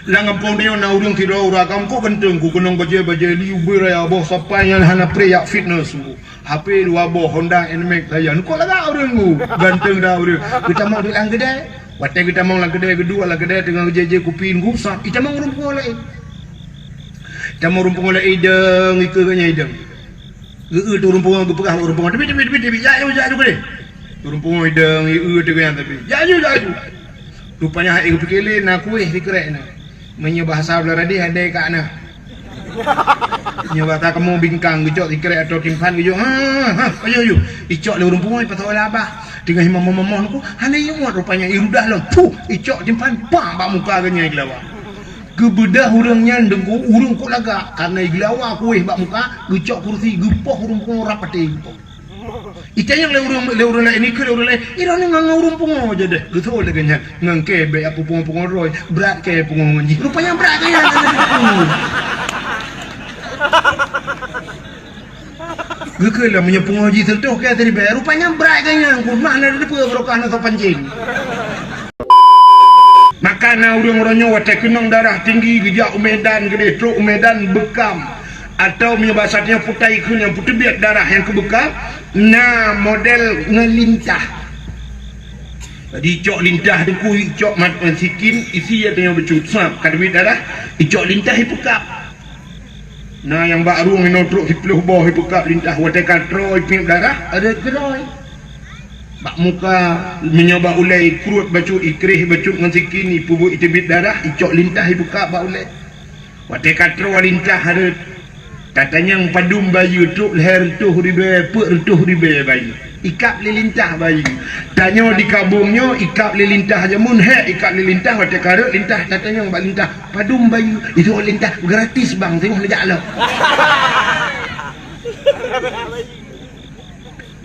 Langampong dia na urang tira uragam ko ganteng ku kenong baje liu beraya boh sampai yang hana preyak fitness ku. HP dua boh Honda NMAX layan ko laga urang ku. Ganteng dah urang. Kita mau di lang gede. Wate kita mau lang gede kedua lang gede tengah jeje kupin ku sa. Kita mau rumpung oleh. Kita mau rumpung oleh ideng ikeunya ideng. Geu tu rumpung ku pegah rumpung tapi ya tu gede. Rumpung ideng teu yang tapi. Ya. Rupanya aku pikirlin aku dikerek na. Menye bahasa belara dia ada kat ana. Nya bahasa kamu bingkang gejok dikerek atau timpan gejok. Ayo. Icok le rumpung ai patau labah. Dengan imam-imam ku, hana ieu muat rupanya irudah lah. Icok timpan bang bak muka genya iglawa. Kebedah urang nyandeng ku urang ku laga karena iglawa ku bak muka gejok kursi gepoh rumpung rapate gepoh. Ita yang le urang ini ke urang le irane ngangau rumpung aja deh. Betul deganya ngangke be apa pungong roy berat ke pungong nji. Rupanya berat ya. Geke lah punya pungong nji tertuh ke tadi be rupanya berat kayaknya ku mana ada pe berokah atau pancing. Makana urang-urangnya wate kenong darah tinggi gejak umedan gede truk umedan bekam atau menyebasatnya putai kun yang putih biak darah yang kebekal nah model ngelintah jadi icok lintah tu ku icok mat sikin isi ya tanya becut sap kadwi darah icok lintah hipukap nah yang baru nginotruk hipluh bawah hipukap lintah wate katro ipin darah ada keroi bak muka menyoba ulai kurut bacut ikrih bacut ngasikin ipubu itibit darah icok lintah hipukap bak ulai wate katro lintah ada katanya yang padum bayi tu leher tu ribe pek tu ribe bayi ikap lilintah bayi tanya di kabungnya ikap lilintah jamun ikap lilintah wate karut lintah katanya yang lintah padum bayi itu lintah gratis bang tengok lejak lah.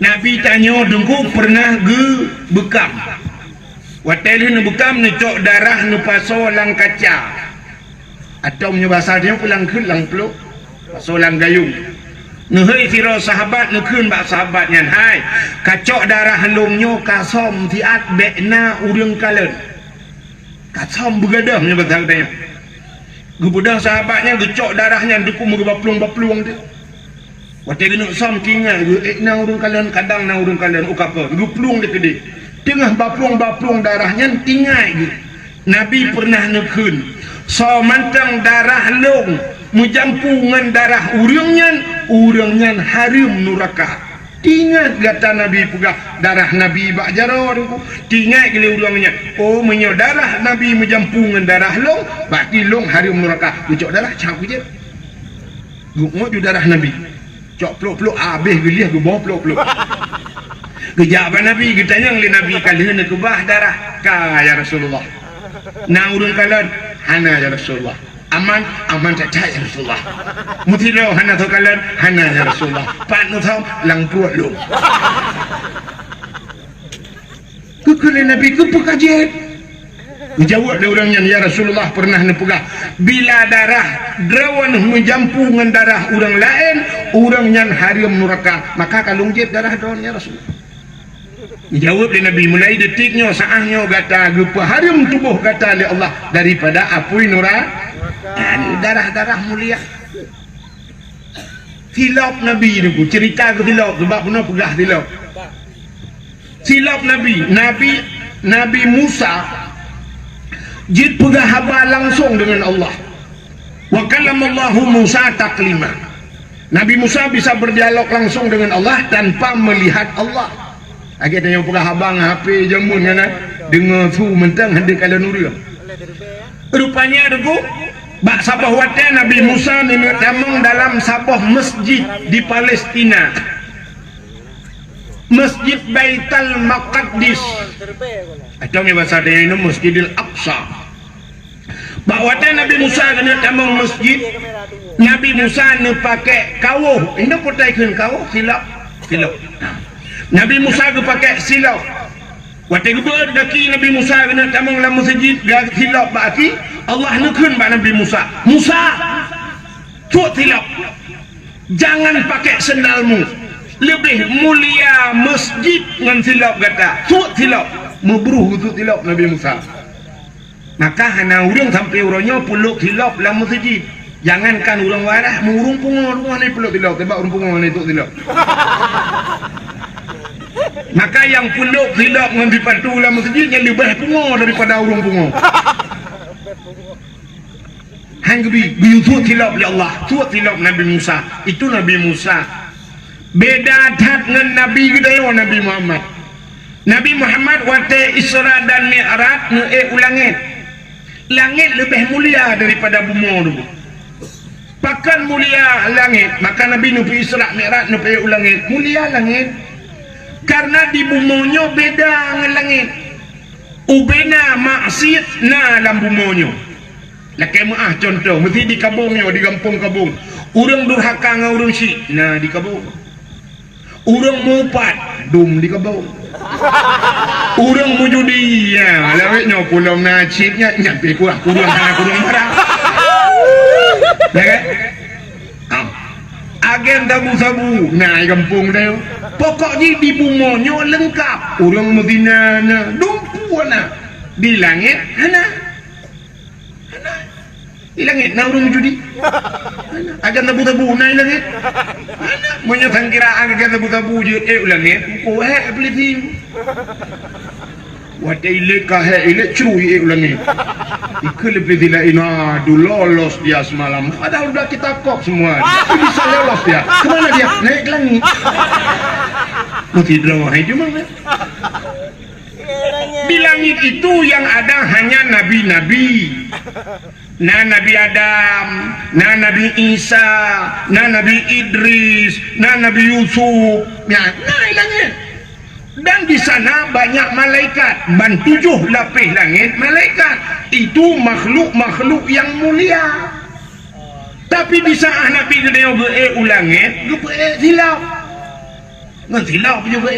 Nabi tanya dengku pernah ge bekam wate ni bekam ni cok darah ni paso lang kaca atau bahasa dia pulang ke lang peluk solang gayung ngehei siro sahabat nekun bak sahabat nyan hai kacok darah halungnya kasom tiat bekna urang kalen kasom begadah nya betul tanya gebudah sahabatnya gecok darahnya duku baplung-baplung tu wate genuk som kingal ekna urang kalen kadang na urang kalen ukapa geplung de gede tengah baplung-baplung darahnya tingai ge Nabi pernah nekun so mantang darah lung mujampungan darah urangnya harum neraka tingat kata Nabi pegah darah Nabi bak jaro tingat gile urangnya oh menyo darah Nabi mujampungan darah long berarti long harum neraka ucok darah cak je gumot ju darah Nabi cok peluk-peluk habis gelih ge bawa peluk-peluk kejap Nabi getanya ngli Nabi kalihna kebah darah ka ya Rasulullah na urang kalan hana ya Rasulullah aman tak cai ya Rasulullah mutilo hana to kalan hana ya Rasulullah pat no thau lang puat lu kekele Nabi ke pekajet jawab dia orangnya ya Rasulullah pernah nepegah bila darah drawan menjampu dengan darah orang lain orangnya harum neraka maka kalung jeb darah drawan ya Rasulullah jawab dia Nabi mulai detiknya saahnya kata gepa harum tubuh kata oleh Allah daripada apui neraka darah-darah mulia silap Nabi ni cerita ke silap sebab pernah pegah silap Nabi Musa jid pegah haba langsung dengan Allah wa kallamallahu Musa taklima Nabi Musa bisa berdialog langsung dengan Allah tanpa melihat Allah lagi tanya pegah habang HP jamun kan dengar su mentang hendak kala nuri rupanya ada ku bak sabah wate Nabi Musa ni tamang dalam sabah masjid di Palestina Masjid Baitul Maqdis atau ni bahasa dia ini Masjidil Aqsa bak wate Nabi Musa kena tamang masjid Nabi Musa ni pakai kawuh ini potaikan kawuh silap Nabi Musa ke pakai silap wate geber daki Nabi Musa kena tamang dalam masjid silap baki Allah nekun bak Nabi Musa tuat silap jangan pakai sendalmu lebih mulia masjid dengan silap kata tuat silap membruh tu silap Nabi Musa Maka hana urang sampai urangnya puluk tilap dalam masjid. Jangankan urang warah, murung pungo rumah ni puluk tilap, tebak urang pungo ni tu tilap. Maka yang puluk tilap dengan dipatu dalam masjid yang lebih pungo daripada urang pungo. Hang bi tu tilap ya Allah, tu tilap Nabi Musa. Itu Nabi Musa. Beda dat dengan Nabi gedaya Nabi Muhammad. Nabi Muhammad wate Isra dan Mi'raj ulangit. Langit lebih mulia daripada bumi dulu. Pakan mulia langit, maka Nabi nupi Isra Mi'raj nupi ulangit. Mulia langit karena di bumonyo beda dengan langit. Ubena maksiat na dalam bumonyo. Lakai maah contoh, mesti di kabungnya, di kampung kabung. Urang durhaka dengan urang syik, nah di kabung. Urang mupat, dum di kabung. Urang mujudi, ya, lawetnya pulau nacitnya, nyampe kurang barang. Ya kan? Agen tabu-tabu, nah di kampung dia. Pokoknya di bumonyo lengkap. Urang Medina, dumpu na. Di langit, hana. Di langit, na urang judi. Agan tabu-tabu, na langit. Mana sangkira agan tabu-tabu je, langit. Oh, peliti. Wate ilek kahe ilek cuy langit. Ikut peliti lah ina du lolos dia semalam. Padahal udah kita kok semua. Tapi bisa lolos dia. Kemana dia? Naik ke langit. Mati drama itu mana? Di langit itu yang ada hanya nabi-nabi. Nah Nabi Adam, nah Nabi Isa, nah Nabi Idris, nah Nabi Yusuf. Ya, nah langit. Dan di sana banyak malaikat. 7 lapis langit malaikat. Itu makhluk-makhluk yang mulia. Tapi di saat Nabi dia ulangit, dia silap. Ngan silap juga.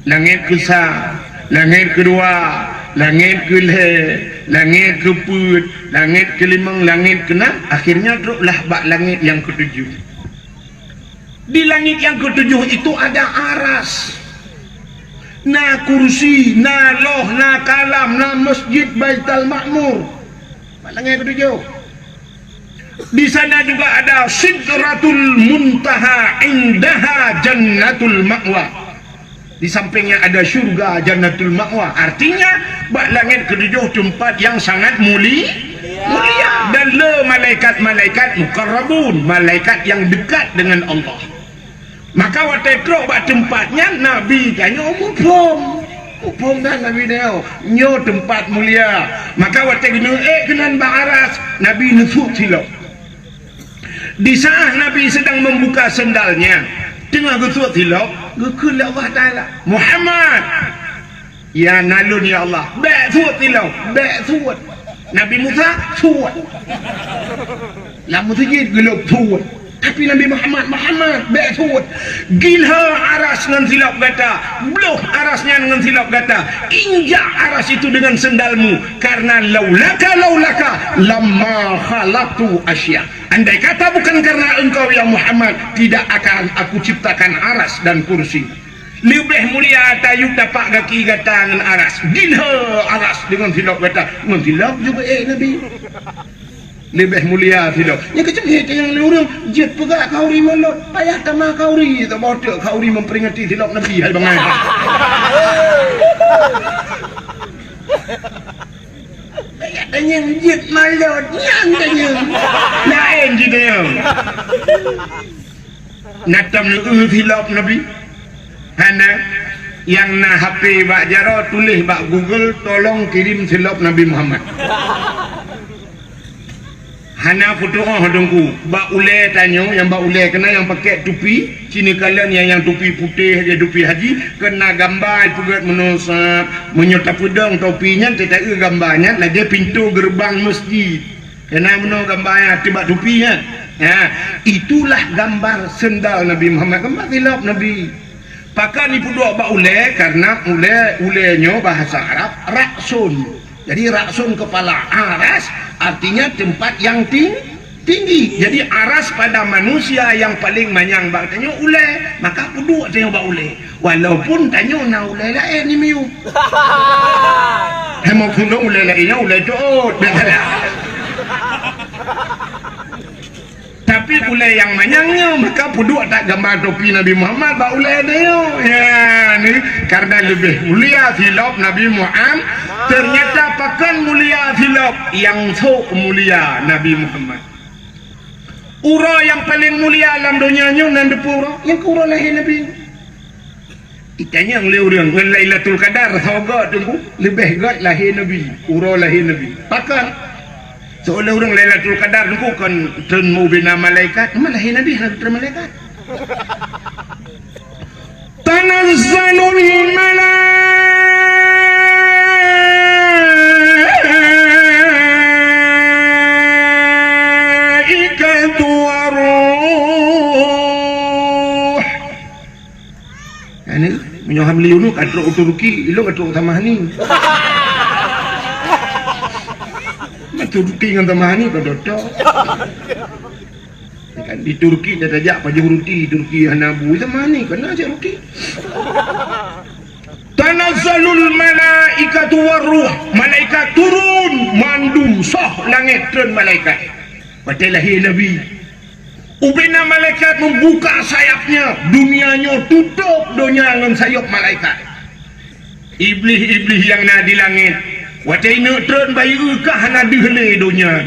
Langit kesah, langit kedua, langit kelih, langit keput, langit kelimang, langit keenam, akhirnya teruklah bak langit yang ketujuh. Di langit yang ketujuh itu ada aras, na kursi, na loh, na kalam, na masjid Baitul Ma'mur. Bak langit ketujuh. Di sana juga ada Sidratul Muntaha, indaha Jannatul Ma'wa. Di sampingnya ada syurga Jannatul Ma'wa. Artinya bak langit ketujuh tempat yang sangat mulia. Dan le malaikat-malaikat mukarrabun, malaikat yang dekat dengan Allah. Maka waktu teruk bak tempatnya Nabi tanya Mupom kan Nabi dia nyo tempat mulia. Maka waktu gini kenan bak aras Nabi nusuk silap. Di saat Nabi sedang membuka sendalnya, tengah gesuat silap, gekul Allah Ta'ala Muhammad, ya nalun ya Allah, bek suat silap, bek suat. Nabi Musa suat, lama sejid gelap suat. Tapi Nabi Muhammad bek suat. Gilha aras dengan silap kata, bloh arasnya dengan silap kata, injak aras itu dengan sendalmu, karena laulaka lamma khalaqtu asya. Andai kata bukan karena engkau ya Muhammad, tidak akan aku ciptakan aras dan kursi. Lebih mulia tayuk dapat kaki kata dengan aras. Gilha aras dengan silap kata, dengan silap juga Nabi. Lebih mulia tidak. Yang kecil yang orang jet pegak kauri molot, payah tamah kauri, tak bodoh kauri memperingati silap Nabi hai bangai. Payah tanya jet molot, yang tanya. Lain kita yang. Natam silap Nabi. Hana yang na HP bak jaro tulis bak Google tolong kirim silap Nabi Muhammad. Hana foto dongku bak ule tanyo yang bak ule kena yang pakai tupi sini kalian yang tupi putih aja tupi haji kena gambar pugat menosap menyerta pedang topinya tidak gambarnya lagi pintu gerbang masjid kena meno gambarnya tiba tupinya ya itulah gambar sendal Nabi Muhammad gambar silap Nabi pakai ibu dua bak ule karena ulenya bahasa Arab raksun. Jadi raksun kepala aras artinya tempat yang tinggi. tinggi. Jadi aras pada manusia yang paling manyang bak tanya ulai, maka kudu tanya bak ulai. Walaupun tanya na ulai lain ni miu. Hemo kudu ulai lainnya ulai jod. Tapi ulai yang manyangnya maka kudu tak gambar topi Nabi Muhammad bak ulai dia. Ya ni karena lebih mulia filop Nabi Muhammad, ternyata pakan mulia filop yang so mulia Nabi Muhammad. Ura yang paling mulia alam dunianya nan depura yang ke ura lahir Nabi. Itanya yang orang Lailatul Qadar soga tunggu lebih gat lahir Nabi, ura lahir Nabi. Pakan seolah orang Lailatul Qadar tunggu kan temu bina malaikat, lahir Nabi hanya malaikat. Tanazzalul menyoham liunu kadro Turki ilo kadro tamani Turki dengan tamani kadoto kan di Turki dah tajak pajuruti Turki hanabu tamani kena aja Turki. Tanazzalul malaikatu waruh, malaikat turun mandum sah langit turun malaikat pada lahir Nabi. Ubina malaikat membuka sayapnya, dunianya tutup dunia dengan sayap malaikat. Iblis-iblis yang nak di langit, watai nak turun bayi kah nak dihele dunia.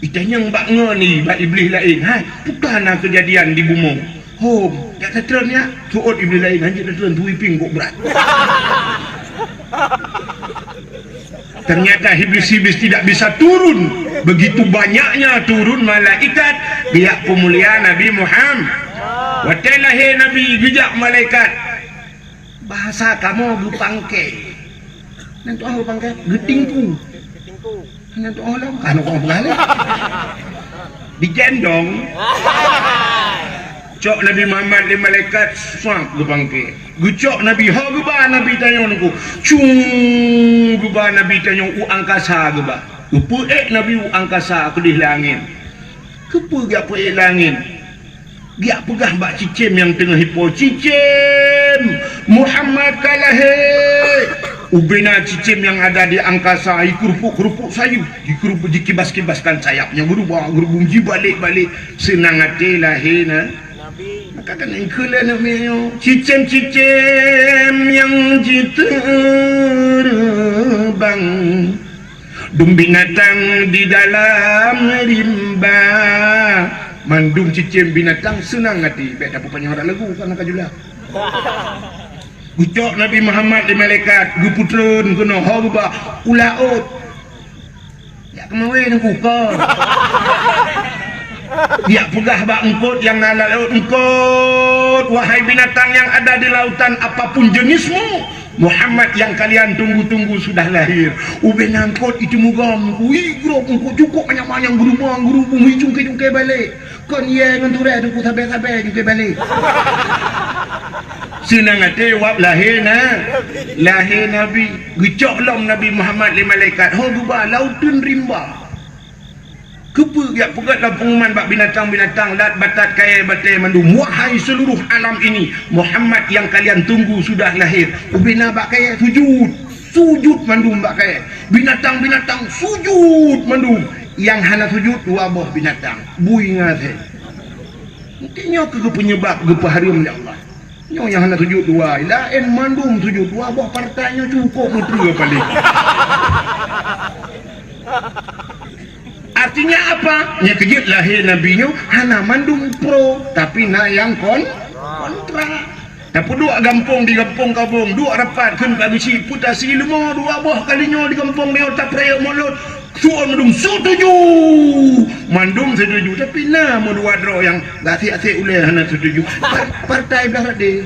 Itanya mbak ngani, mbak iblis lain. Hai, bukan nak kejadian di bumi. Home, tak turun ya. Suot iblis lain, hanya turun tuiping kok berat. Ternyata iblis-iblis tidak bisa turun. Begitu banyaknya turun malaikat biak pemuliaan Nabi Muhammad. Watai lahir Nabi bijak malaikat. Bahasa kamu gupangke. Nanti orang gupangke getingku. Nanti orang kan orang pengalih. Digendong. Cok Nabi Muhammad di malaikat suap gupangke. Gucok Nabi ha geba Nabi tanya aku. Cung geba Nabi tanya angkasa geba. Kepuek Nabi angkasa ke di langit. Kepu gak puek langit. Gak pegah bak cicim yang tengah hipo. Cicim Muhammad kalah ubina cicim yang ada di angkasa kerupuk sayu. Dikibas-kibaskan sayapnya berubah berbunyi balik-balik. Senang hati lahir maka kan ikulah namanya cicim-cicim yang terbang. Dum binatang di dalam rimba, mandum cicim binatang senang hati. Baik dapat panjang orang lagu kan nak jual. Gucok Nabi Muhammad di malaikat, guputron kena haba ulaut. Ya kemawin aku kau. Dia pegah bak engkot yang ada laut engkot. Wahai binatang yang ada di lautan apapun jenismu, Muhammad yang kalian tunggu-tunggu sudah lahir. Ubin angkot itu mugam. Ui grup engkot cukup banyak-banyak gerubung jungkai balik. Kon ye nganturai tunggu sabar-sabar jungkai balik. Senang hati wap lahir lahir Nabi. Gecok lom Nabi Muhammad li malaikat. Ho gubah lautun rimba. Kepa dia pegatlah pengumuman bak binatang-binatang lat batat kaya batai mandum. Wahai seluruh alam ini, Muhammad yang kalian tunggu sudah lahir. Ubina bak kaya sujud mandum bak kaya. Binatang-binatang sujud mandum. Yang hana sujud dua buah binatang. Bui ngathe. Intinya ke penyebab gepa harum ya Allah. Nyo yang hana sujud dua, lain mandum sujud dua buah partainya cukup menteri paling. Artinya apa? Nya kejut lahir Nabi nyo hana mandum pro tapi na yang kontra. Tapi dua gampung di kampung kabung, dua rapat kun kabisi putasi lemo dua buah kalinya di kampung dia tak praya mulut. Suon mandum setuju. Mandum setuju tapi na mo dua dro yang gasi-gasi uleh hana setuju. Partai belah de.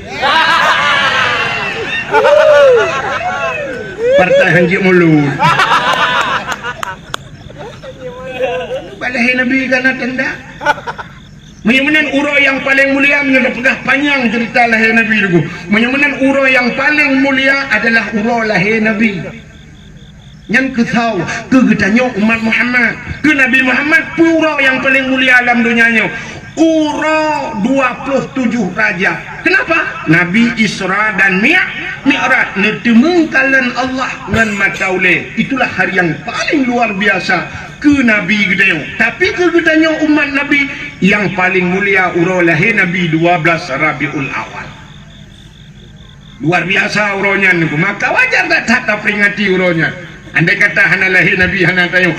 Partai hanji mulut. Lahir Nabi kana tenda. Menyamanan ura yang paling mulia mengenai pegah panjang cerita lahir Nabi itu. Menyamanan ura yang paling mulia adalah ura lahir Nabi. Yang ketahu kegetanya umat Muhammad ke Nabi Muhammad pura yang paling mulia alam dunianya ura 27 raja. Kenapa? Nabi Isra dan Mi'raj netemengkalan Allah dengan mata oleh. Itulah hari yang paling luar biasa ke Nabi gedenya. Tapi kegetanya umat Nabi yang paling mulia ura lahir Nabi 12 Rabiul Awal. Luar biasa uranya niku. Maka wajar tak tata peringati uranya. Andai kata hana lahir Nabi hana tanyo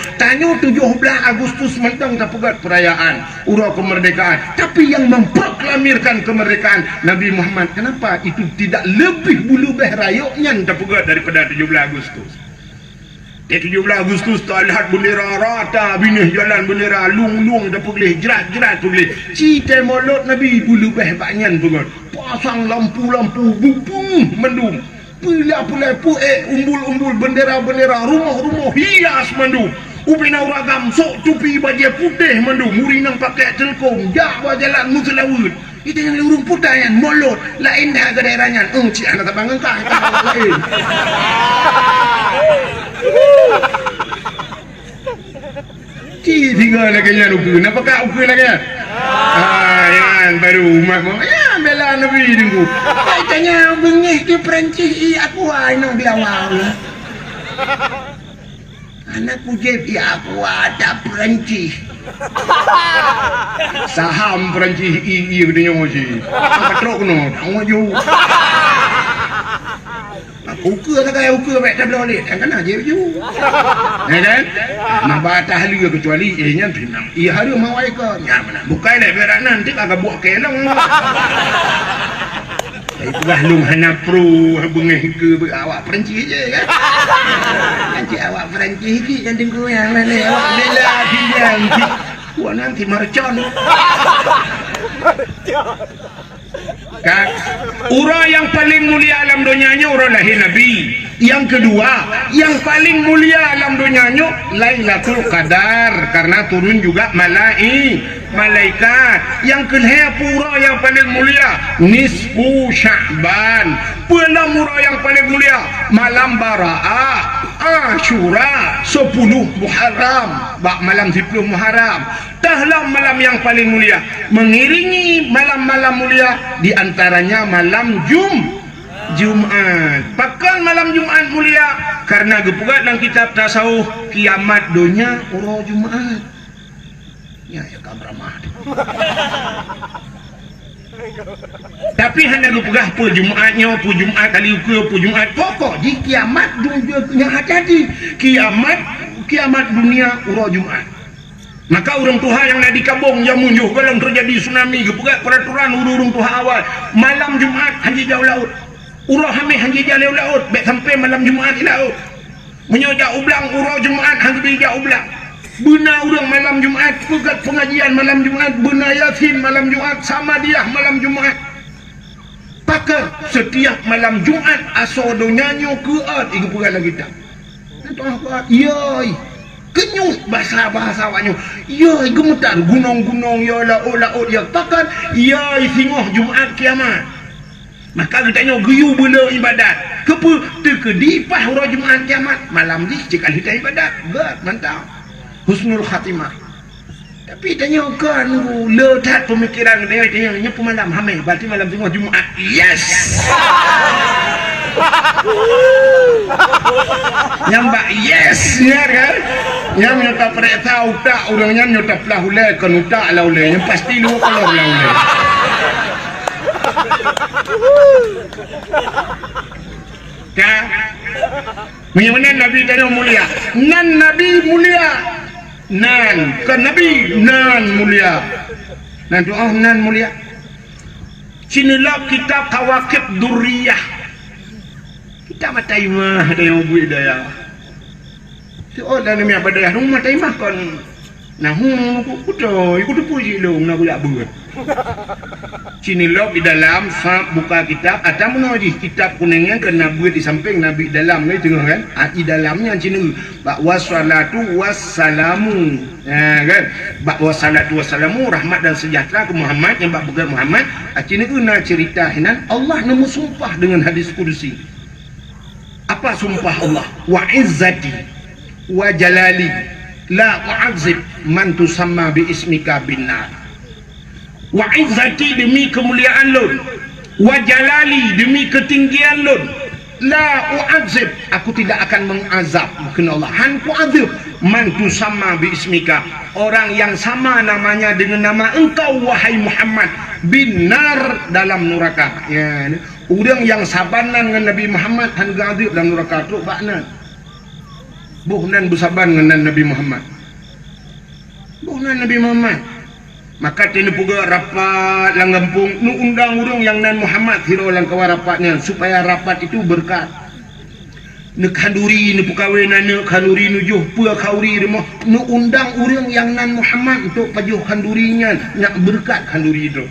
17 Agustus mentang tapugat perayaan ura kemerdekaan, tapi yang memproklamirkan kemerdekaan Nabi Muhammad, kenapa itu tidak lebih bulu beh rayoknya tapugat daripada 17 Agustus? Di 17 Agustus tu lihat bendera rata binih jalan bendera lung-lung dah pulih jerat-jerat pulih cita molot Nabi bulu beh baknyan pugat pasang lampu-lampu bubung mendung pula-pula umbul-umbul bendera-bendera rumah-rumah hias mendung upina uragam sok tupi baju putih mendung murinang pakai celkong jak jalan muselawut itu yang lurung putayan molot lain dah ke daerahnya cik anak tak bangun kah lain cik tinggal lagi nya ruku napakah uku lagi yang baru umat ya bela Nabi dengku tanya bengih ke Perancis aku nang biawal anak pujib aku ada Perancis saham Perancis iya gedenya masih angkat truk no maju ukur tak kaya ukur baik tak boleh kan kena je baju ya kan nak batah lu kecuali nya pinang iya hari mau ai ke nya mana bukai dah biar nanti agak buat kelong itulah lung hana pro bengih ke awak Perancis je kan nanti awak Perancis ni yang tengok yang mana awak bela pilihan buat nanti mercon kan ura yang paling mulia alam dunianya ura lahir Nabi. Yang kedua yang paling mulia alam dunianya Lailatul Qadar karena turun juga malaikat. Yang kedua pura yang paling mulia nisfu Sya'ban. Pula ura yang paling mulia malam Baraah Asyura 10 Muharram malam 10 Muharram. Dahlah malam yang paling mulia mengiringi malam-malam mulia di antaranya malam Jumat. Pakan malam Jumat mulia karena gepugat dalam kitab tasawuf kiamat dunia ura Jumat. Ya kabramah. Tapi hendak gepegah pu Jumatnya, pu Jumat kali ukur, pu Jumat pokok di kiamat dunia hati kiamat dunia ura Jumat. Maka orang Tuhan yang nak dikabung yang munjuh kalau terjadi tsunami gepegah peraturan urung Tuhan awal malam Jumat haji jauh laut. Urah hamil haji jauh laut baik sampai malam Jumat di laut. Menyojak ublang urah Jumat haji jauh ublang. Benar orang malam Jumat pegat pengajian malam Jumat benar Yasin malam Jumat sama dia malam Jumat. Pakar setiap malam Jumat asal donyanyo keat iku pegat lagi tak. Tuan kuat yoi kenyut bahasa awaknya yoi gemetar gunung-gunung ya laut ya pakar yoi singoh Jumat kiamat. Maka katanya geyu bela ibadat kepa terkedipah ura Jumat kiamat malam ni cekal kita ibadat ber mantap husnul khatimah. Tapi tanya kan letak pemikiran dia tanya malam hamil berarti malam tengah Jumat. Yes. Nyambak yes ya kan. Yang nyata perek tahu tak orangnya nyata pelahulai kan utak laulai yang pasti lu kalau laulai. Kan? Bagaimana Nabi tadi mulia? Nan Nabi mulia. Nan kan Nabi nan mulia. Nan doa nan mulia. Sinilah kitab Kawakib Durriyah. Kita matai mah ada yang buat daya. Oh dan ni apa daya rumah matai mah kan. Nah ikut puji lu nak buat buat. Sinilah di dalam buka kitab atau menulis kitab kuningnya kena buat di samping Nabi dalam ni tengok kan. Di dalamnya sini wassalatu wassalamu kan. Wassalatu wassalamu rahmat dan sejahtera ke Muhammad yang bak bukan Muhammad. Sini kena cerita hinan Allah nama sumpah dengan hadis kudusi. apa sumpah Allah? Wa izzati wa jalali la u'adzib man tusamma bi ismika binnar. Wa izzati demi kemuliaan Lun, wa jalali demi ketinggian Lun, la u'adzib aku tidak akan mengazab kena Allah. Han ku azab man tusamma bi ismika, orang yang sama namanya dengan nama engkau wahai Muhammad, binar dalam neraka. Ya, orang yang sabanan dengan Nabi Muhammad han gadib dalam neraka tu bakna. Buhnan bersaban dengan Nabi Muhammad. Buhnan Nabi Muhammad. Maka tini puga rapat lang gampung nu undang urang yang nan Muhammad hiro lang kawa rapatnya supaya rapat itu berkat. Nu khanduri nu pukawenan nu khanduri nu juh pua khauri demo nu undang urang yang nan Muhammad untuk pajuh khandurinya nak berkat khanduri itu.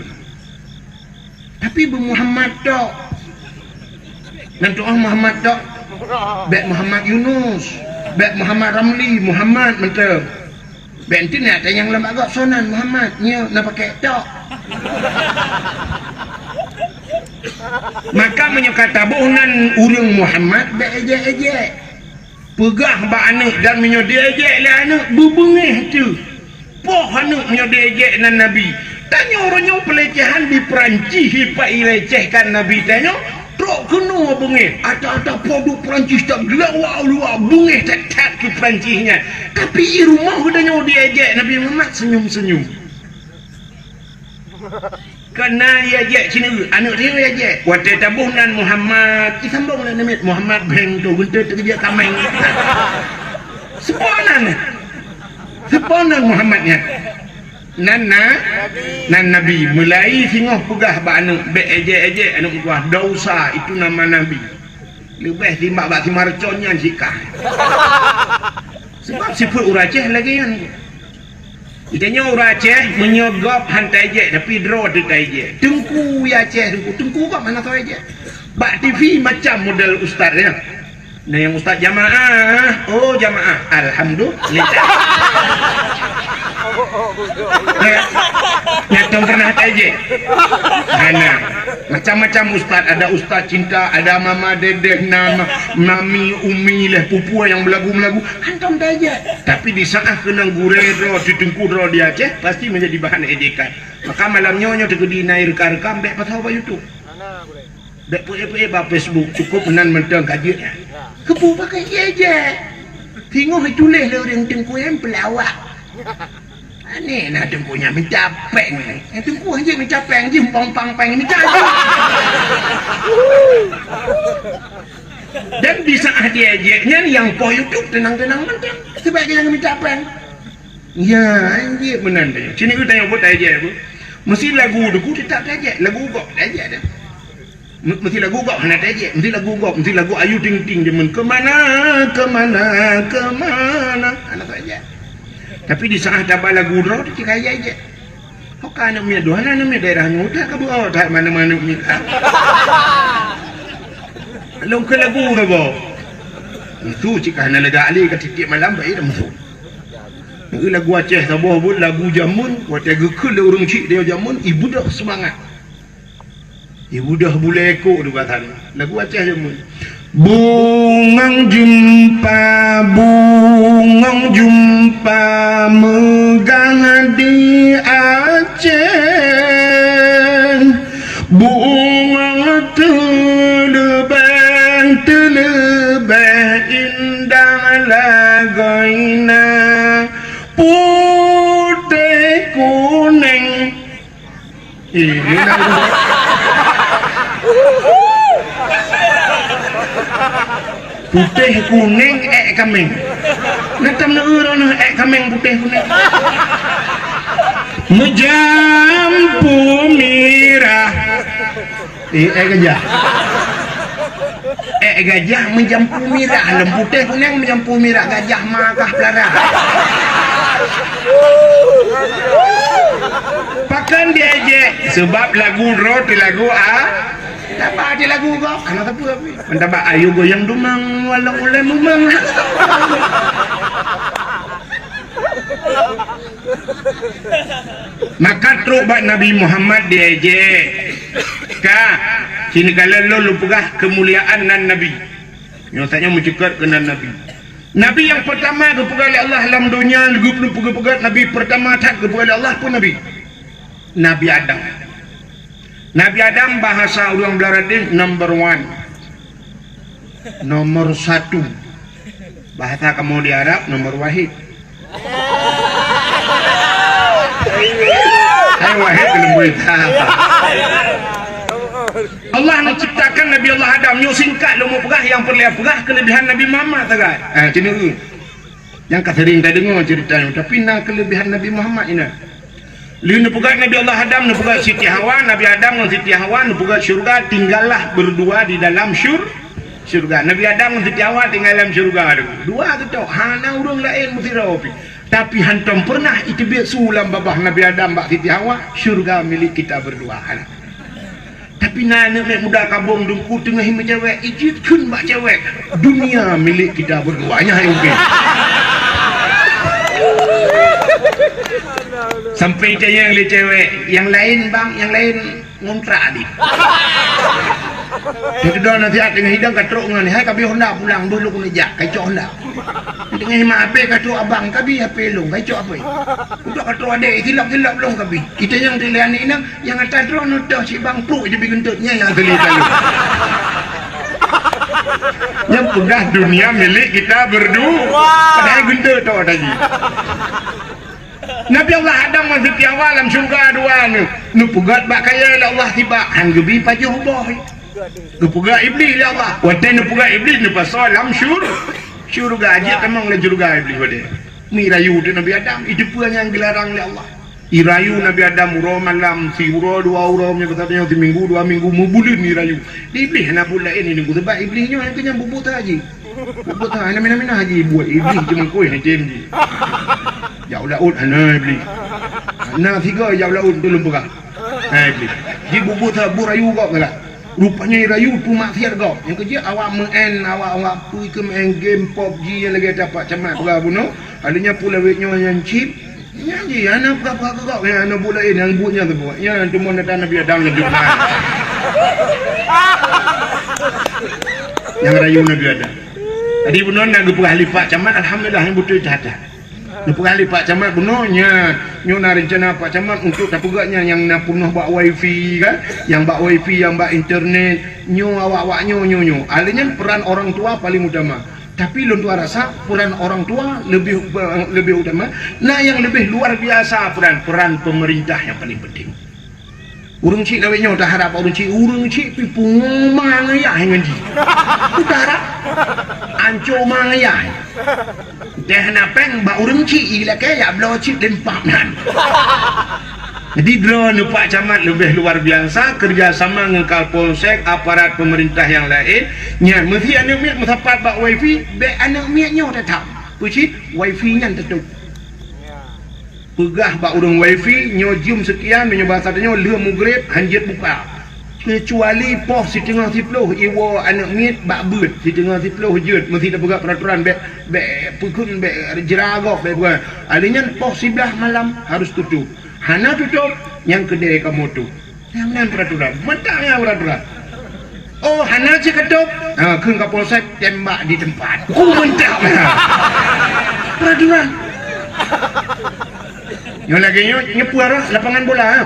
Tapi bu Muhammad tok. Nanti Muhammad tok. Bek Muhammad Yunus, bek Muhammad Ramli, Muhammad menteu. Bek ni ada yang lama agak sonan Muhammad nya nak pakai tok. Maka menyokata bohnan urang Muhammad bek ejek-ejek. Pegah ba anak dan menyodi ejek lah anak bubungeh tu. Poh anak menyodi ejek nan Nabi. Tanya orangnya pelecehan di Perancis hipak ilecehkan Nabi tanya. Trok kena bungeh. Ada produk Perancis tak gelawak-luak bungeh tak ke Perancisnya. Tapi di rumah udahnya diajak Nabi Muhammad senyum-senyum. Kena diajak sini anak dia diajak. Waktu tabuhnan Muhammad disambung lah nama Muhammad Beng tu genta terkejak kameng. Seponan Muhammadnya. Nan Nabi mulai singoh pegah ba anu be ejek anu kuah dosa itu nama Nabi lebih timbak bak simarconnya sikah sebab sifat uraceh lagi yang ditanya uraceh menyogop hantai ejek tapi draw tu ejek tengku ya Aceh tengku kok mana tahu ejek bak TV macam model ustaz ya. Nah yang ustaz jamaah, oh jamaah, alhamdulillah. Nyatong pernah aja. Mana? Macam-macam ustaz, ada ustaz cinta, ada mama dedek, nama mami, umi lah, pupua yang belagu-belagu. Hantam aja. Tapi di saat kena gurero, ditungku ro di Aceh, pasti menjadi bahan ejekan. Maka malamnya nyo tegedi naik rekam bek pasal apa YouTube. Bek puye-puye ba Facebook cukup menan mentang kajiannya. Kepu pakai ejek. Tengok tulis le orang tengku yang pelawak. Ni nak tengkunya mencapeng ni. Tengku aja mencapeng je pang-pang-pang ni aja. Dan di saat dia ejeknya yang po YouTube tenang-tenang mentang. Sebab dia jangan mencapeng. Ya, anjir menan dia. Sini aku tanya buat ejek aku. Mesti lagu deku tak ejek, lagu kok ejek dah. Mesti lagu kok nak ejek, mesti lagu kok, mesti lagu Ayu Ting Ting dia men kemana anak tu ejek. Tapi di saat tabah lagu ro dia kaya ejek. Kok kan nak doa nak daerah nyudah ke oh tak mana-mana ni. Long ke lagu ke bo. Itu jika nak lega ali ke titik malam baik dah masuk. Lagu Aceh sabah pun lagu jamun, waktu gekul dia orang cik dia jamun, ibu dah semangat. Ibu dah boleh ekor tu kata lagu Aceh jamun. Bungang jumpa megah di Aceh. Bunga terlebih indah lagaina. Putih kuning. Putih kuning kameng. Nantam na urang kameng putih kuning. Menjampu mirah. Gajah. Gajah menjampu mirah. Putih kuning menjampu mirah. Gajah makah pelara. Pakan dia je sebab lagu roh di lagu tak di lagu kok anak apa mendapat ayu goyang dumang walau oleh mumang. Maka truk bak Nabi Muhammad dia je ka sini kalau lu pegah kemuliaan nan Nabi Yang tanya mencekat kena Nabi. Nabi yang pertama kepegali Allah dalam dunia, lugu pegat Nabi pertama tak kepegali Allah pun Nabi. Nabi Adam. Nabi Adam bahasa orang Belarade number 1. Nomor 1. Bahasa kamu di Arab nomor wahid. Hai wahid belum berita. Allah nak ciptakan Nabi Allah Adam nyo singkat lo mau pegah yang perlu pegah kelebihan Nabi Muhammad tagai. Macam ni. Yang kata sering tak dengar ceritanya tapi nak kelebihan Nabi Muhammad ini. Lu pegah Nabi Allah Adam nu pegah Siti Hawa, Nabi Adam dengan Siti Hawa nu pegah syurga tinggallah berdua di dalam syurga. Nabi Adam dengan Siti Hawa tinggal dalam syurga tu. Dua tu tok. Hana urang lain mesti rapi. Tapi hantam pernah itu biar sulam babah Nabi Adam bak Siti Hawa syurga milik kita berdua. Tapi nak muda kabung dengku tengah hima cewek ijit kun bak cewek dunia milik kita berduanya hai okey. Sampai tanya yang cewek yang lain bang yang lain ngontrak adik. Jadi dah nasihat dengan hidang katrok dengan hai kabi Honda pulang dulu kena jak kacau Honda. Dengan hima ape katrok abang kabi ape long kacau apa. Udah katrok adik silap-silap long kabi. Kita yang telian ni yang atas drone dah si bang pro je bigentutnya yang asli kali. Yang pegah dunia milik kita berdua. Padahal gendut tau tadi. Nabi Allah Adam masuk di awal dalam syurga dua nu pegat bak kaya Allah tiba han gebi pajuh boh. Kepuga iblis ya Allah. Waten kepuga iblis ni pasal dalam syurga aja temang le syurga iblis wade. Mi rayu tu Nabi Adam itu pun yang dilarang oleh Allah. Irayu Nabi Adam uro malam si uro dua uro nya katanya ti minggu 2 minggu mubulin ni rayu. Iblis nak pula ini ni sebab iblisnya yang kenyang bubut haji. Bubut haji mina haji buat iblis cuma koi ni janji. Jauh laut ana iblis. Ana 3 jauh laut tu lembah. Iblis. Di bubut rayu kau lah. Rupanya rayu tu maksiat kau. Yang kerja awak awak pergi ke main game PUBG yang lagi dapat camat berapa bunuh. Adanya pula wetnya yang cheap. Nyanyi anak apa kau yang anak pula ini yang buatnya tu buat. Yang tu mau datang Nabi Adam lebih mana. Yang rayu Nabi Adam. Tadi bunuh nak pergi halifat camat alhamdulillah yang betul jatah. Nak pergi halifat camat bunuhnya. Nyo nak rencana Pak Camat untuk tak pegaknya yang nak punah bak wifi kan, yang bak wifi yang bak internet nyo awak nyo alanya peran orang tua paling utama tapi lon tua rasa peran orang tua lebih utama. Nah yang lebih luar biasa peran pemerintah yang paling penting. Urang cik lawet nyo dah harap urang cik pi pungmang ya nganji utara anco mangaya dah napeng ba urang cik ila kaya blo cik lempak nan. Jadi drone Pak Camat lebih luar biasa kerjasama dengan Kapolsek aparat pemerintah yang lain nya mesti anak miat musapat bak wifi be anak miatnya tetap pucit wifi nya tutup pegah bak urang wifi nyo jum sekian nyo bahasa nyo le mugrib hanjit buka kecuali poh si tengah 10 iwo anak miat bak beut si tengah 10 jut mesti dah pegah peraturan be pekun be jeragok be bukan alinya poh 11 malam harus tutup. Hana tutup yang kedai kamu tu. Yang peraturan. Mentangnya peraturan. Oh, hana je ketup. Keung Kapolsek tembak di tempat. Oh, mentang. Peraturan. Yang lagi nyepuar lapangan bola.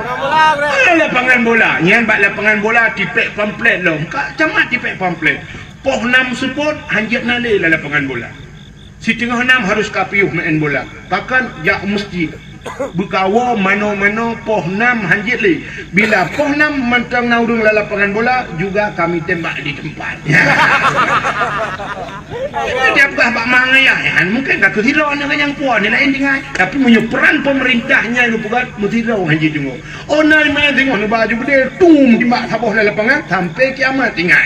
Lapangan bola. Yang bak lapangan bola tipek pamflet lo. Kak camat tipek pamflet. Poh 6 support hanjit nalih lah lapangan bola. Si tengah 6 harus kapiuh main bola. Bahkan jak masjid. Berkawa mano-mano poh 6 hanjit li. Bila poh 6 mentang naurung lapangan bola juga kami tembak di tempat. Dia bukan bak mangaya. Mungkin tak kehirau dengan yang puan ni lain dengan. Tapi punya peran pemerintahnya itu bukan mengirau hanjit tengok. Oh nai main tengok ni baju bedil tum timbak saboh lapangan sampai kiamat tinggal.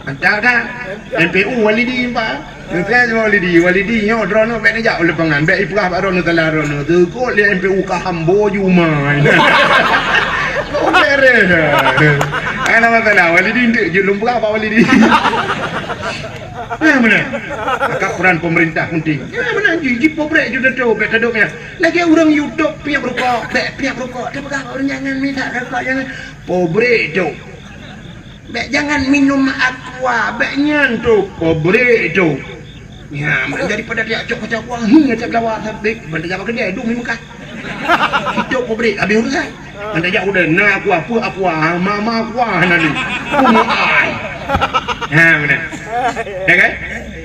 Antara kan MPU walidi pak. Saya walidi nyo drone bek nejak lapangan bek ipah pak drone telah drone tu kok dia MPU kaham boju mai. Oh beres. Ana masalah walidi ndik je lumpah pak walidi. Ya benar. Akak peran pemerintah penting. Ya benar ji pobrek juga tu bek taduknya. Lagi orang YouTube pihak rokok, bek pihak rokok. Tapi orang jangan minta rokok jangan pobrek tu. Bek jangan minum aqua, beknya tu pobre tu. Ya, daripada dia cok kacau aqua, tak lawa sabik, benda jaga kedai duk minum kah. Hidup pobre, habis urusan. Benda jaga udah na aqua, mama aqua nanti. Umai. Ha, benar. Ya kan?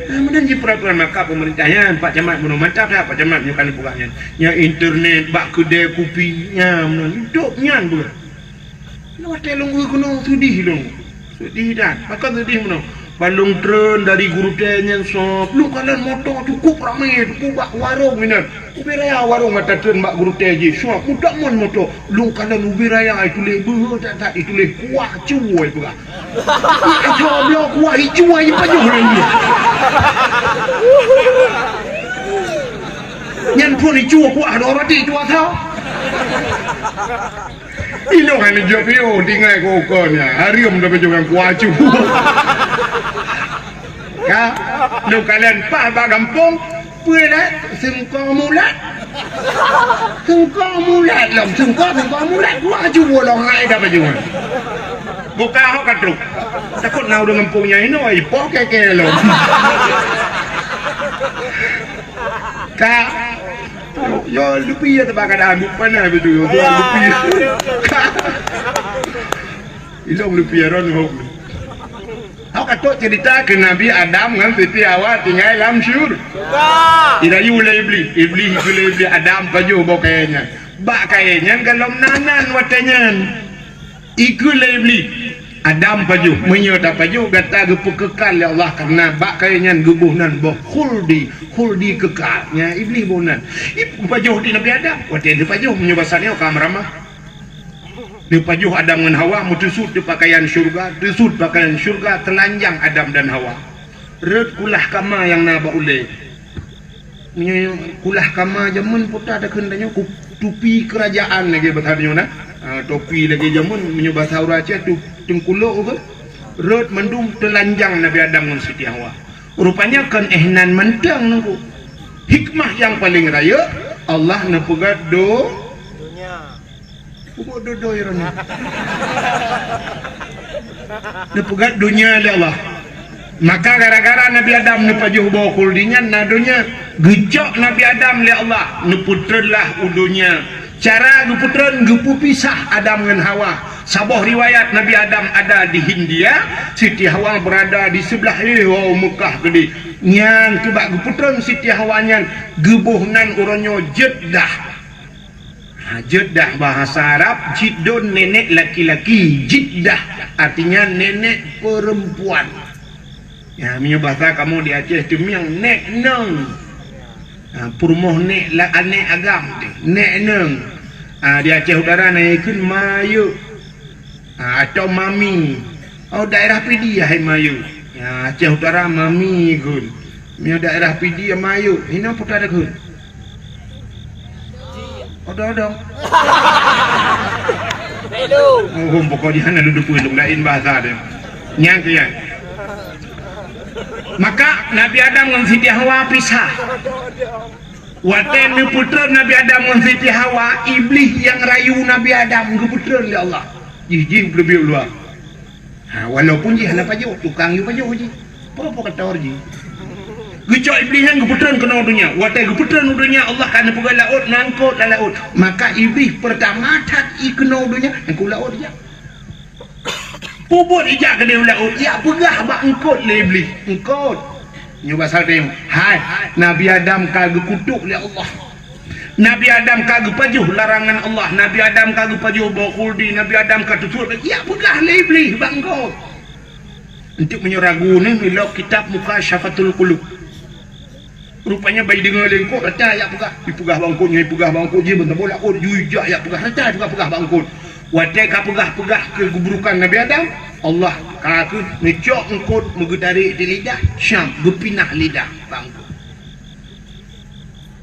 Kemudian di peraturan maka pemerintahnya Pak Camat bunuh mantap dah Pak Camat nyukan bukanya. Ya internet, bak kedai kopi, ya hidupnya bukan. Lewat telung kuno sedih dong. Sedih dah. Maka sedih mana? Balung tren dari guru tanya sop. Lu kalian motor cukup ramai, cukup bak warung ini. Ubi raya warung mata tren bak guru tanya sop. Mudah mon motor. Lu kalian ubi raya itu lebih tak itu lebih kuah cuai pula. Ajar blok kuah hijau aja pajuh lagi. Nyan pun hijau kuah ada orang di tua tahu. Ini kan job yo tinggal kokonya. Hari om dapat juga kuacu. Ya, lu kalian pak bagampung, pulang sengkau mulat. Sengkau mulat lah, sengkau mulat kuacu bolong ai dapat juga. Buka hok katruk. Takut nau dengan punya ini, ipok keke lo. Kak. Yo lupi ya tebakan ambil mana betul tu lupi. Ilong lupi ron hok. Hok katok cerita ke Nabi Adam dengan Siti Hawa tinggal dalam syurga. Ida yu iblis Adam baju bokainya. Bak kainya kalau nanan watannya. Iku iblis. Adam paju menyota paju gata gepu kekal ya Allah karena bak kainya gebuhnan boh khuldi kekalnya iblis bonan ibu paju di Nabi Adam wate dia paju menyobasannya kamramah dia paju Adam dengan Hawa mutusut di pakaian syurga tusut pakaian syurga telanjang Adam dan Hawa red kulah kama yang naba ule kulah kama jamun putar ada kendanya tupi kerajaan lagi bertanya nah topi lagi jamun menyobas auraca tu tengkuluk ke rot mendung telanjang Nabi Adam dengan Siti Hawa rupanya kan ehnan mentang nunggu hikmah yang paling raya Allah nepegat dunia do irona nepegat dunia oleh Allah maka gara-gara Nabi Adam nepajuh bawa kuldinya nadunya gejok Nabi Adam oleh Allah neputrelah udunya cara neputren gepu pisah Adam dengan Hawa. Sabah riwayat Nabi Adam ada di Hindia, Siti Hawa berada di sebelah Mekah gede. Nyan tiba geputran Siti Hawa nyan gebuhnan uronyo Jeddah. Jeddah bahasa Arab Jiddun nenek laki-laki, Jeddah artinya nenek perempuan. Ya, punya bahasa kamu di Aceh tu yang nek neng. Purmoh nek la ane agam nek neng. Di Aceh Utara naikkan mayu. Atau mami daerah pidi hai mayu ya Aceh Utara mami gun punya daerah pidi mayu ini putar ada gun odong pokoknya hana duduk untuk lain bahasa dia nyang kian maka Nabi Adam dengan Siti Hawa pisah waten putra Nabi Adam dengan Siti Hawa iblis yang rayu Nabi Adam ke putra oleh Allah jih lebih luar. Walaupun jih hendak paju tukang yu paju jih. Apa kata orang jih? Gecok iblis yang keputran kena dunia. Watai keputran dunia Allah kan pegang laut nangkut laut. Maka iblis pertama tak kena dunia nangkut laut dia. Puput ijak kena laut. Ya pegah bangkut le iblis. Engkut. Nyoba salting. Hai Nabi Adam kagak kutuk oleh Allah. Nabi Adam kagak pajuh larangan Allah. Nabi Adam kagak pajuh bakuldi. Nabi Adam kata suruh. Ya pegah le iblis bangkut. Untuk menyeragu ni milok kitab muka syafatul qulub. Rupanya bayi dengar lengkok kata ya pegah bangkutnya pegah bangkut je bentar bola kot jujak ya pegah kata pegah bangkut. Watai ka pegah keburukan Nabi Adam Allah kata ngecok engkut megedari di lidah syam gepinah lidah bangkut.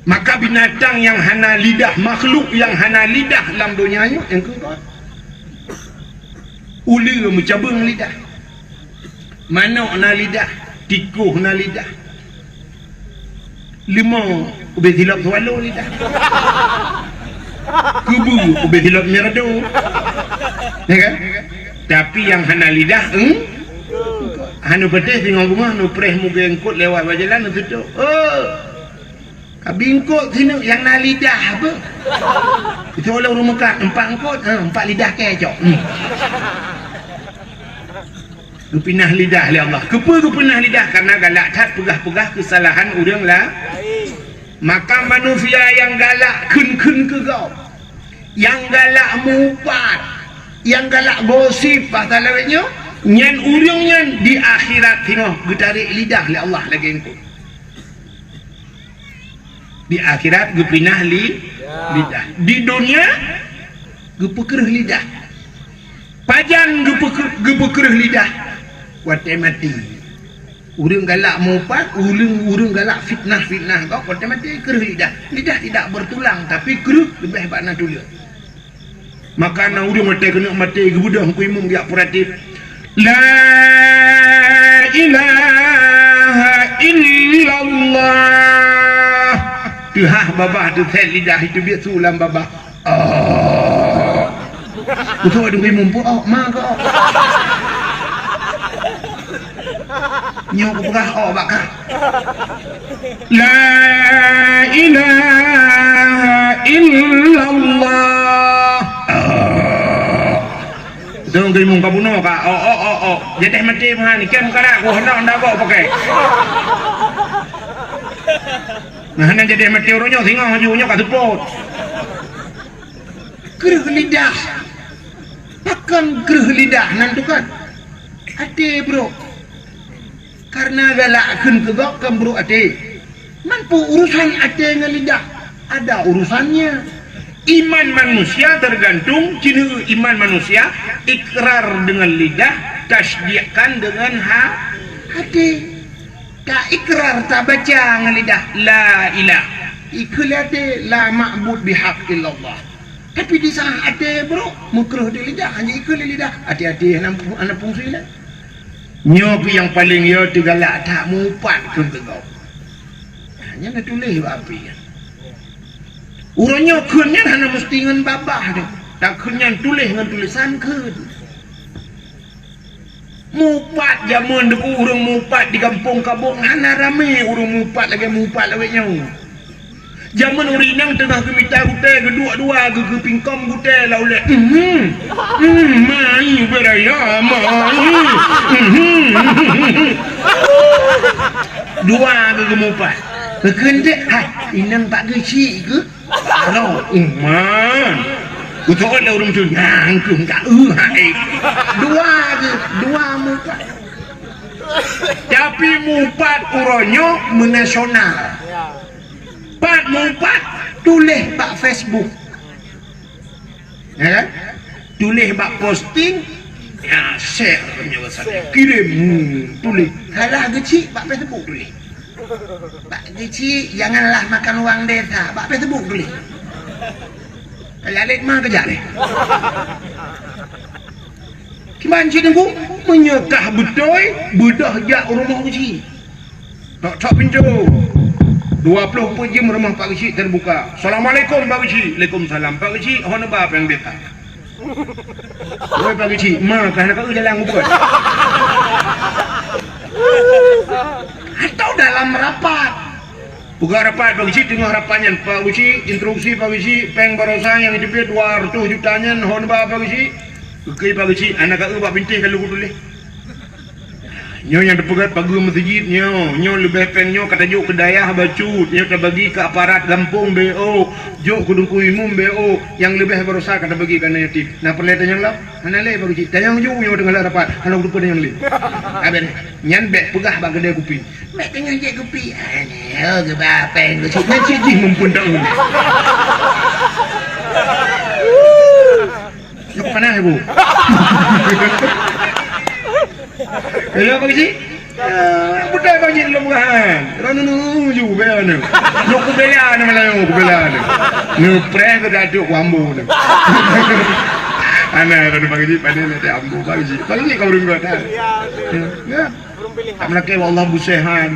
Maka binatang yang hana lidah, makhluk yang hana lidah dalam dunianya yang kedua ular mencabung lidah, manuk na lidah, tikus na lidah, limau ubeh hilap swallow lidah, kubu ubeh hilap nyeradu, ya kan? Tapi yang hana lidah hanu pedih tengok rumah nu preh muka engkut lewat berjalan tu tu. Bingkut sini yang na lidah apa? Itu orang rumah kat empat engkut, empat lidah kecok. Kepinah lidah oleh Allah. Kepinah lidah karena galak tat pegah-pegah kesalahan orang lah. Maka manusia yang galak kun ke kau, yang galak mupat, yang galak gosip pasal lawetnya, nyan urang nyan di akhirat tengok getarik lidah oleh Allah lagi engkau. Di akhirat gepinah lidah. Di dunia gepekereh lidah. Pajan gepekereh lidah. Watai mati. Urang galak mupat, urang galak fitnah kau watai mati kereh lidah. Lidah tidak bertulang tapi kereh lebih bakna tulang. Maka na urang mati kena mati gebudah ku imam dia puratif. La ilaha illallah. Tuhah babah tu teh lidah itu biasa ulang babah. Betul ada imam pun mak kau. Nyok pegah bakar. La ilaha illallah. Dong imam kabuno ka. Jadi mati mah ni kan kada aku hendak kau pakai. Nah, hendak jadi mati orangnya tengok hujungnya kat tepot. Kereh lidah. Akan kereh lidah nanti kan. Ade bro. Karena galakkan ke gok kan bro ade. Mampu urusan ade dengan lidah. Ada urusannya. Iman manusia tergantung cina iman manusia ikrar dengan lidah, tasdiqkan dengan hati. Tak ikrar tak baca dengan lidah la ilah. Ikhlate la ma'bud bihaq illallah. Tapi di sana ada bro mukruh di lidah hanya ikhlas lidah. Hati-hati anak fungsi lah. Nyok yang paling yo galak tak mupat ke kau. Hanya nak tulis api kan. Urangnya keunnya hanya mesti dengan babah tu. Tak keunnya tulis dengan tulisan keun. Mupat zaman deku urang mupat di kampung-kampung hana rame urang mupat lagi lawetnya. Zaman urinang tengah gemita gute kedua-dua ke pingkom gute laule. Mai beraya mai. Dua ke mupat. Kekende hai inang tak geci ke? Alo man. Betul ada orang tu nyangkung tak hai. Dua mupat. Tapi mupat uronyo menasional. Pat mupat tulis bak Facebook. Ya kan? Tulis bak posting ya share punya WhatsApp. Kirim tulis. Kalah geci bak Facebook tulis. Bak geci janganlah makan uang desa bak Facebook tulis. Lalit mah kerja ni. Kiman cik nunggu menyekah betul bedah jak rumah kecil. Tak pintu. 24 jam rumah Pak Kecik terbuka. Assalamualaikum Pak Kecik. Waalaikumsalam Pak Kecik. Hon apa yang beta? Oi Pak Kecik, mak nak kau jalan buat. Atau dalam rapat. Buka rapat Pak Kecik tengah rapatnya Pak Kecik instruksi Pak Kecik peng barosan yang itu 200 jutanya hon apa Pak Kecik? Okey Pak Kecik anak kau buat bintih kalau aku tulis. Nyo yang terpegat pagi masjid nyo lebih pen nyo kata juk kedayah bacut nyo kata bagi ke aparat kampung BO juk kudungku imum BO yang lebih berusaha kata bagi kana yatim. Nah perleta yang lap ana le bagi tayang juk nyo dengan rapat ana lupa dengan le. Aben nyan bek pegah bag gede kupi. Bek dengan je kupi. Ana ke ba pen bacut nyan cicing mumpun dak ni. Yo panah ibu. Hello Pak Kecik. Budak banyak lembahan. Ranu ju beana. Yo ku bela na malayo ku bela na. Nu pre ke daduk ambu na. Ana ranu Pak Kecik panen nanti ambu Pak Kecik. Paling kau urung kata. Ya. Amlake wallah bu sehat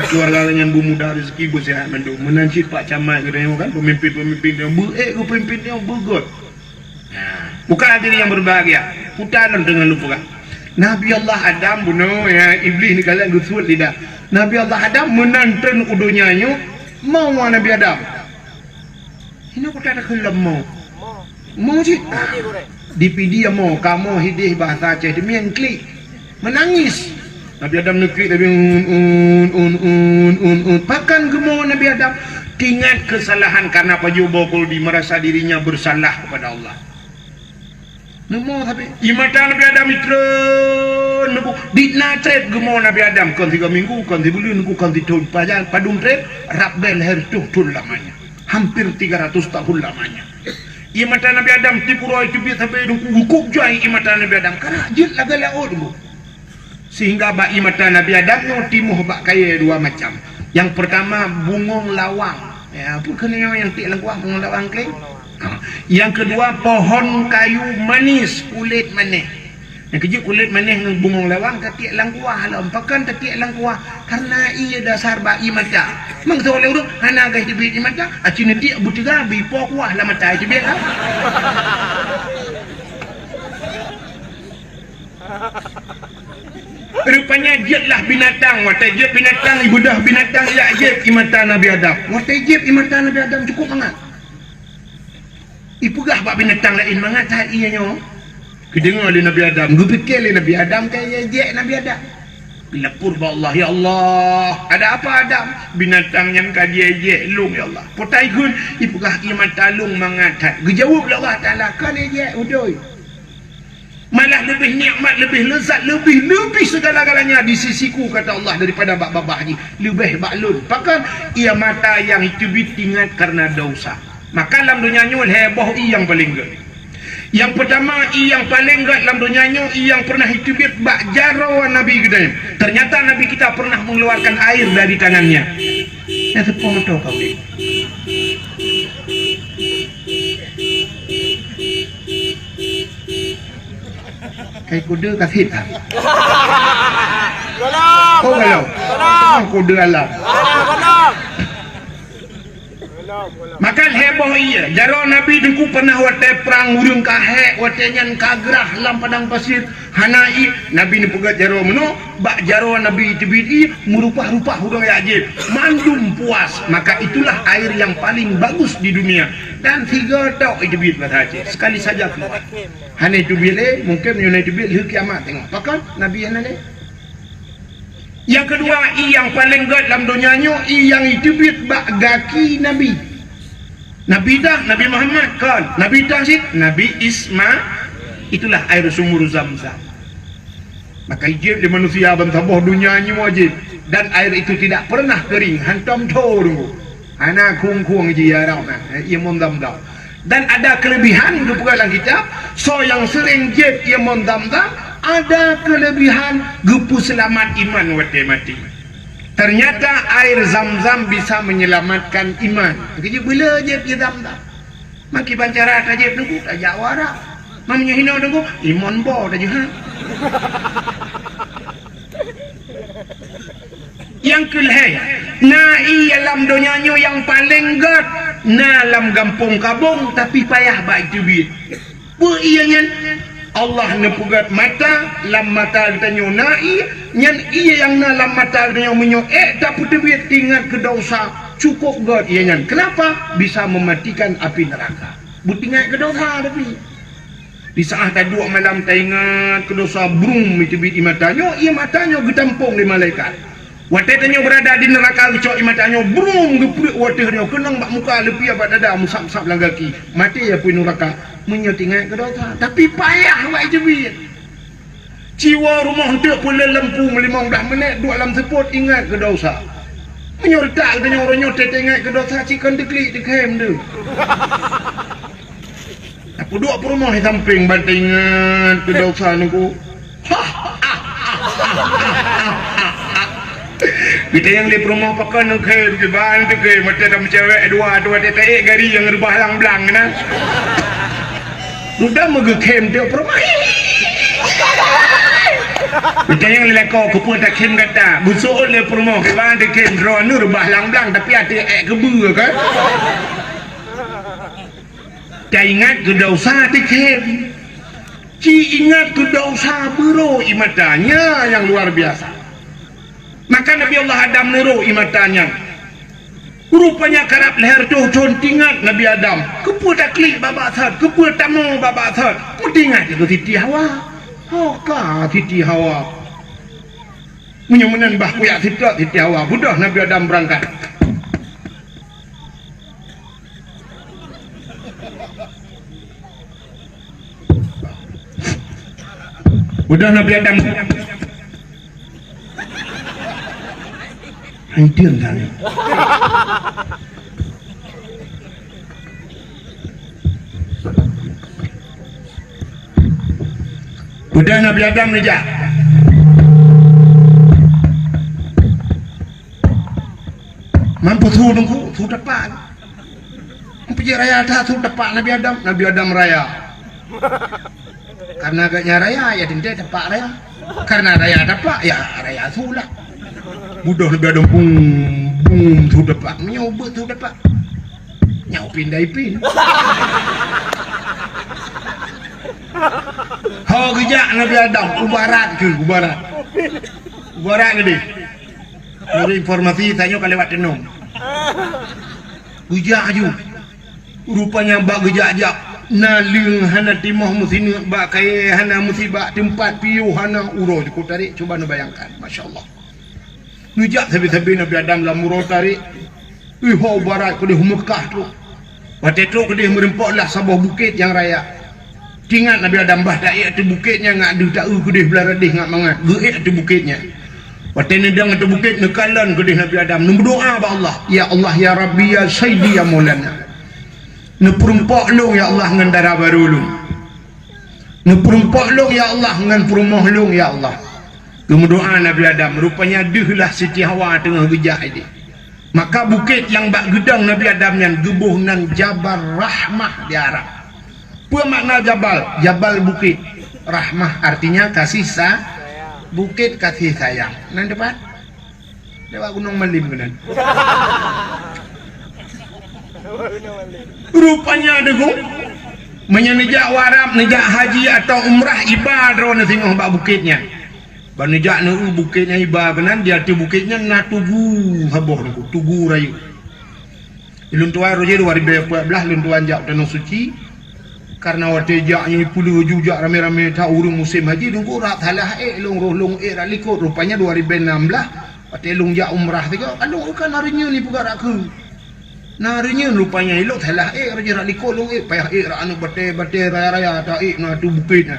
keluarga dengan bu muda rezeki bu sehat mendu. Menancit Pak Camat ke kan pemimpin yang baik ke pemimpin yang bagus. Bukan diri yang berbahagia. Putaran dengan lupa. Nabi Allah Adam bunuh ya iblis ni kalian gusut lidah. Nabi Allah Adam menantun udunya mau Nabi Adam. Ini aku tak ada kelam mau je. Dipidi mau kamu hidih bahasa Aceh demian klik menangis. Nabi Adam nekik tapi pakan gemo Nabi Adam ingat kesalahan karena pajubo kulbi merasa dirinya bersalah kepada Allah. Nemo tapi imata Nabi Adam itu nebu ditnatret gemo Nabi Adam kon 3 minggu kon 3 bulan kon 3 tahun padung tret rabbel hertuh tul lamanya hampir 300 tahun lamanya. Imata Nabi Adam tipuro itu bi sampai hukum jai imata Nabi Adam karena jil lagalaud bu. Sehingga bak imata Nabi Adam no timuh bak kaya dua macam. Yang pertama bungong lawang. Ya, apa kena yang tik langkuah bungong lawang kleng. Yang kedua pohon kayu manis kulit manis. Yang kejut kulit manis dengan bungong lawang ketik langkuah lompakan ketik langkuah karena ia dasar bak imata. Mang so le urut hana gas dibit imata acina tik butiga bi po kuah la mata itu biar. Rupanya jetlah binatang, watai jet binatang, ibudah binatang, ya jet imata Nabi Adam. Watai jet imata Nabi Adam cukup mangat. Ipugah bak binatang lain mangat tak ianya. Kedengar oleh Nabi Adam, gue fikir oleh Nabi Adam kayak jet Nabi Adam. Bila purba Allah, ya Allah, ada apa Adam? Binatang yang kadia jet lung ya Allah. Potai gun, ipugah imata lung mangat. Gejawab Allah Taala kan jet udoy. Malah lebih nikmat, lebih lezat, lebih segala-galanya di sisiku kata Allah daripada bak-babah ni. Lebih baklun. Bahkan ia mata yang itu bitingat karena dosa. Maka dalam dunia nyul heboh yang paling gede. Yang pertama yang paling gede dalam dunia nyul yang pernah itu bit bak jarawan Nabi gede. Ternyata Nabi kita pernah mengeluarkan air dari tangannya. Ya sepuluh kau ni. Kayak kuda kasih tak? Golong. Oh kalau? Golong. Kuda alam. Golong. Maka heboh iya. Jaro Nabi dengku pernah watai perang urung kahek, watai nyan kagrah dalam padang pasir. Hanai Nabi ni pegat jaro meno, bak jaro Nabi itu bidi merupah-rupah hudang ajib. Mandum puas. Maka itulah air yang paling bagus di dunia. Dan 3 tok itu bid kata Aceh. Sekali saja keluar. Hanya itu bid mungkin nyona itu bid hari kiamat tengok. Pakan Nabi yang nane. Yang kedua, yang paling gede dalam dunia yang itu bid bak gaki Nabi. Nabi dah, Nabi Muhammad kan. Nabi dah sih, Nabi Isma. Itulah air sumur Zam-Zam. Maka ijib di manusia bentambah dunia wajib. Dan air itu tidak pernah kering. Hantam tunggu. Anak kung-kung jiarau nah. Ia mondam-dam. Dan ada kelebihan itu dalam kitab. So yang sering jib ia mondam-dam. Ada kelebihan gepu selamat iman wate mati. Ternyata air Zam-Zam bisa menyelamatkan iman. Kerja bila jib ia Zam-Zam. Maki bancara tak jib tunggu tak jawara. Mamanya hina tunggu iman bo dah je ha. Yang kelih nai dalam dunianya yang paling gad dalam kampung kabung tapi payah baik tubit. Bu ianya Allah nepugat mata lam mata ditanya nai nyan iya yang dalam mata ditanya menyo tak tubit ingat ke dosa cukup gad ianya. Kenapa? Bisa mematikan api neraka. Butingat ke dosa tapi di saat tak dua malam tak ingat ke dosa brum itu bit matanya ia matanya getampung di malaikat. Watai tanya berada di neraka kecok matanya brum geprik watihnya kenang bak muka lebih apa dada musap-musap langgaki mati ya pun neraka menyotingat ke dosa tapi payah buat itu bit. Jiwa rumah tak pula lampu 15 minit dua dalam seput ingat ke dosa. Menyortak tanya orang nyotet ingat ke dosa cikan deklik dekem tu. Aku duduk rumah di samping bantingan ke dosa niku. Kita yang di rumah pakai nak ke ban tu ke mata dalam cewek dua tetek gari yang rebah lang-lang na. Sudah megekem dia rumah. Kita yang lelaki kupun tak kem kata busuk le rumah ke ban tu kem drone rebah lang-lang tapi ada kebu kan. Tak ingat ke dosa tikem. Ci ingat tu dosa bero imatanya yang luar biasa. Maka Nabi Allah Adam nero imatanya. Rupanya karap leher tu contingat Nabi Adam. Kepu tak klik babak thad, kepu tamu babak thad. Mutingat itu Siti Hawa. Hoka Siti Hawa. Menyamanan bah kuyak Siti Hawa. Budah Nabi Adam berangkat. Udah Nabi Adam hancur kan. Udah Nabi Adam nejak. Mampu tu nunggu, tu depan. Pergi raya dah tu depan Nabi Adam raya. Karena agaknya raya ya dinda dapat raya. Karena raya dapat ya raya sulah. Budah Nabi Adam tu dapat nyoba tu dapat. Nyau pindai pin. Ho gejak Nabi Adam ubarat ke dia. Ada informasi tanya kalau lewat tenung. Gejak aju. Rupanya bak gejak-jak naling hana timah musini bak kai hana musibah tempat piu hana uro ku tarik cuba nu bayangkan masyaallah nujak sabi-sabi Nabi Adam la muro tarik ho barat ku di Mekah tu waktu tu ku di merempoklah sebuah bukit yang raya tingat Nabi Adam bah daik tu bukitnya ngak du tak ku di belah radih ngak mangat geik tu bukitnya waktu ni dang tu bukit nekalan ku di Nabi Adam nu berdoa ba Allah ya Rabbi ya Sayyidi ya Maulana neperempak long ya Allah dengan darah baru long neperempak long ya Allah dengan perumah long ya Allah kemudoa Nabi Adam rupanya dihlah Siti Hawa tengah gejah ini maka bukit yang bak gedang Nabi Adam yang gebuh nan Jabal Rahmah di Arab apa makna Jabal bukit Rahmah artinya kasih bukit kasih sayang nan depan lewat Gunung Malim kan rupanya ada go menyenejak warap nejak haji atau umrah ibadah na tengok bak bukitnya banejak nu bukitnya ibadah benan dia tu bukitnya na tugu haboh tugu rayu ilun tuai roje 2014 lun tuan jak tanah suci karena waktu jaknya puluh jujak rame-rame tak urung musim haji nunggu rat halah long likut rupanya 2016 waktu lung jak umrah tiga aduh kan harinya ni pugak aku narinya rupanya elok telah raja likut long payah ra anu bate raya-raya ta na tu bukitnya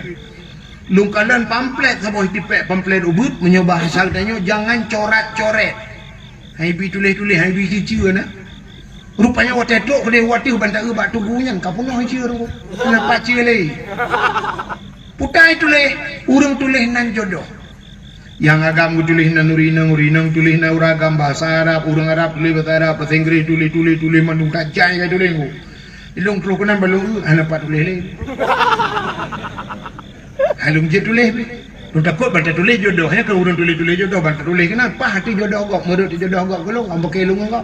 lung kalan pamflet sabah tipek pamflet ubud menyobah asal tanya jangan coret-coret hai bi tulis-tulis hai bi cici na rupanya waktu tu kedai wati bantak bak tugunya kapunah cici ru kenapa cile putai tulis urang tulis nan jodoh yang agam tulis na nurinang tulis na uragam bahasa Arab urang Arab tulis bahasa Arab bahasa Inggris tulis mandung kacai ka tulis ku ilung kelukunan balung ana pat tulis le halung je tulis lu takut bantu tulis jodohnya ke urang tulis jodoh bantu tulis kenapa hati jodoh gok menurut jodoh gok gelung ambek ilung gok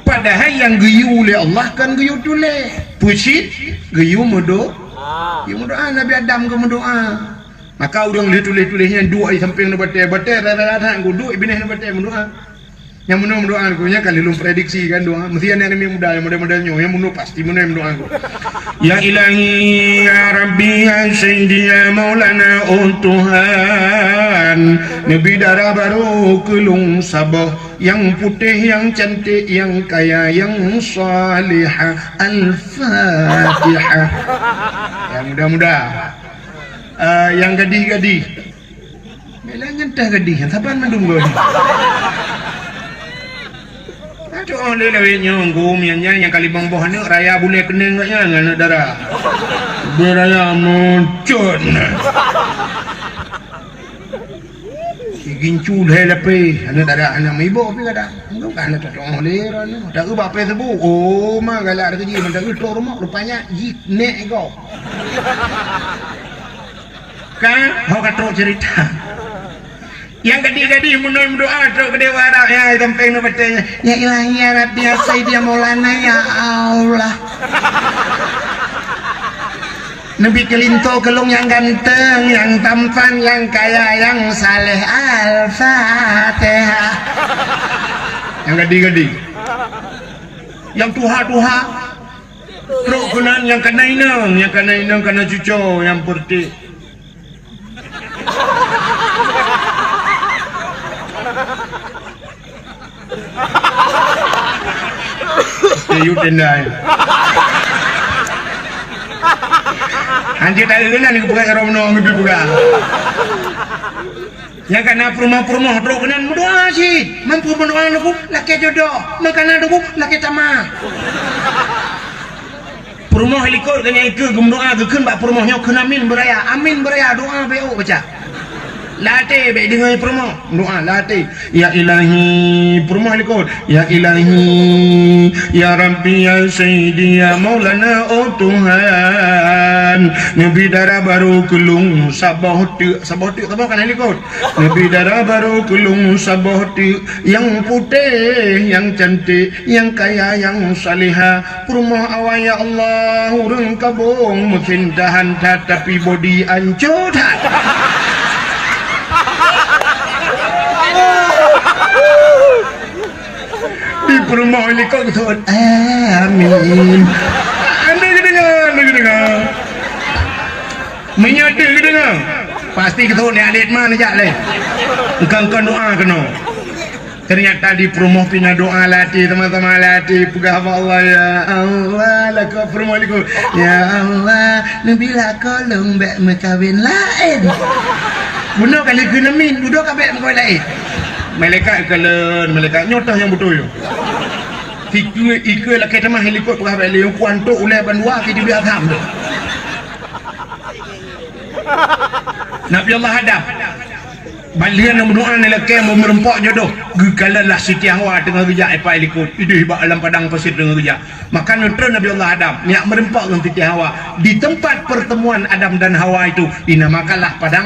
padahal yang geyu oleh Allah kan geyu tulis pusit geyu modo Nabi Adam ke mendoa maka orang tulis-tulisnya dua di samping batai rata-rata aku dua ibnah batai mendoa yang mendoa aku nya kali lu prediksi kan doa mesti ada yang muda yang model-modelnya yang pasti mendoa aku ya ilahi ya rabbi ya sayyidi ya maulana Tuhan nabi darah baru kelung sabah yang putih yang cantik yang kaya yang salihah al-fatihah yang muda-muda yang gadih-gadih melang entah gadih saban mendunggo aduh oleh lewetnya ngum yang kali bang boh ni raya boleh kena enggaknya dengan darah beraya muncul gincu dah lepe anak darah anak ibu tapi kada enggak kan tak oleh rana tak ubah apa sebut oh mah galak kerja mendak itu rumah rupanya nek kau kan kau cerita yang gadis-gadis menurut doa tu ke dewa Arab ya sampai nu bacanya ya ilahi ya rabbi ya sayyidi ya maulana ya Allah Nabi kelinto kelung yang ganteng, yang tampan, yang kaya, yang saleh. Al-Fatihah. Yang gadi-gadi, yang tuha-tuha, rokunan yang kena inang, kena cucu, yang putih. You tendai. Anjir tadi kena ni bukan orang menong lebih bukan. Yang kena perumah-perumah teruk kena berdoa sih. Mampu berdoa aku laki jodoh, makanan aku laki tamak. Perumah likut kena ikut berdoa keun bak perumahnya kena amin beraya doa beo baca. Latih baik dengar perumah doa latih ya ilahi perumah likut ya ilahi ya rabbi ya sayyidi ya maulana oh Tuhan nabi darah baru kelung sabah tu apa kan likut nabi darah baru kelung sabah tu yang putih yang cantik yang kaya yang salihah perumah awak ya Allah urang kabung mungkin tahan tapi body ancur di perumah ini kau gitu amin anda dengar menyatu dengar pasti gitu ni adik mana jak leh engkau doa kena ternyata di perumah pina doa latih teman-teman latih pegah Allah ya Allah laka perumah liku ya Allah nabila kolong bek mekawin lain benar kali kena min duduk kabek mekawin lain malaikat kalen malaikat nyotah yang betul ikut laki temah helikot pegah bek yang kuantuk ulai bandua kita biar tham tu Nabi Allah hadap balian yang berdoa ni laki yang merempak jodoh gekalanlah Siti Hawa tengah kerja apa helikot itu hibak dalam padang pasir tengah kerja maka neutron Nabi Allah Adam niat merempak dengan Siti Hawa di tempat pertemuan Adam dan Hawa itu dinamakanlah padang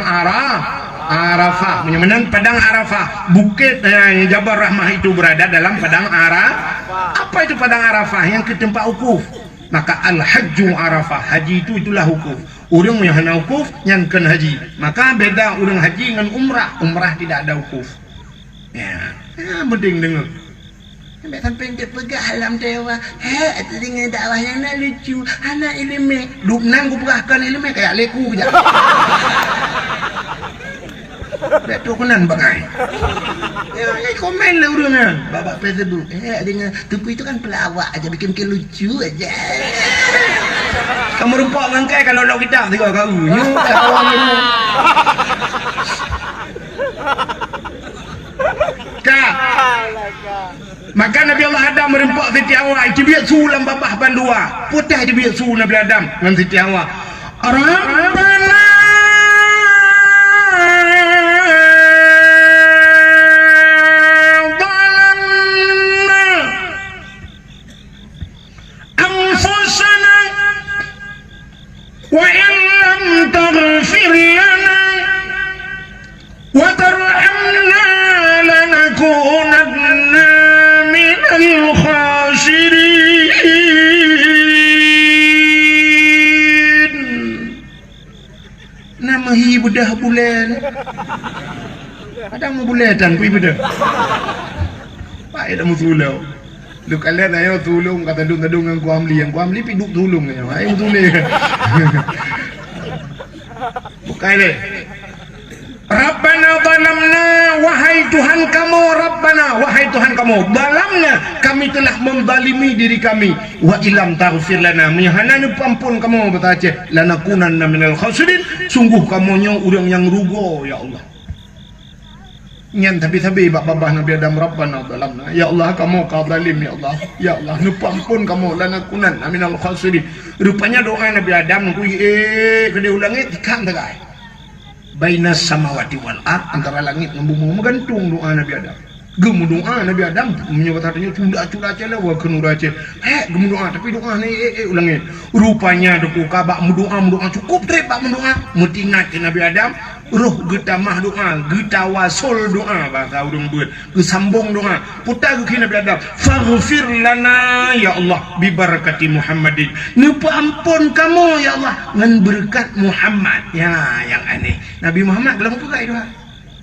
Arafah menang padang Arafah bukit Jabal Rahmah itu berada dalam padang Arafah. Apa itu padang Arafah? Yang ke tempat wukuf. Maka al-hajju Arafah, haji itu itulah wukuf. Orang yang hana wukuf yang kena haji. Maka beda orang haji dengan umrah tidak ada wukuf. Ya, penting dengar. Sampai sampai dia pegah alam dewa. Itu dengan dakwah yang nak lucu. Anak ilmu duk nang ku pegahkan ilmu kayak leku je. Betul kenan bangai. Ya, komen lah orangnya. Babak Facebook. Dengan tupu itu kan pelawak aja bikin lucu aja. Kamu rupak bangkai kalau lo kita tiga kau. Kak. Maka Nabi Allah Adam merempak Siti Hawa. Itu biar sulam babah bandua. Putih itu biar sulam Nabi Adam dengan Siti Hawa. Rabbana وإن لم تغفر لنا وترحمنا لنكونن من الخاسرين. Nama ibu dah bulan. Ada mau buletan ku ibu dah. Pak ada mau sulau. Lu kalian ayo tulung kata dung-dung yang kuamli piduk tulung ayo. Ayo tulung. Bukan le. Rabbana zalamna wahai Tuhan kamu Rabbana wahai Tuhan kamu zalamna kami telah menzalimi diri kami wa ilam taghfir lana menyahanana ampun kamu betace lanakunanna minal khasirin sungguh kamunya orang yang rugo ya Allah. Nyan tapi babah Nabi Adam Rabbana zalamna ya Allah kamu kau zalim ya Allah nupampun kamu lanakunan minal khasirin. Rupanya doa Nabi Adam ku kena ulangi tikam tegai bainas samawati wal ard antara langit dan bumi menggantung doa Nabi Adam Gemu doa Nabi Adam menyebut hatanya cunda cela wa kenu race. Gemu doa tapi doa ni ulangi. Rupanya deku kabak mendoa cukup bak mendoa. Mutingat ke Nabi Adam roh getamah doa, getawasul doa bahasa urang beut. Gesambung doa. Putar ke Nabi Adam, "Faghfir lana ya Allah bi barakati Muhammadin." Nupa ampun kamu ya Allah ngan berkat Muhammad. Ya, yang aneh. Nabi Muhammad belum pegat doa.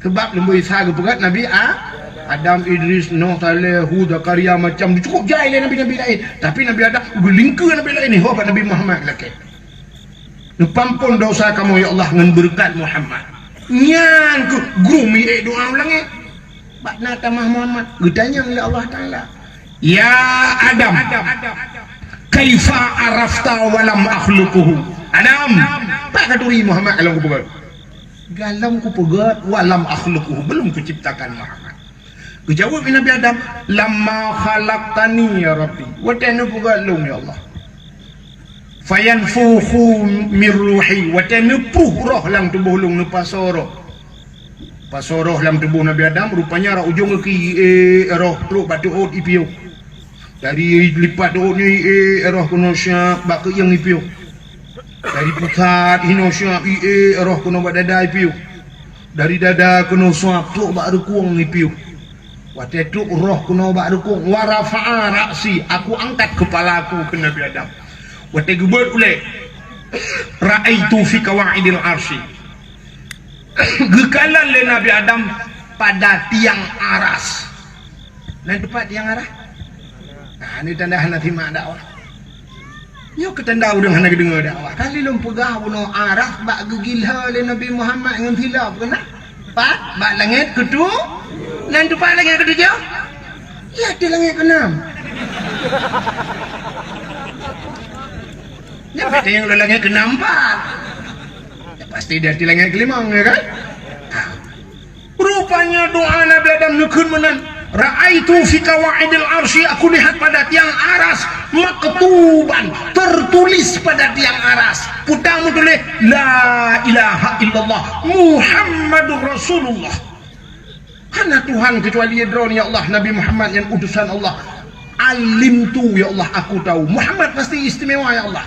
Sebab lembu Isa pegat Nabi Adam, Idris, Nuh, Saleh, Hud, Zakaria macam cukup jahil Nabi-Nabi lain. Tapi Nabi Adam gelingka Nabi lain ni. Hobat Nabi Muhammad lagi. Pampun dosa kamu ya Allah dengan berkat Muhammad. Nyan ke gumi doa ulang Bak nata Muhammad. Gedanya oleh Allah Ta'ala. Ya Adam. Kaifa arafta walam akhluquhu. Adam. Tak katuri Muhammad alam ku pegat. Galam ku pegat walam akhluquhu. Belum ku ciptakan Muhammad. Kejawab Nabi Adam, "Lamma khalaqtani ya Rabbi." Watanu pugalung ya Allah. Fayanfukhu min ruhi, watanu puh roh lang tubuh lung nu pasoro. Pasoroh lang tubuh Nabi Adam rupanya ra ujung ke roh lu batu od ipiu. Dari lipat od ni roh kuno syak bak ke yang ipiu. Dari pusat hino syak roh kuno bak dada ipiu. Dari dada kuno suap tu bak rekuang ipiu. Waktu itu roh kuno bak rukung warafa'a ra'si, aku angkat kepalaku ke Nabi Adam. Waktu gebet ulek ra'aitu fi kawaidil arsy. Gekalan le Nabi Adam pada tiang aras. Nah tepat tiang aras. Nah ini tanda nanti mak dakwah. Yo ketanda udang hana dengar dakwah. Kali lom pegah buno aras bak gegilha le Nabi Muhammad ngan hilaf kena. Pak bak langit ketu. Dan tupak langit ke-7? Ya, di langit ke-6. Ya, berarti yang udah langit ke-6, Pak. Ya, pasti dia di langit ke-5, ya kan? Rupanya doa Nabi Adam nukun menan. Ra'aitu fi kawaidil arsy, aku lihat pada tiang aras maktuban, tertulis pada tiang aras. Putang tulis la ilaha illallah Muhammadur Rasulullah. Hana Tuhan kecuali Yadron ya Allah, Nabi Muhammad yang utusan Allah. Alim tu ya Allah, aku tahu Muhammad pasti istimewa ya Allah.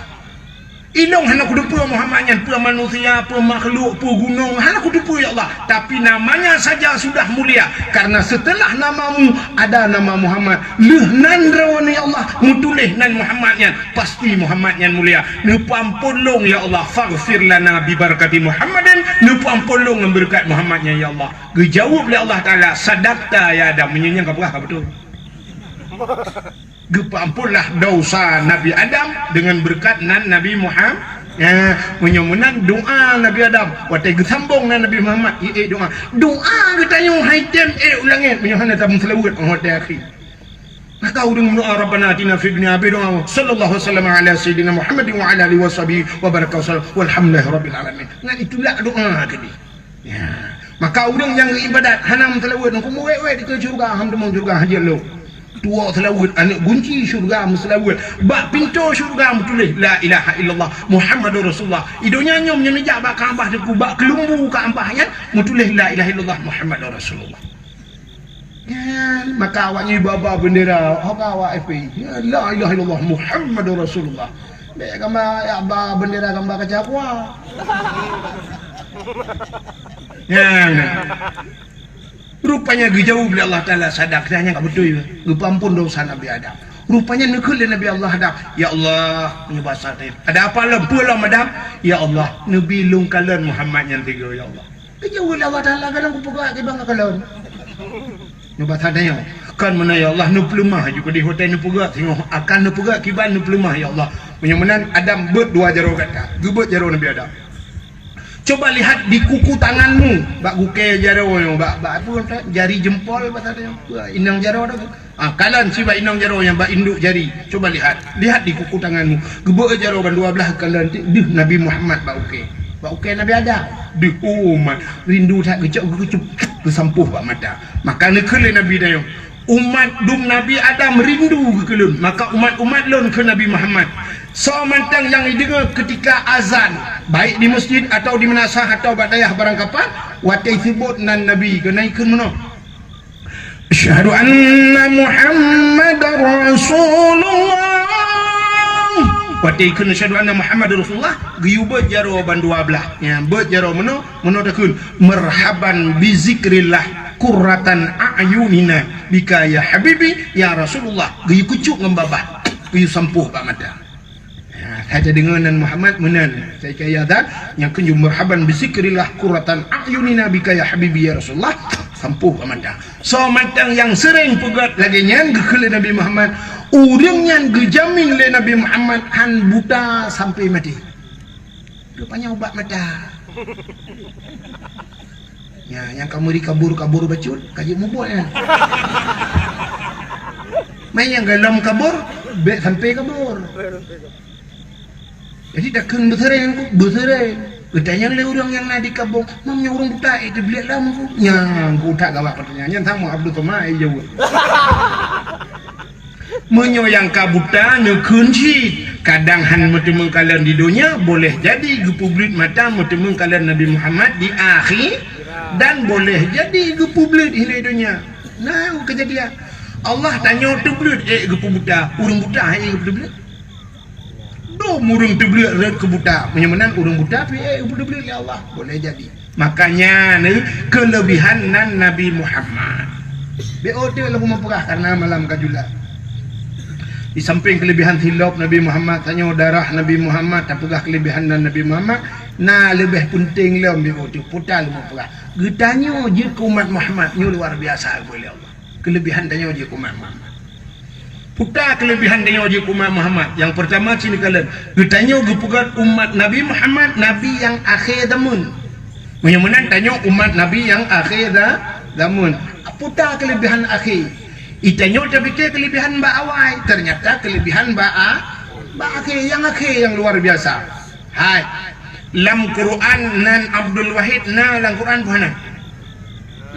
Inong hana kudu pua Muhammad yang pua manusia, pua makhluk, pua gunung, hana kudu pua ya Allah. Tapi namanya saja sudah mulia. Karena setelah namamu ada nama Muhammad. Leh nan rawani ya Allah, mutulih nan Muhammadnya, pasti Muhammadnya mulia. Nupa ampun ya Allah, faghfir lana bi barakati Muhammadin. Nupa ampun berkat Muhammadnya ya Allah. Dijawab oleh Allah Ta'ala, sadaqta ya Adam, menyanyi kapurah betul. Gepampunlah dosa Nabi Adam dengan berkat nan Nabi Muhammad. Ya, menyomunan doa Nabi Adam. Waktu gesambung nan Nabi Muhammad. Doa. Doa getanya haitem ulangin. Menyohana tabung selawat. Hotel akhir. Maka udang doa Rabbana atina fid dunya hasanah. Sallallahu alaihi wasallam ala sayyidina Muhammad wa ala alihi washabihi wa baraka wasallam. Walhamdulillahi rabbil alamin. Nah itulah doa tadi. Ya. Maka udang yang ibadat hanam selawat. Kumu we di surga. Alhamdulillah surga haji lo. Tua selawat anak kunci syurga selawat bak pintu syurga tulis la ilaha illallah Muhammadur Rasulullah. Idonya nyom nyejak bak Kaabah deku bak kelumbu Kaabah ya tulis la ilaha illallah Muhammadur Rasulullah. Ya, maka awaknya baba bendera hok awak FPI ya, la ilaha illallah Muhammadur Rasulullah. Be gambar ya ba bendera gambar kaca kuah. Ya. Rupanya dijawab oleh Allah Ta'ala sadaq hanya tak betul gepampun dosa Nabi Adam. Rupanya nekul Nabi Allah Adam. Ya Allah punya bahasa tadi. Ada apa lempu lah Adam? Ya Allah Nabi lungkalan Muhammad yang tiga ya Allah. Dijawab oleh Allah Ta'ala kadang ku pegak ke bangga kalon. Nyoba tanya kan mana ya Allah nu pelemah juga di hotel nu pegak tengok akan nu pegak kiban nu pelemah ya Allah. Punya menan Adam bet dua jaro kata. Gebet jaro Nabi Adam. Coba lihat di kuku tanganmu, bak guke jaro yo, bak apa jari jempol batanya. Inang jaro ada. Kalan si bak inang jaro yang bak induk jari. Coba lihat di kuku tanganmu. Gebek jaro ban dua belah kalan dih Nabi Muhammad bak uke. Bak uke Nabi ada. Dih umat rindu tak gecok kesampuh bak mata. Maka nekele Nabi dayo. Umat dum Nabi Adam rindu ke kelun. Maka umat lon ke Nabi Muhammad. So mantang yang didengar ketika azan, baik di masjid atau di manasah atau badayah barang kapan, watai sebut nan Nabi kenaikun mana? Asyhadu anna Muhammadar Rasulullah. Wati kun asyhadu anna Muhammadar Rasulullah giyu bejaro ban 12 nya bejaro meno takun marhaban bi zikrillah qurratan a'yunina bika ya habibi ya Rasulullah giyu kucuk ngembabah giyu sampuh pak mata. Ada dengan Muhammad menan saya kaya dah yang kunju marhaban bi zikrillah qurratan a'yunina bika ya habibi ya Rasulullah sampuh pamanda. So matang yang sering pegat lagi nyan gekele Nabi Muhammad urang nyan gejamin le Nabi Muhammad han buta sampai mati. Rupanya ubat mata. Ya, yang kamu dikabur bacut kaji mubul ya. Main yang galam kabur sampai kabur. Jadi dah kena berserai. Bertanya le orang yang nak dikabung, mamnya orang buta itu beli lama ku. Yang buta gawak pertanyaan sama Abdul Somad jauh. Menyo yang kabuta nya kunci. Kadang han bertemu kalian di dunia boleh jadi ge publik mata bertemu kalian Nabi Muhammad di akhir dan boleh jadi ge publik di dunia. Nah, kejadian. Allah tanya tu bulut ge buta, orang buta ge publik. Do murung terbeli red ke buta menyamanan urang buta tapi beli ya Allah boleh jadi. Makanya ni kelebihan nan Nabi Muhammad BOT lagu memperah karena malam kajula. Di samping kelebihan hilap Nabi Muhammad tanya darah Nabi Muhammad tak pegah kelebihan nan Nabi Muhammad nah lebih penting lah BOT putal memperah getanya je ke umat Muhammad ni luar biasa boleh Allah kelebihan tanya je ke umat Muhammad. Putar kelebihan dia uji umat Muhammad. Yang pertama sini kalian ditanya gepugat umat Nabi Muhammad Nabi yang akhir zaman. Menyamanan tanya umat Nabi yang akhir zaman. Putar kelebihan akhir. Itanya tapi kelebihan ba awal. Ternyata kelebihan ba akhir yang luar biasa. Hai. Lam Quran nan Abdul Wahid na dalam Quran mana?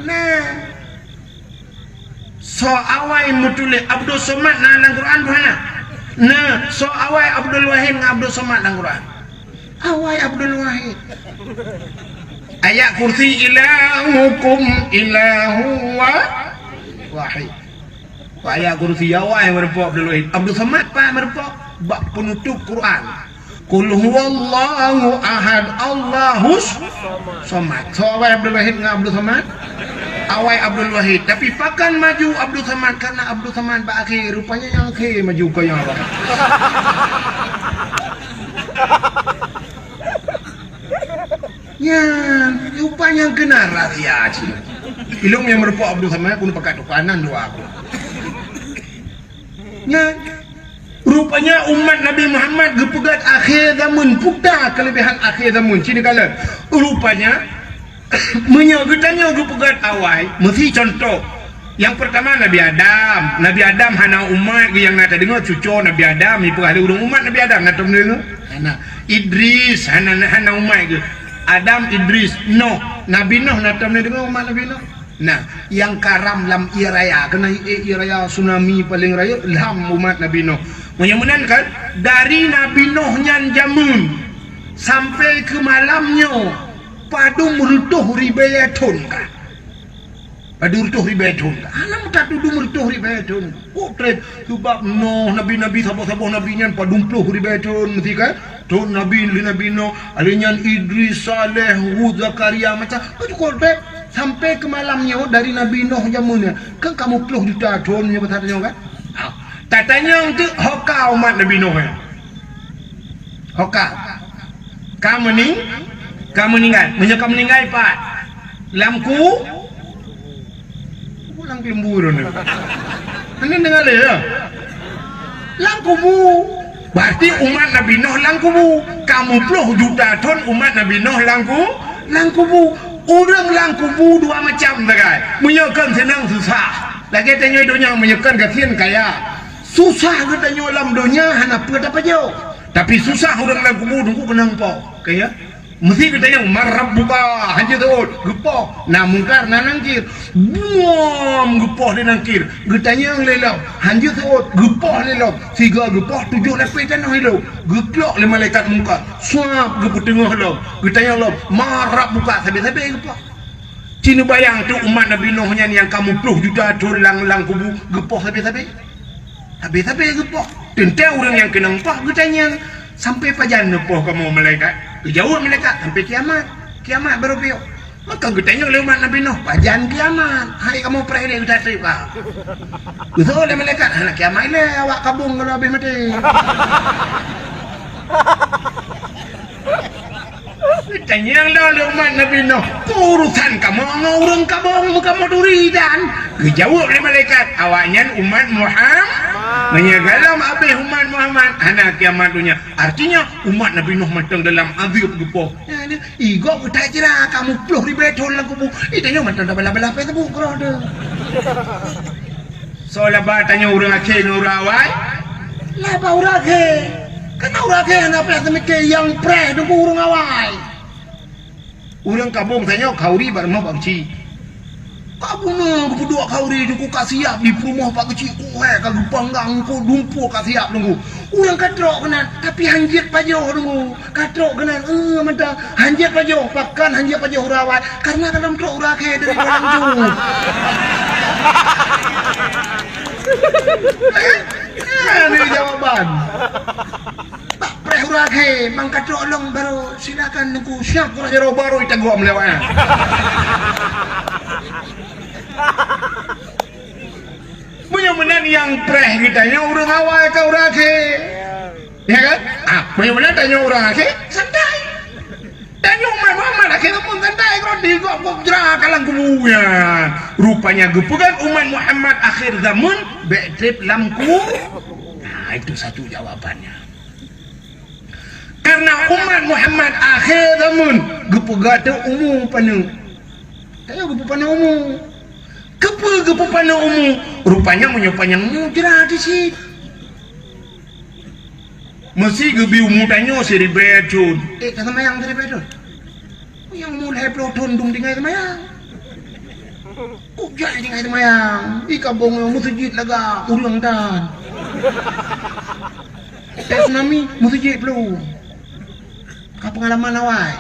Nah. So awai mutule Abdul Somad na dalam Quran mana? Nah, so awai Abdul Wahid na Abdul Somad dalam Quran. Awai Abdul Wahid. Ayat kursi ilahukum ilahu wahid. Ayat kursi awai merupa Abdul Wahid. Abdul Somad pa merupa bab penutup Quran. Qul huwallahu ahad Allahus somad. So awai Abdul Wahid na Abdul Somad. Awai Abdul Wahid tapi pakan maju Abdul Somad karena Abdul Somad berakhir rupanya yang akhir maju ke yang apa ya rupanya kena rahsia cik ilmu yang merupakan Abdul Somad pun pakai tukanan dua aku ya rupanya umat Nabi Muhammad gepegat akhir zaman putar kelebihan akhir zaman sini kalian rupanya menyogetanya pegat awal mesti contoh yang pertama Nabi Adam hana umat yang ngata dengar cucu Nabi Adam itu ada urang umat Nabi Adam ngata dengar hana Idris hana umat ke Adam Idris Nuh Nabi Nuh ngata dengar umat Nabi Nuh. Nah yang karam lam iraya kena iraya tsunami paling raya lam umat Nabi Nuh menyamanan kan dari Nabi Nuh nyan jamun sampai ke malamnya padu merutuh ribayatun ka padu merutuh ribayatun ka alam tak tuduh merutuh ribayatun potret sebab no nabi-nabi sabah-sabah nabi nyan padu merutuh ribayatun mesti kan tu nabi no alinyan Idris Saleh Hud Zakaria macam tu potret sampai ke malamnya dari Nabi Nuh jamunnya kan kamu peluh juta ton nya bertanya kan tatanya untuk hoka umat Nabi Nuh hoka kamu ni kamu meninggal pak lamku pulang lembur anda dengar ya langkumu berarti umat Nabi Nuh langkumu kamu puluh juta ton umat Nabi Nuh langkumu orang langkumu dua macam dekat menyekan senang susah lagi tanya dunia menyekan kasihan kaya susah katanya dalam dunia hana apa jauh tapi susah orang langkumu tunggu kenang po kaya mesti kita yang marabbuka hanya tu gepoh na mungkar na nangkir buam gepoh di nangkir getanya yang lelap hanya tu gepoh lelap tiga gepoh 7 lapis tanah lelap geplok le malaikat muka suap gepoh tengah lelap getanya lelap marabbuka sabi-sabi gepoh Cina bayang tu umat Nabi Nuh yang kamu 10 juta tu lang kubu gepoh habis-habis gepoh. Tentang orang yang kena empah getanya sampai pajan nepoh kamu malaikat. Jauh malaikat sampai kiamat baru piok. Maka getanya oleh umat Nabi Nuh pajan kiamat. Hari kamu perah dia kita terima. Betul oleh malaikat anak kiamat ni awak kabung kalau habis mati. Tanya yang dah umat Nabi Nuh urusan kamu orang kabung kamu duri dan kejauh oleh malaikat awaknya umat Muhammad menyagalam habis umat Muhammad anak kiamat dunia. Artinya umat Nabi Nuh matang dalam azab gepoh. Igo kita kira kamu 10,000 betul lah kubu. Tanya matang dah bala-bala apa tu kerana ada. Soalnya tanya orang akhir orang awal lah orang akhir. Kan orang akhir nak pernah semikir yang preh tu orang awal. Orang kabung tanya kauri barma bakci. Kabung nak berdua kauri tu kasih siap di rumah pak kecil. Kagak panggang ku dumpu kasih siap nunggu. Orang katrok kenan tapi hanjit pajoh nunggu. Katrok kenan mentang hanjit pajoh pakan hanjit pajoh rawat karena dalam trok ura ke dari orang tu. Ini jawaban. Urake mangkat rolong baru silakan nunggu siap kurang jero baru kita gua melewatnya. Benar-benar yang preh kitanya orang awal ke urake, ya kan? Benar-benar tanya urake santai. Tanya umat Muhammad akhirnya pun santai kalau di gua jerah kalang kumuya. Rupanya gepukan umat Muhammad akhir zaman betrip lamku. Nah itu satu jawabannya. Karena umat Muhammad akhir zaman gepegata umum penuh. Kayak gepu panah umum. Gepu panah umum. Rupanya menyopanyang mujrah di sini. Mesti gebi umum tanya si ribetun. Kata mayang dari ribetun. Yang mulai peloton dum tinggal mayang. Kujak tinggal mayang. Ika bong musjid laga ulang dan. Tsunami musjid belum. Kau pengalaman awal,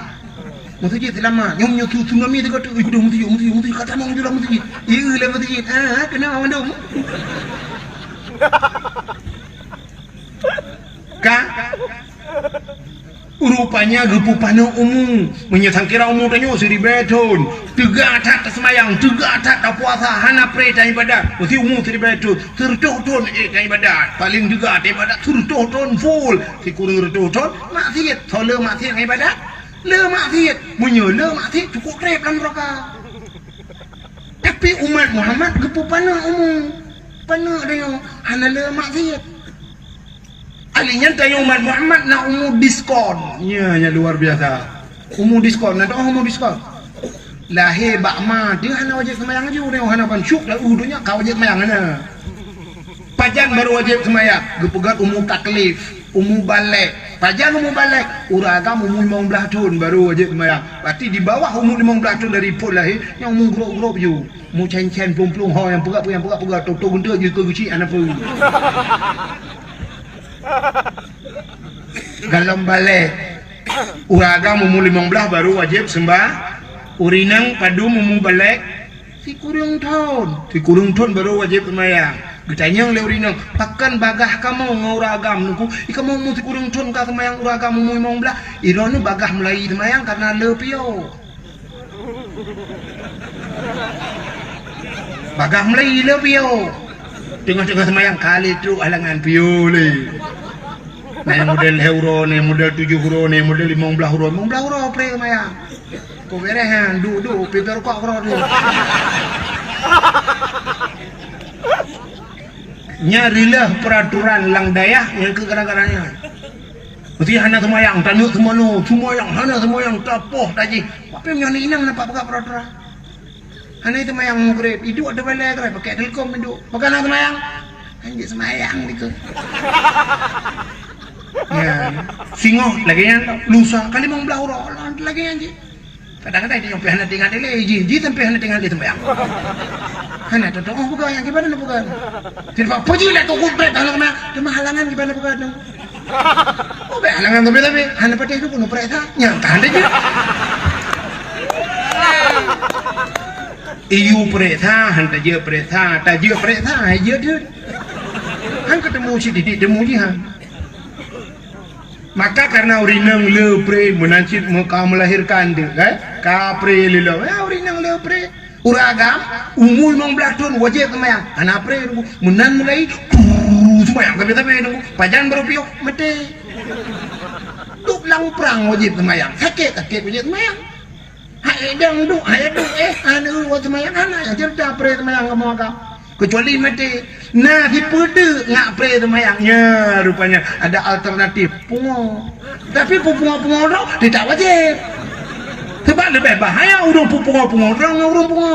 musjid lama, yang nyuci tsunami tu kata, ikut musjid kata mau jual musjid, iya le musjid, kena awak dong, kan? Rupanya gepu panah umum, menyesang kira umum tanya seri beton, tiga tak semayang, tiga tak puasa, hana pray dan ibadat, mesti umum seri beton, tertoton dan ibadat, paling juga ibadat tertoton full, si kurang tertoton, maksiat, soal maksiat dan ibadat, le maksiat, le maksiat cukup rep dalam neraka. Tapi umat Muhammad gepu panah umum, panah dia, hana le maksiat. Alinya tanya umat Muhammad nak umum diskon. Ya luar biasa. Umum diskon, nak umum diskon. Lahir bakma dia hana wajib semayang aja, dia hana bansyuk dah udunya kau wajib semayang ana. Pajan baru wajib semayang. Gepegat umum taklif, umum balik. Pajan umum balik, uragam umum 15 tahun baru wajib semayang. Berarti di bawah umum 15 tahun dari pun lahir yang umum grop-grop je. Mu cen-cen plung-plung ha yang pegat tok genta je ke kecil ana pun. Galam balik uragam umur 15 baru wajib sembah urinang padu umur balik si kurang tahun baru wajib semayang getanya oleh urinang pakan bagah kamu nguragam nuku ikamu umur si kurang tahun ka semayang uragam umur 15 ironu bagah mulai semayang karena lepio bagah mulai lepio tengah-tengah semayang kali tu halangan piole. Nah model euro, nih model 7 euro, nih model 15 euro pre semayang. Kau berehan, du, paper kok euro tu. Nyarilah peraturan lang dayah yang kegara-garanya. Mesti hana semayang, tanduk semayang, hana semayang, tapoh tadi. Apa yang inang nampak pakai peraturan? Hana itu semayang grab, itu ada balai grab, pakai telkom itu. Pakai hana semayang, hanya semayang gitu. Ya, singoh lagi yang lusa kali mau belau lagi yang kadang-kadang dia sampai hana tinggal dia ji sampai hana tinggal dia sembahyang hana tu bukan yang gimana bukan tidak apa je lah tu kubret halangan cuma halangan gimana bukan oh be halangan tapi hana patih tu pun pereta nyangka dia iu pereta han ta je pereta hai je tu han ketemu si didik temu dia maka karena urinang le pre menancit muka melahirkan dia kan ka pre lilo urinang le pre uragam umul mong blaton wajib kemayang ana pre menan mulai semayang tapi nunggu pajan berpio mati duk lang perang wajib kemayang sakit wajib kemayang hai dang duk anu wajib kemayang ana yang cerita pre kemayang kamu agak kecuali mati nah si pede ngak pre semayangnya rupanya ada alternatif pungo tapi pungo dong tidak wajib sebab lebih bahaya urung pungo dong urung pungo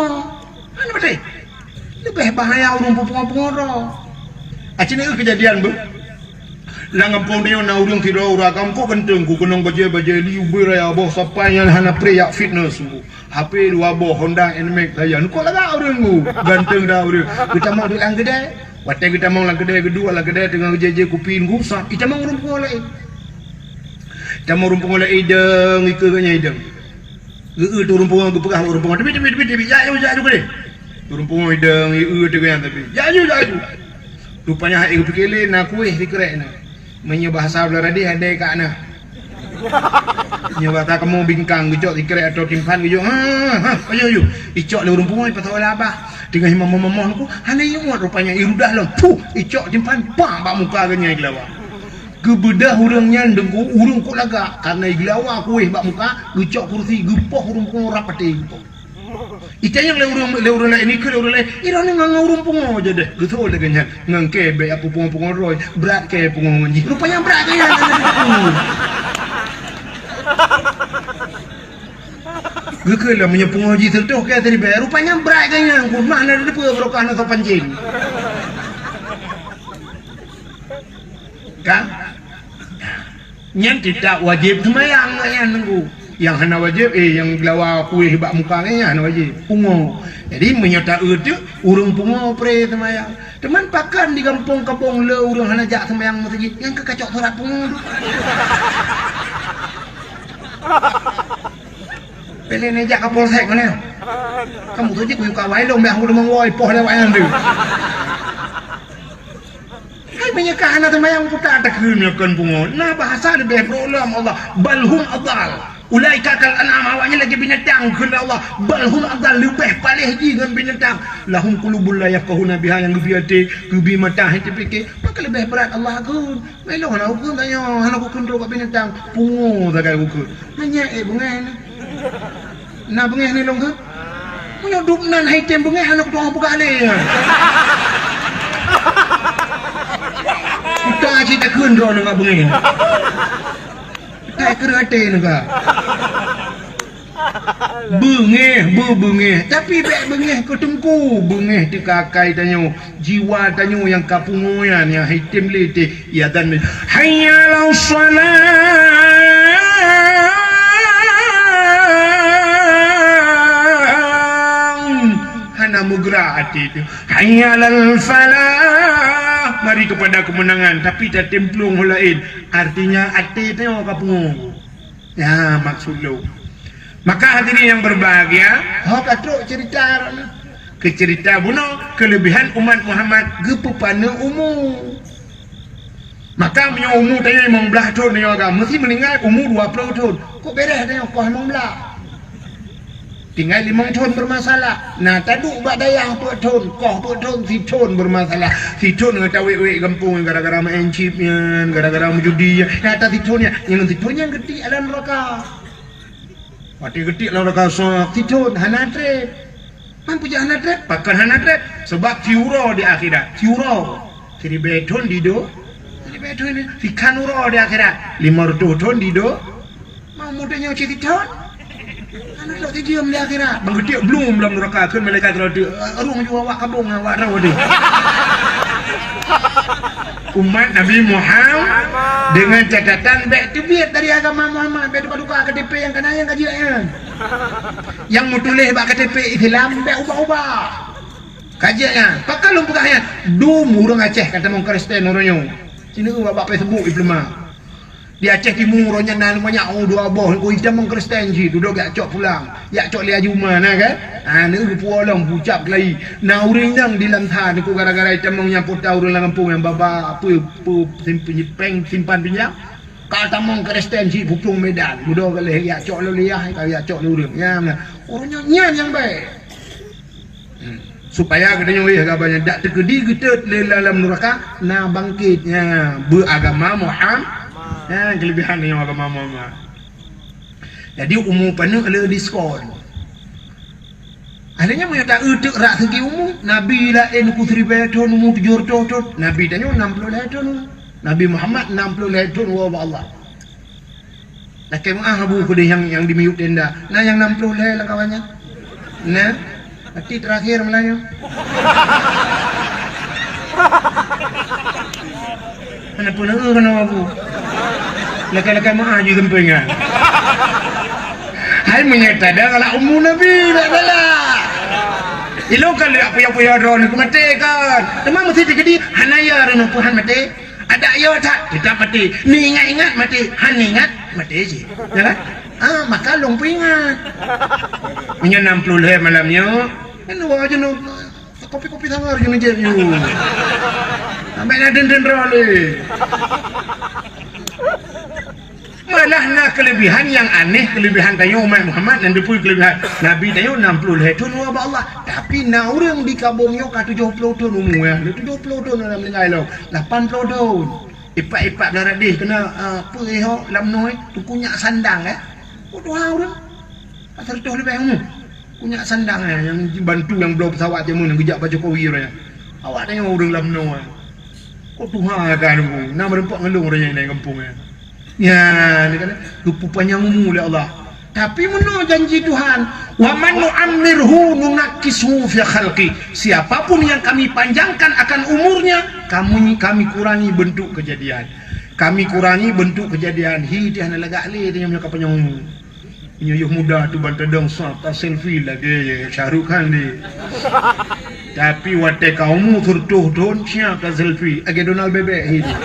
mana betul lebih bahaya urung pungo dong acin itu kejadian bu langampong dia na urung tidak uragam ko genteng ku kenong baje liu beraya boh sampai yang hana pre yak fitness bu HP 2 boh Honda NMAX layan kok laga urang ku ganteng dah urang kita mau di lang gede wate kita mau lang gede kedua lang gede dengan jeje kupin ku sa kita mau rumpung oleh kita mau rumpung oleh ideng ikeunya ideng geu tu rumpung ku pegah rumpung tapi ya gede rumpung ideng tu kan tapi ya rupanya hai ku pikirlin aku dikerek na menye bahasa belaradi ada ka ana nyawata kamu bingkang gejok dikerek atau timpan gejok ayo icok le urung pungoi patau labah dengan himam aku hane muat rupanya irudah long icok timpan bang bak muka ganya iglawa kebedah urangnya dengku urung ku laga karena iglawa kuih bak muka gejok kursi gepoh urung pungoi rapati itanya le urung le ini ke urung le irone ngang urung pungo aja deh gitu le ganya ngang kebe aku pungo roy berat ke pungo ngi rupanya berat gaya Geke lah punya pengaji tertuh kaya tadi bayar rupanya berat kayaknya aku mana ada depa berokah atau pancing kan yang tidak wajib semayang yang nunggu yang hana wajib yang lawa kuih bak muka kayaknya hana wajib pungo jadi menyata itu urung pungo pre semayang teman pakan di kampung-kampung le urung hana jak semayang masjid yang kekacok surat pungo Pele nejak ke polsek mana? Kamu tu je kuih kawai dong, biar aku dah mengwoi poh lewat yang tu. Hai menyekah anak semayang putar tak kena pungo. Nah bahasa lebih problem Allah. Balhum adal. Ulai kakal anam awaknya lagi binatang kena Allah. Balhum adal lebih palih lagi dengan binatang. Lahum qulubul la yafqahuna biha yang gebiate gebi mata hati fikir. Maka lebih berat Allah kun. Melo hana hukum tanya hana hukum kat binatang pungo tak kai hukum. Nanya bungai ni. Nak bengih ni long ke? Punya dupnan item bengih anak tuang buka alih. Kita cerita kendro nak bengih. Tak kerate nak. Bengih, tapi bek bengih ke tengku, bengih di kakai tanyo, jiwa tanyo yang kapungoyan yang item lete, ya dan hayya salat. Mugra hati itu hayyalal falah mari kepada kemenangan tapi tak templung lain artinya hati itu kapung ya maksud lo maka hadirin yang berbahagia katruk cerita ke cerita buno kelebihan umat Muhammad gepupana umur maka punya umur tanya 15 tahun ni agak mesti meninggal umur 20 tahun kok beres tanya kau 15 tinggal 5 tahun bermasalah. Nah, taduk buat dayang 4 tahun, koh 4 tahun, 10 tahun bermasalah. 10 tahun dengan tawik-wik kampung gara-gara main chipnya, gara-gara menjudi. Nah, tak 10 tahunnya, yang 10 tahun yang getik alam neraka. Waktu getik alam neraka so 10 tahun hana trip. Mampu je hana trip, pakan hana trip sebab tiuro di akhirat. Tiuro. Jadi beton di do. Jadi beton ni fikan uro di akhirat. 500 tahun di do. Mau mudahnya 10 tahun. Anak tak diam di akhirat. Menggetik belum dalam neraka kan malaikat rada. Arung juga awak kabung awak rawa dia. Umat Nabi Muhammad dengan catatan baik tebiat dari agama Muhammad baik duka KTP yang kena yang kajian. Yang mutulih bak KTP Islam baik ubah-ubah. Kajiannya. Pakai lumpukahnya. Dum urang Aceh kata mong Kristen orangnya. Sini bak Facebook diploma. Di Aceh Timur ronya nan banyak dua boh ko hitam mong Kristen ji duduk gak cok pulang. Ya cok lihat Juma nah kan. Ni puolong bucap lagi. Nah orang yang di dalam tanah ni gara-gara camang yang potau orang kampung yang baba apa simpan pinjam. Kata mong Kristen si pupung Medan. Budak kali ya cok lu liah kau ya cok lu ya mana. Orangnya nyan yang baik. Supaya katanya weh agaknya dak terkedi getet dalam neraka nah bangkitnya beragama Muhammad. Kelebihan yang agama Muhammad. Jadi umum penuh ada diskon. Adanya menyata utek rak segi umum. Nabi lain kutri beton umum 7 ton. Nabi tanya 60 ton. Nabi Muhammad 60 ton wa Allah. Nah kemah abu kode yang dimiut tenda. Nah yang 60 lah kawannya. Nah, nanti terakhir Melayu. Mana pun kena abu. Lekai-lekai mah aja gempengan. Hai menyata dah kalau umum Nabi dah lah. Ilo kalau apa yang punya drone aku mati kan. Temang mesti terjadi hanaya rena Tuhan mati. Ada yo tak kita mati. Ni ingat mati. Han ingat mati je. Ya kan? Maka long ingat. Punya 60 le malamnya. Kan bawa aja no kopi-kopi sangar je je you. Sampai nak den drone. Malah nak kelebihan yang aneh, kelebihan tayo umat Muhammad dan depui kelebihan Nabi tayo 60 ton wa Allah. Tapi na orang di kabungnya ka 70 ton umum ya. 70 ton dalam lengai lo. 80 ton. Ipak-ipak darah deh kena apa ho lam noi tu punya sandang Bodoh orang. Pasal tu lebih umum. Punya sandang yang bantu yang belum pesawat je mun gejak baju Jokowi raya. Awak tanya orang lam noi. Kok Tuhan kan umum. Nak merempak ngelung orang yang kampung Ya, ni kata lupa panjang umur oleh Allah. Tapi menurut janji Tuhan, wa man nu'ammirhu nunakkisu fi khalqi. Siapapun yang kami panjangkan akan umurnya, kami kurangi bentuk kejadian. Kami kurangi bentuk kejadian. Dia nak lagak le dia punya panjang umur. Nyuyuh muda tu bantadong sata selfie lagi Syahrukh Khan ni. Tapi wate kaumu turtuh don cia ka selfie. Age Donald Bebek hidup.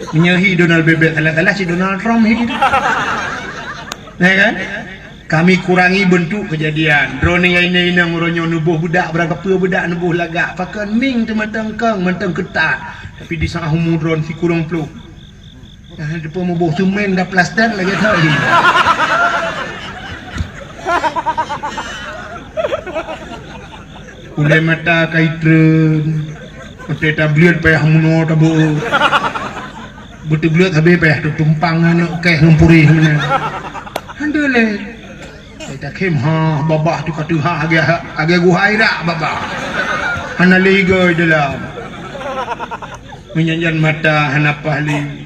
Menyahi Donald Bebek kalah-kalah si Donald Trump hidup. Ya kan? Kami kurangi bentuk kejadian. Drone yang ini nguronyo nubuh budak berapa budak nubuh lagak. Pakai ming tematang kang mentang ketat. Tapi di sang humu drone si kurang peluk. Depa mau semen dah plaster lagi tadi. Ulai mata kaitren. Mata tablet payah muno tabu. Betul belut habis payah tu tumpangan keh ngumpuri mana. Handele. Kita kem babah tu kata agak guhai dak babah. Hana liga dalam. Menyanyian mata hanapah li.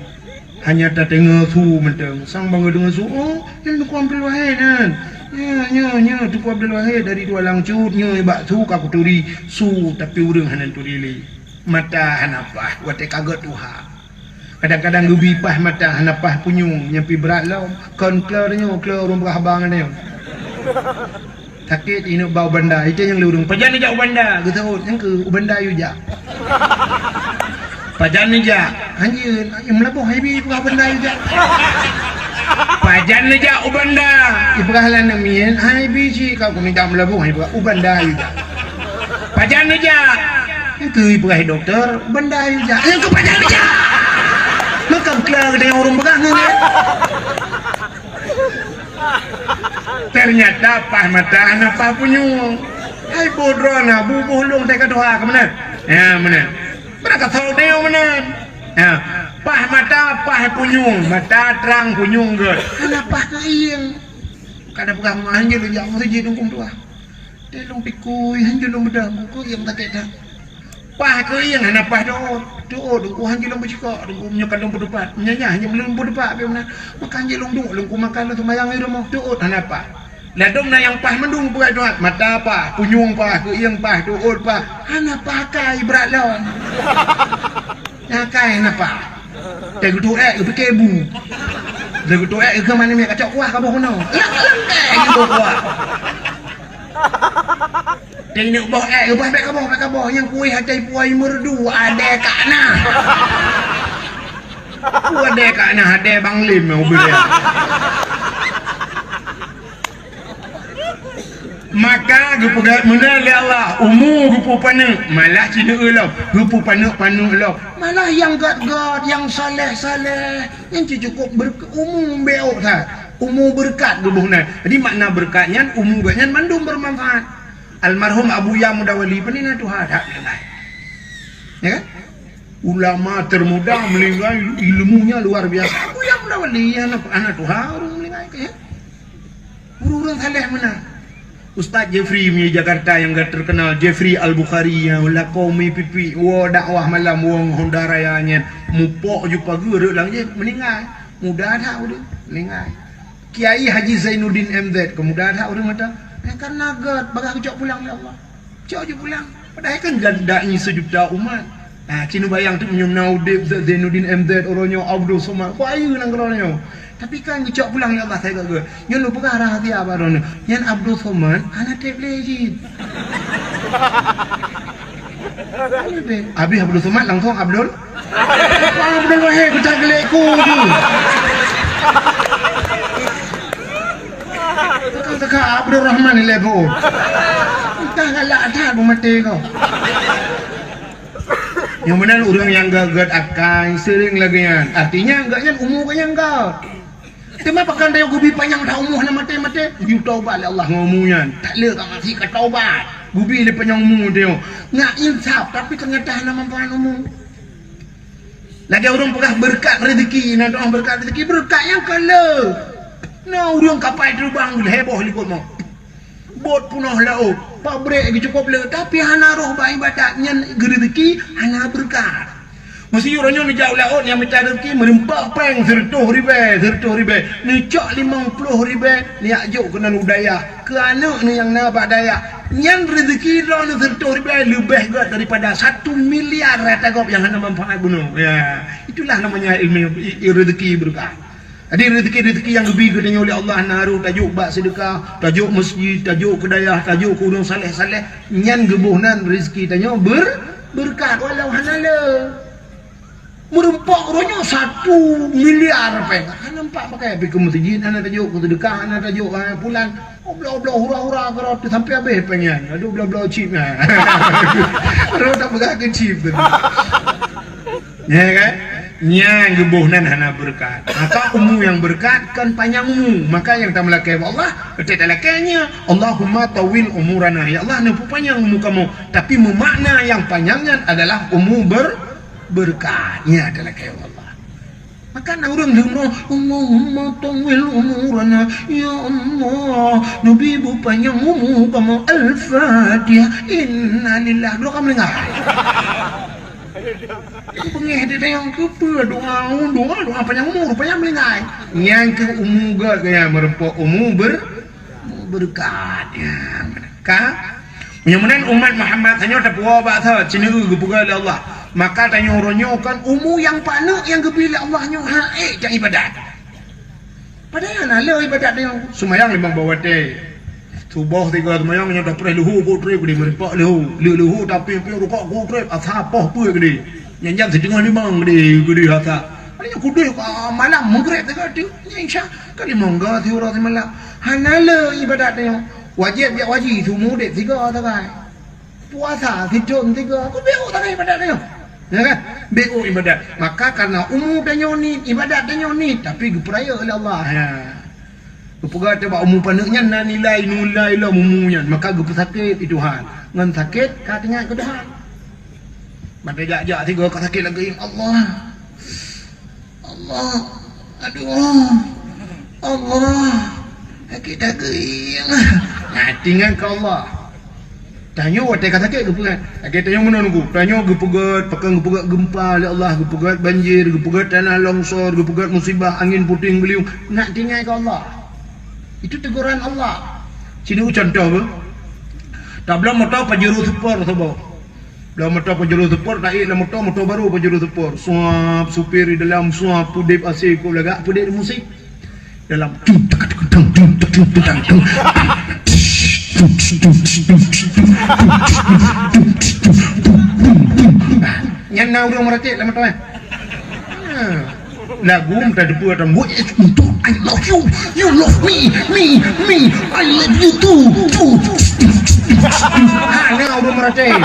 Hanya tak tengok su mentang. Sang bangga dengan su. Oh, yang tu ambil wahai kan. Ya, tu ambil wahai dari dua langcut. Ya, bak su aku turi su tapi urang hanan turi li. Mata hanapah wate kaget Tuhan. Kadang-kadang gubi pah mata hanapah punyung nyampi berat lah. Kon kelarnya kelar orang berhabang ni. Sakit ini bau benda. Itu yang lurung. Pajan ni jak benda. Kita yang ke benda you jak. Pajan ni jak. Hanya yang melabuh habi berah benda you jak. Pajan ni jak benda. Ibrahlan namian habi si kau kuni jak melabuh habi benda you jak. Pajan ni jak. Itu ibrah doktor benda you jak. Yang ke pajan ni jak. Maka kelar dengan orang pegang ni. Ternyata pah mata apa punyung. Hai bodoh na bubuh long tak doa ke mana? Ya mana? Berapa tahu dia mana? Ya, pah mata pah punyung, mata terang punyung ke. Kenapa kain? Kada pegang anjir yang mesti jadi dungkum tua. Dia long pikui anjir long bedang buku yang tak ada. Pah kain kenapa doa dungku anjir long bercakap, dungku menyokan long berdebat. Menyanya hanya belum berdebat bagaimana? Maka anjir long duk, long makan long semayang di rumah. Doa kenapa? Ladong na yang pah mendung buat doa mata pah punyung pah keing pah doa pah hana pakai berat lawan nyakai napa tegu tuek ke kebu tegu tuek ke mana ni kacau kuah ka bohono lang ke kuah teng nak boh ke bah ka boh yang kuih hacai puai merdu ade kana ade kana ade bang lim mobil maka gepegat menali Allah umur gupu pana malah cina ulau gupu pana ulau malah yang gad-gad yang saleh-saleh yang cukup umum beok sah umur berkat gebuhna. Jadi makna berkatnya umur gatnya mandum bermanfaat. Almarhum Abu Ya Mudawali penina Tuhan tak ya kan? Ulama termuda meninggal ilmunya luar biasa. Abu Ya Mudawali anak Tuhan orang meninggal ya. Urang saleh mana? Ustaz Jeffrey di Jakarta yang gak terkenal, Jeffrey Al-Bukhari yang lakomi pipi dakwah malam wong Honda rayanya mupok jupa guru lang je meninggal. Muda dah udah meninggal. Kiai Haji Zainuddin MZ kemudian dah udah mata karena gad bagah cok pulang ya Allah. Cok je pulang. Padahal kan gandai sejuta umat. Cina bayang tu menyunau Zainuddin MZ orangnya Abdul Somad. Kau ayu nang kerana. Tapi kan gecok pulang ya Allah saya kata. Yang lupa kan rahasia apa orang ni. Yang Abdul Somad anak tape legit. Habis Abdul Somad langsung Abdul. Abdul wahai kucak gelekku tu. Teka Abdul Rahman ni lepo. Entah galak tak aku mati kau. Yang benar orang yang gagat akan sering lagi kan. Artinya enggaknya umur kau yang kau. Tema pakan dia gubi panjang dah umur nak mati. You taubat Allah ngomongnya. Tak le kau masih ke taubat. Gubi dia panjang umur dia. Ngak insaf tapi ternyata nama manfaat umur. Lagi orang pegah berkat rezeki, nak orang berkat rezeki berkat yang kala. Nah orang kapal terbang heboh likut mau. Bot punah laut. Pabrik lagi cukup le tapi hana roh baik ibadatnya rezeki hana berkat. Mesti orangnya ni jauh laut yang minta rezeki merempak peng sertuh ribe ni cok 50 ribe ni ajuk kena udaya ke anak ni yang nak daya yang rezeki dah ni sertuh ribe lebih gat daripada 1 miliar rata gop yang hana manfaat bunuh ya itulah namanya ilmu rezeki berkah. Jadi rezeki-rezeki yang lebih katanya oleh Allah naruh tajuk bak sedekah, tajuk masjid, tajuk kedayah, tajuk kurung saleh-saleh nyan gebuhnan rezeki tanya berkat walau hanala. Merempak ronya 1 miliar peng. Nampak pakai pergi ke masjid, ana tajuk sedekah, ana tajuk pulang. Oblah-oblah hura-hura kerot sampai habis pengnya. Aduh belah-belah chipnya. Ro tak pegang ke chip tu. Ya kan? Yang gebuhnan hana berkat. Maka umur yang berkat kan panjang umur. Maka yang tak melakai Allah, ketika lakainya Allahumma tawil umurana. Ya Allah nampu panjang umur kamu. Tapi memakna yang panjangnya adalah umur berkatnya adalah kayak Allah. Maka orang dengar Allahumma tawil umurana. Ya Allah Nabi bu panjang umur kamu. Al-Fatihah. Inna lillah. Doa kamu dengar. Pengeh dia yang kepa doa panjang umur panjang melingai yang ke umur gaya merempok umur berkat ya maka menyamanan umat Muhammad hanya tak puas bahasa cina gepuga oleh Allah maka tanya orangnya kan umur yang panak yang kepilih Allahnya jak ibadat padahal ala ibadat dia semayang limang bawa teh subuh 3 semayang nya tak perlu luhu ko trip di merempak luhu tapi rukuk ko trip asapah pu gede nyanjang setengah 5 gede hata ada kudu malam maghrib tak ada insya kali mangga ti ora malam hanala ibadat dia wajib ya wajib semua dek 3 tak kai puasa hidung 3 aku beo tak ibadat dia ya kan beo ibadat maka karena umur dan ni ibadat dan ni tapi diperaya oleh Allah ya kepegat ba umur panaknya na nilai lah mumunya maka gepu sakit itu Tuhan ngan sakit katanya ke Tuhan mata jak-jak 3 kat sakit lagi Allah aduh Allah kita gering tinggal ke Allah tanya watai kat sakit gepegat kita tanya mana nunggu tanya gepegat pakang gepegat gempa oleh Allah gepegat banjir gepegat tanah longsor gepegat musibah angin puting beliung nak tinggal ke Allah. Itu teguran Allah. Sini contoh apa? Tak belum motor pajero super sebab. Belum motor pajero super tak iklah motor baru pajero super. Suap supir di dalam suap pudip asik ko lagak pudip musik. Dalam Yang nak orang meratik lah motor lagu minta depu atau buat untuk I love you, you love me, I love you too. Ni urut meratib.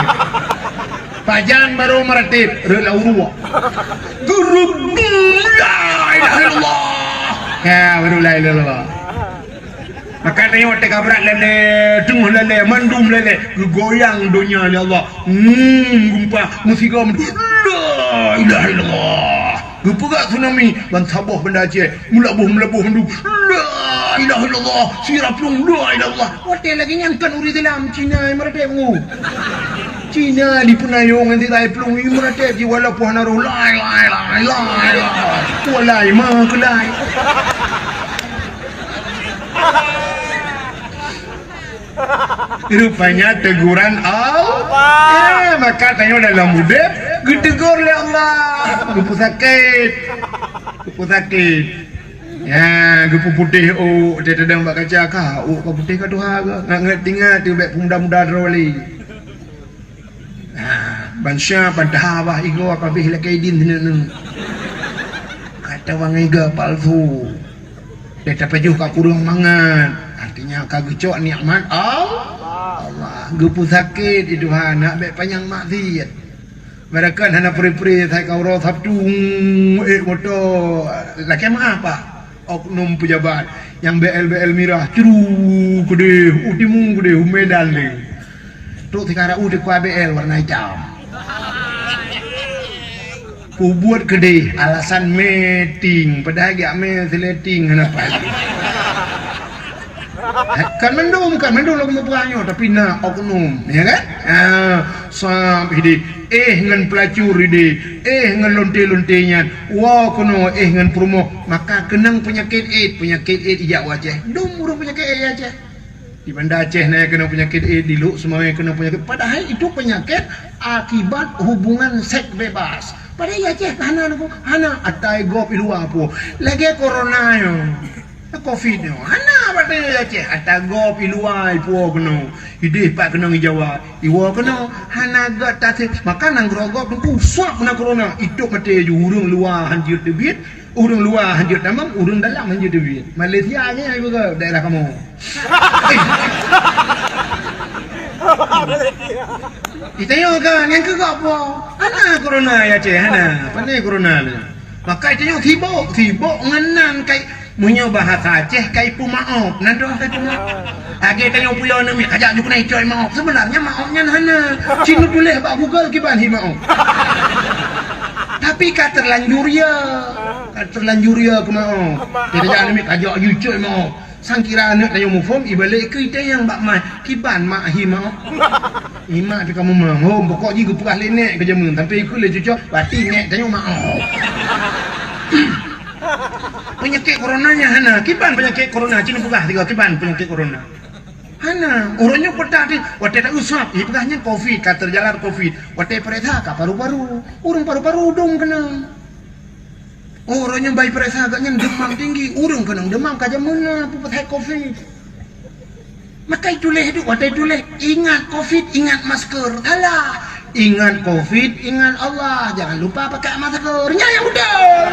Pajan baru meratib, rela urut. Guru la ilaha illallah. Ya, baru la ilaha illallah. Maka tanya waktu kabrak lele, tengah lele, mandum lele, goyang dunia ya Allah. Gumpa musika la ilaha illallah. Gupugak tsunami ban saboh benda Aceh melabuh hendu la ilaha illallah sirap lung la ilaha illallah wate lagi nyangkan uri dalam Cina merate mu Cina di penayung nanti tai plung i merate ji wala puan aro la ilaha illallah walai ma kelai rupanya teguran Allah maka tanya dalam mudah ditegur oleh Allah gupu sakit ya gupu putih dia sedang buat kaca kau kau putih kau tuha nak ngerti tu baik muda-muda roli bansya pada bah igo kabeh lakaidin dina kata wang iga palsu dia tapejuh ka kurung mangan artinya kagecok nikmat Allah gupu sakit itu nak baik panjang maksiat mereka hana peri-peri saya kau roh sabtu moto laki apa oknum pejabat yang BL mirah ceru gede utimu gede humedan le tu sekarang udah ku BL warna hitam ku buat gede alasan meeting padahal gak mesleting kenapa kan mendung lagu mempunyai tapi nak oknum ya kan sampai di ngan pelacur di ngan lonte-lontenya wah kono ngan promo maka kenang penyakit AIDS ijak wajah dum urung penyakit AIDS aja di Banda Aceh na kena penyakit AIDS di Luk semuanya kena penyakit padahal itu penyakit akibat hubungan seks bebas padahal Aceh hana atai gop luar apa lagi corona yo COVID ni, hana batanya Aceh, atago piluai puo keno, ide pak keno Jawa, iwo keno, hana gat tase, makan nang grogok tu usap na corona, itu mati ju urung luar hanjir debit, urung luar hanjir tamam, urung dalam hanjir debit. Malaysia ni ibu ke daerah kamu. Itayo kan yang ke apa? Hana corona ya Aceh, hana, pandai corona ni. Maka itayo sibuk ngenan kai munyo bahasa Aceh kai pu maaf nado kai pu maaf age tanya pulau nami ajakjuk naik coy maaf sebenarnya maafnya hana cinu boleh bak Google kiban hi maaf tapi ka terlanjur ya ke maaf kita jangan nami ajak you coy maaf sangkira anak tanya mufom ibalik ke ite yang bak mai kiban mak hi maaf imak tu kamu mau pokok ji gu perah lenek ke jamun tapi ikut le cucok bati nek tanya maaf penyakit coronanya hana kiban penyakit corona cina pegah tiga kiban penyakit corona hana orangnya pedah di wate tak usap pegahnya covid kata jalan covid wate pereta ka paru-paru urang paru-paru dong kena orangnya bayi pereta agaknya demam tinggi urang kena demam kaja mana pupet covid maka itu leh itu wate itu leh ingat covid ingat masker alah ingat covid ingat Allah jangan lupa pakai maskernya yang betul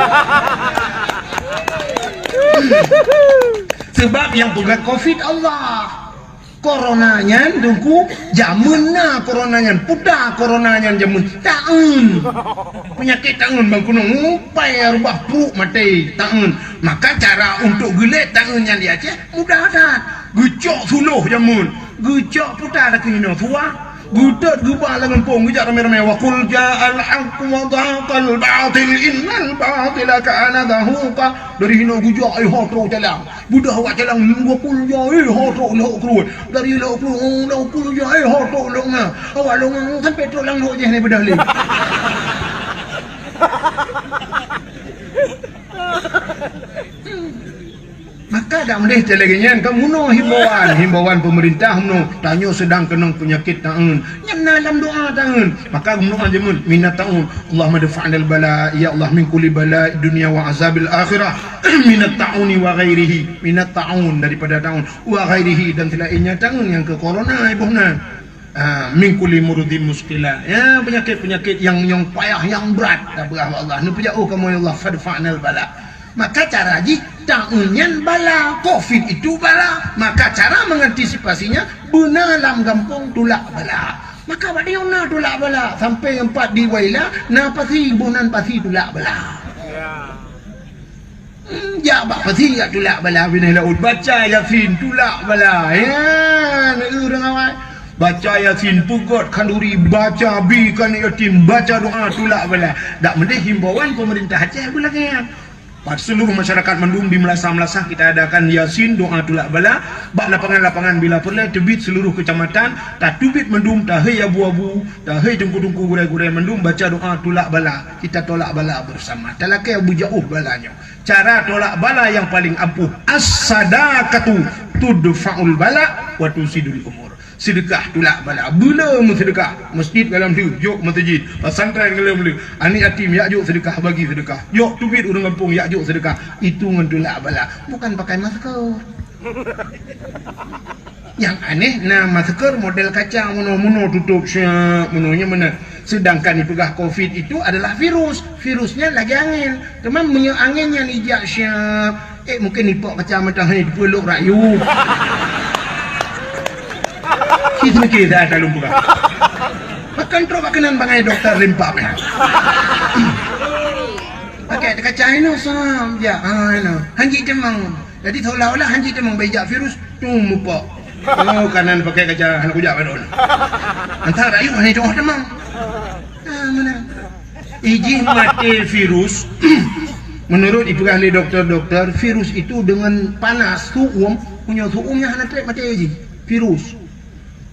sebab yang pegang covid Allah coronanya dengku jamunna coronanya pudah coronanya jamun taun penyakit taun bang kuno ngupai rubah pu mati taun maka cara untuk gelet taun yang di Aceh mudah dah gecok suluh jamun gecok pudah dah kena tua gudat gubah langan pong gejak ramai-ramai wa qul ja'al haqq wa dhaqal batil innal batila kana zahuqa dari hino gujak ai hotro jalang budah wa jalang wa qul ja ai hotro lo kru dari lo kru ja ai hotro lo nga awak lo nga sampai tro lang lo je ni bedah li maka dak mendeh telegenyan kamu no himbauan pemerintah no tanyo sedang kena penyakit taun nyana dalam doa taun maka kamu doa jemun minat taun Allahumma dafa'nal bala ya Allah min kulli bala dunia wa azabil akhirah minat tauni wa ghairihi minat taun daripada taun wa ghairihi dan selainnya taun yang ke corona ibuhna min kulli murudin muskila, ya penyakit-penyakit yang payah, yang berat, Allah nu pejauh kamu ya Allah, fadfa'nal bala. Maka cara ta'unyan bala, covid itu bala, maka cara mengantisipasinya benalam gampung tulak bala. Maka pada yang na tulak bala sampai 4 di waila na pasti bunan pasti tulak bala. Ya bak pasti ya tulak bala bina laut baca yasin tulak bala. Ya na urang awak baca yasin pugot kanduri baca bi kan yatim baca doa tulak bala. Dak mendeh himbauan pemerintah Aceh bulannya. Pada seluruh masyarakat Mendung di Melasah-Melasah kita adakan yasin doa tulak bala. Bak lapangan-lapangan bila perlu tebit seluruh kecamatan tak tubit Mendung tahai abu-abu tahai tungku-tungku gurai-gurai Mendung baca doa tulak bala. Kita tolak bala bersama. Talakai abu jauh balanya. Cara tolak bala yang paling ampuh as-sadaqatu tudfa'ul bala wa tusidul umur. Sedekah tulak bala. Bila sedekah masjid dalam tu jok masjid pesantren dalam tu ani yatim ya jok sedekah bagi sedekah jok tubit urang kampung ya jok sedekah itu ngentulak bala bukan pakai masker. Yang aneh nah masker model kaca mono tutup syak mononya mana sedangkan dipegah covid itu adalah virusnya lagi angin teman punya anginnya nijak syak mungkin nipok kaca macam ni dipeluk rakyat. Kita mikir dah dalam buka. Makan terus makanan bangai dokter limpa meh. Pakai kaca ini sam ya. Ano. Hanji temang. Jadi seolah-olah hanji temang bejak virus tu mupa. Oh kanan pakai kaca anak kujak badon. Antara ayu hani doh temang. Mana? Izin mati virus. Menurut ahli dokter-dokter virus itu dengan panas suumnya hana trep mati izin virus.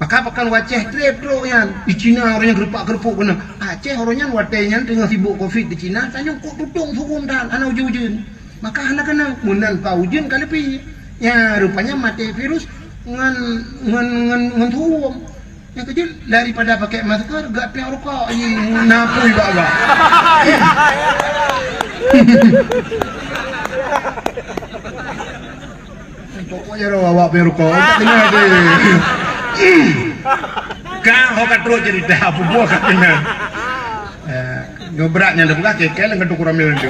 Maka pakan waceh trip bro yan di Cina orangnya gerpak-gerpuk kena Aceh orangnya watenya tengah sibuk covid di Cina tanya kok tutung hukum dan anak ujun maka anak kena mundan pa ujun kali pi ya rupanya mati virus ngan hukum yang kecil daripada pakai masker gak piang rokok napui baba. Pokoknya awak piang rokok tak dengar deh. Kang hokat terus cerita apa buah katanya. Ngebraknya dah kekel dengan tukur ramil dia.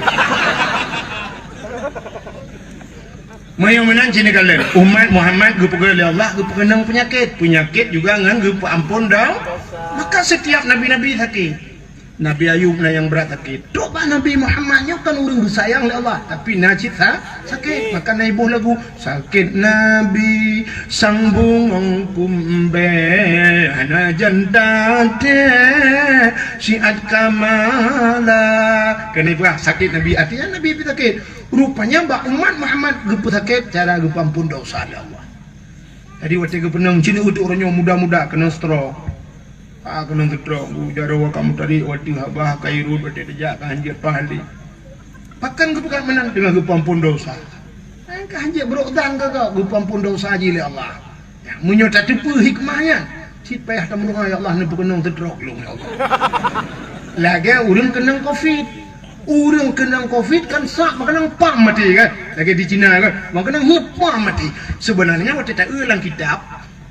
Mayu-mayu sini kalian umat Muhammad gepegal oleh Allah gepekenang penyakit juga ngan gepe ampun dah. Maka setiap nabi-nabi sakit. Nabi Ayub na yang berat sakit. Coba Nabi Muhammadnya kan orang bersayang oleh Allah tapi najib sakit. Maka naibuh lagu sakit Nabi sambung kumbe ana jantate syiat kamala. Kena ibrah sakit Nabi artinya Nabi sakit. Rupanya bak umat Muhammad gepe sakit cara gepe ampun dosa oleh Allah. Jadi waktu kepenang sini untuk orangnya muda-muda kena stroke. Kena getrok jarawa kamu tadi waktu habah kairun waktu dejak kanjir pahali pakan kepekat menang dengan gepampun dosa kanjir berokdan ke kau gepampun dosa aja oleh Allah ya, menyota tepu hikmahnya sit payah tamu ya Allah ni berkenang getrok lu ya Allah lagi urang kenang covid kan sak makanang pam mati kan lagi di Cina kan makanang pam mati sebenarnya waktu tak ulang kitab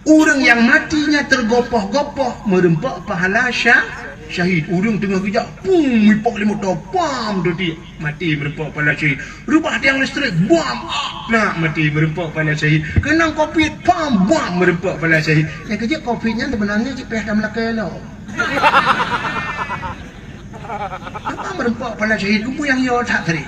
orang yang matinya tergopoh-gopoh merempak pahala syahid. Orang tengah kejap pum mipok lima tau pam tu mati merempak pahala syahid. Rubah tiang listrik bam nak mati merempak pahala syahid. Kenang covid pam bam merempak pahala syahid. Yang kejap covidnya sebenarnya cik payah dah melaka elok. Apa merempak pahala syahid kupu yang yo tak tadi.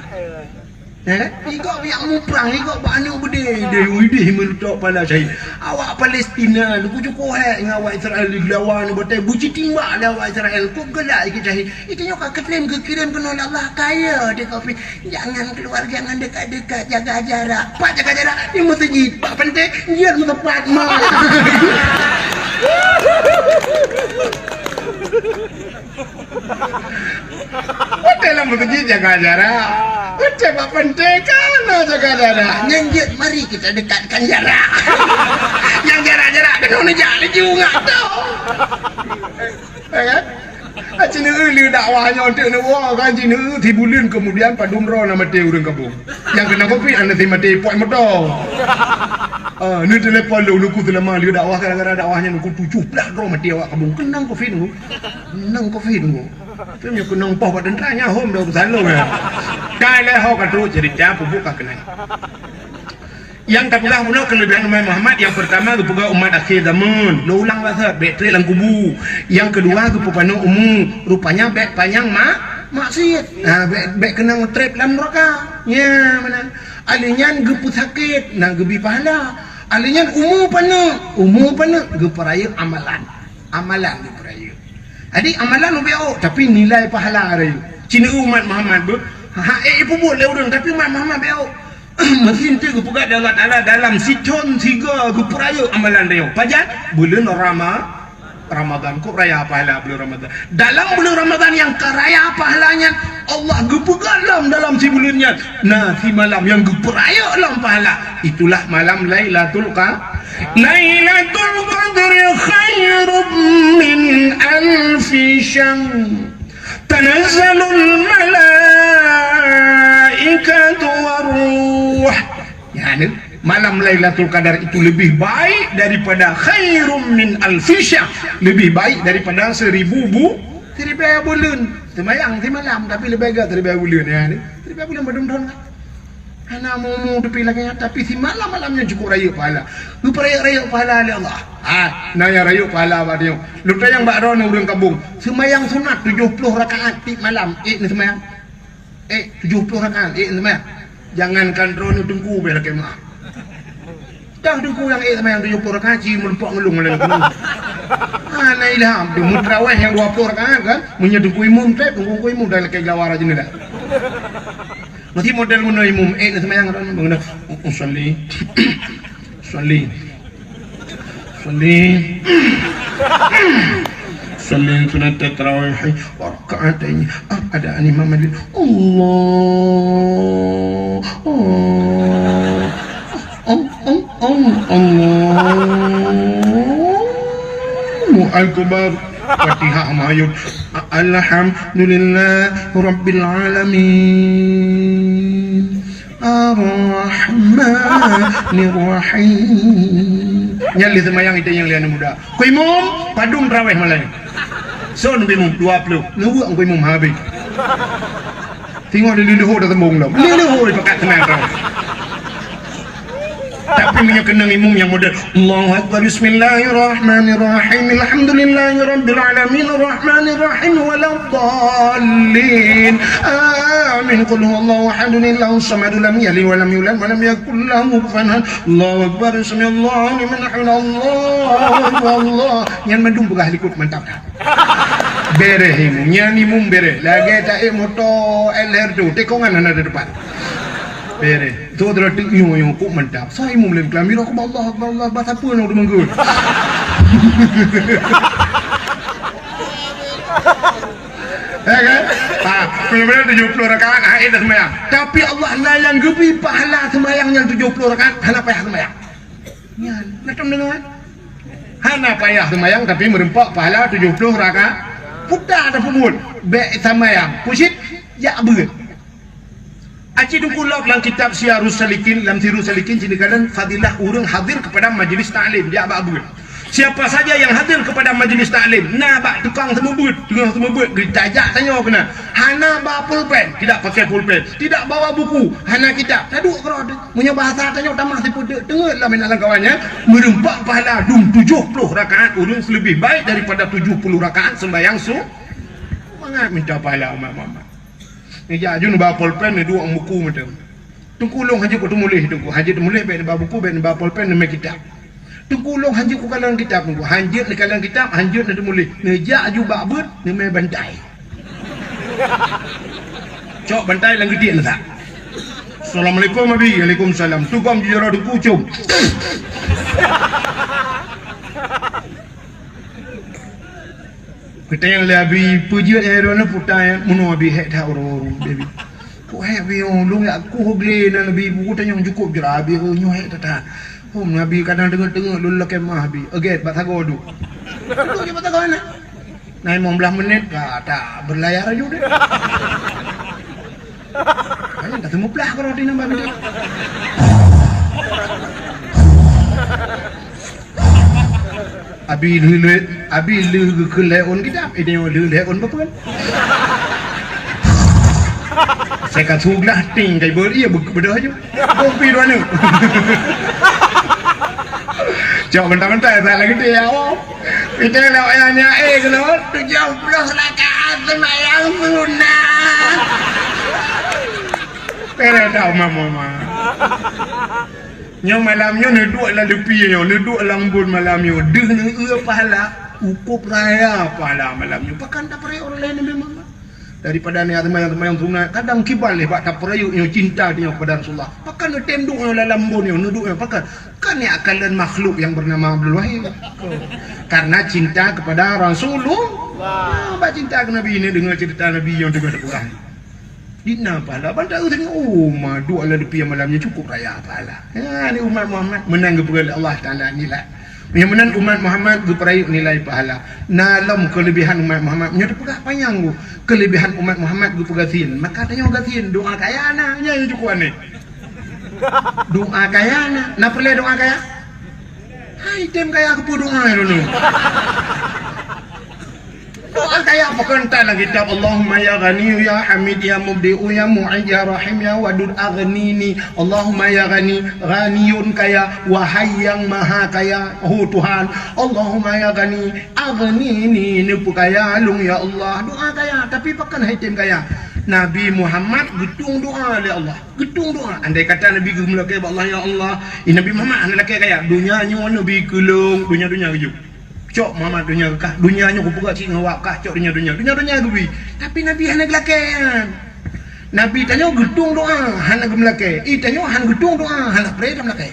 Ikut yang muprang, ikut banyak berdeh widih menutup pala syahid. Awak Palestina, lu cukup dengan awak Israel dilawan, betul buci timbak dah awak Israel, kok gelak ikut syahid. Itu nyokak keklaim kena Allah kaya dia kopi. Jangan keluar, jangan dekat-dekat, jaga jarak. Pak jaga jarak, ni masjid, pak penting, dia tempat mal. Dalam masjid jaga jarak. Coba penting kan jaga jarak. Nyanjut mari kita dekatkan jarak. Yang jarak-jarak kena ni jalan juga tau. Cina uli dakwahnya untuk wah kan Cina tibulan kemudian padum roh nama teh urang kabung. Yang kena kopi anda ti mati poin motor. Ni telepon lu ku telama dia dakwah kadang-kadang dakwahnya ku 17 roh mati awak kabung. Kenang kopi nu. Kenang kopi nu. Tu nya kenang poh badan tanya hom dah bersalung ya. Kai le ho ka tu cerita pupuk ka kena. Yang kapilah pula kelebihan umat Muhammad yang pertama tu pegawai umat akhir zaman lo ulang bahasa betre lang kubu. Yang kedua tu pepano umum rupanya bek panjang maksiat. Nah bek kena trap dalam neraka. Ya mana alinyan gepu sakit nah gebi pahala. Alinyan umum pana geperaya amalan geperaya. Jadi amalan ubeo tapi nilai pahala ada. Cina umat Muhammad bu ibu boleh urang tapi umat Muhammad beo mesin tu kepugat Allah Ta'ala dalam siton tiga keperaya amalan dia pajak bulan Ramadan kok raya pahala bulan Ramadan dalam bulan Ramadan yang keraya pahalanya Allah kepugat dalam si bulannya nah si malam yang keperaya dalam pahala itulah malam Lailatul Qadr khairum min alfi syahr tanazzalul malaikatu waruh. Yani malam Lailatul Qadar itu lebih baik daripada khairum min alfi syahr, lebih baik daripada 1000 bulan. Semayang di malam tapi lebih baik daripada bulan ya ni. Daripada bulan badum-badum kan. Hana mau tepi lagi tapi si malam-malamnya cukup raya pahala. Lu raya pahala oleh Allah. Naya raya pahala apa dia. Lu tayang bak ron urang kabung. Semayang sunat 70 rakaat di malam. Ni semayang. 70 rakaat. Ni semayang. Jangankan ron tunggu bela kemah. Dah tunggu yang semayang 70 rakaat ci melempok ngelung oleh kabung. Ana ilham di mutrawih yang 20 rakaat kan. Munya tunggu imum tunggu imum dah lekai jawara jenis dah. Nanti model mana imam semayang orang mengenai usolli sunat tarawih rakaatnya ada imam mandi Allahu akbar Fatihah mayud Alhamdulillah Rabbil Alamin Ar-Rahmanir-Rahim nyali semayang itu yang lian muda ku imam padung terawih malai so nabi imam 20 nunggu ku imam habis tengok dia leluhur dah tembung dah leluhur dia pakat tenang terawih tapi punya kenang imam yang model Allahu Akbar Bismillahirrahmanirrahim Alhamdulillahirabbil alamin arrahmanirrahim waladdallin amin qul huwallahu ahadun Allahus samad lam yalid wa lam yulad wa lam yakul lahu kufuwan ahad Allahu Akbar Bismillah liman hamida Allah yang mendung begah likut mantap bere imam nyanyi imam bere lagi tak motor LR tu tekongan ada depan bere tu adalah yung kok mantap saya imam lem kelamir aku Allah bahasa apa nak menggut kan benar-benar 70 rakaat itu semayang tapi Allah layan gebi pahala semayang yang 70 rakaat hana payah semayang ya macam dengan hana payah semayang tapi merempak pahala 70 rakaat putar ada pemul baik semayang pusit ya berat Aci dungkulok dalam kitab Syiarus Salikin dalam Syiarus Salikin cinikalan fadilah urang hadir kepada majlis ta'lim dia abak buat siapa saja yang hadir kepada majlis ta'lim nah bak tukang semebut ditajak tanya kena hana bawa pulpen tidak pakai pulpen tidak bawa buku hana kitab taduk kerana punya bahasa tanya tamah tipu dengar lah menalang kawannya merempak pahala 70 rakaat urang lebih baik daripada 70 rakaat sembahyang mangat minta pahala umat-umat ya jun bawa pulpen ni dua buku macam tungkulong haji ko tumulih tungku haji tumulih bae bawa buku bae bawa pulpen ni kitab tungkulong haji ko kalang kitab tungku haji ni kalang kitab haji ni tumulih neja ju babut ni mai bantai cok bantai lang gede lah tak Assalamualaikum abi waalaikumsalam tukang jero duku cum kita yang lebih pujian erona putai muno abi hek dah orang baby ko hek bi long aku hogle na lebih buku tanya cukup jera abi nyo hek tata hom nabi kadang dengar lu lekemah abi aget batagodu tu je batagodu Naik 15 menit tak berlayar aja udah. Kayaknya tak temu belah kalau di nambah menit. Abi lu ke leon kita, ini lu leon apa kan? Saya kat suglah ting kai beri ya bedah aja. Kopi dua ni. Jauh mentah-mentah tak lagi dia. Kita lewatnya kalau 70 rakaat sembahyang sunat. Pere dah mama. Nyo malamnya neduk lah lepi nyo, neduk lambun malamnya. Deh ne pahala, ukup raya pahala malamnya. Pakan tak pernah orang lain memang. Daripada ni teman-teman yang tunai kadang kibal le bak tak perayu nyo cinta dia kepada Rasulullah. Pakan ne tenduk nyo lambun nyo, neduk nyo pakan. Kan ni akalan makhluk yang bernama Abdul Wahid. Karena cinta kepada Rasulullah. Bak cinta ke Nabi ini dengar cerita Nabi yang dengar Quran. Dina pahala bandar tengok madu ala depi malamnya cukup raya pahala. Ya ni umat Muhammad menang kepada Allah Taala nilai. Yang menang umat Muhammad geperai nilai pahala. Nalam kelebihan umat Muhammad nya depegah panjang ku. Kelebihan umat Muhammad gepegatin. Maka tanya gatin doa kaya ana nya cukup ni. Doa kaya ana. Na perlu doa kaya? Hai tem kaya ke doa dulu. Doa kayak apa kan dalam kitab Allahumma ya ghani ya hamid ya mubdi'u ya mu'id ya rahim ya wadud aghnini Allahumma ya ghani ghaniyun kaya wahai yang maha kaya Tuhan Allahumma ya ghani aghnini ni kaya lung ya Allah doa kaya tapi pakan haitim kaya Nabi Muhammad getung doa oleh Allah getung doa andai kata Nabi gemelakai Allah ya Allah Nabi Muhammad anda kaya dunia nyo Nabi kelung dunia kejuk cok Muhammad dunia kah dunianya ku pegak cik ngawak kah cok dunia gebi tapi Nabi hana gelakean Nabi tanya gedung doa hana gemelakai tanya hana gedung doa hana pray dah melakai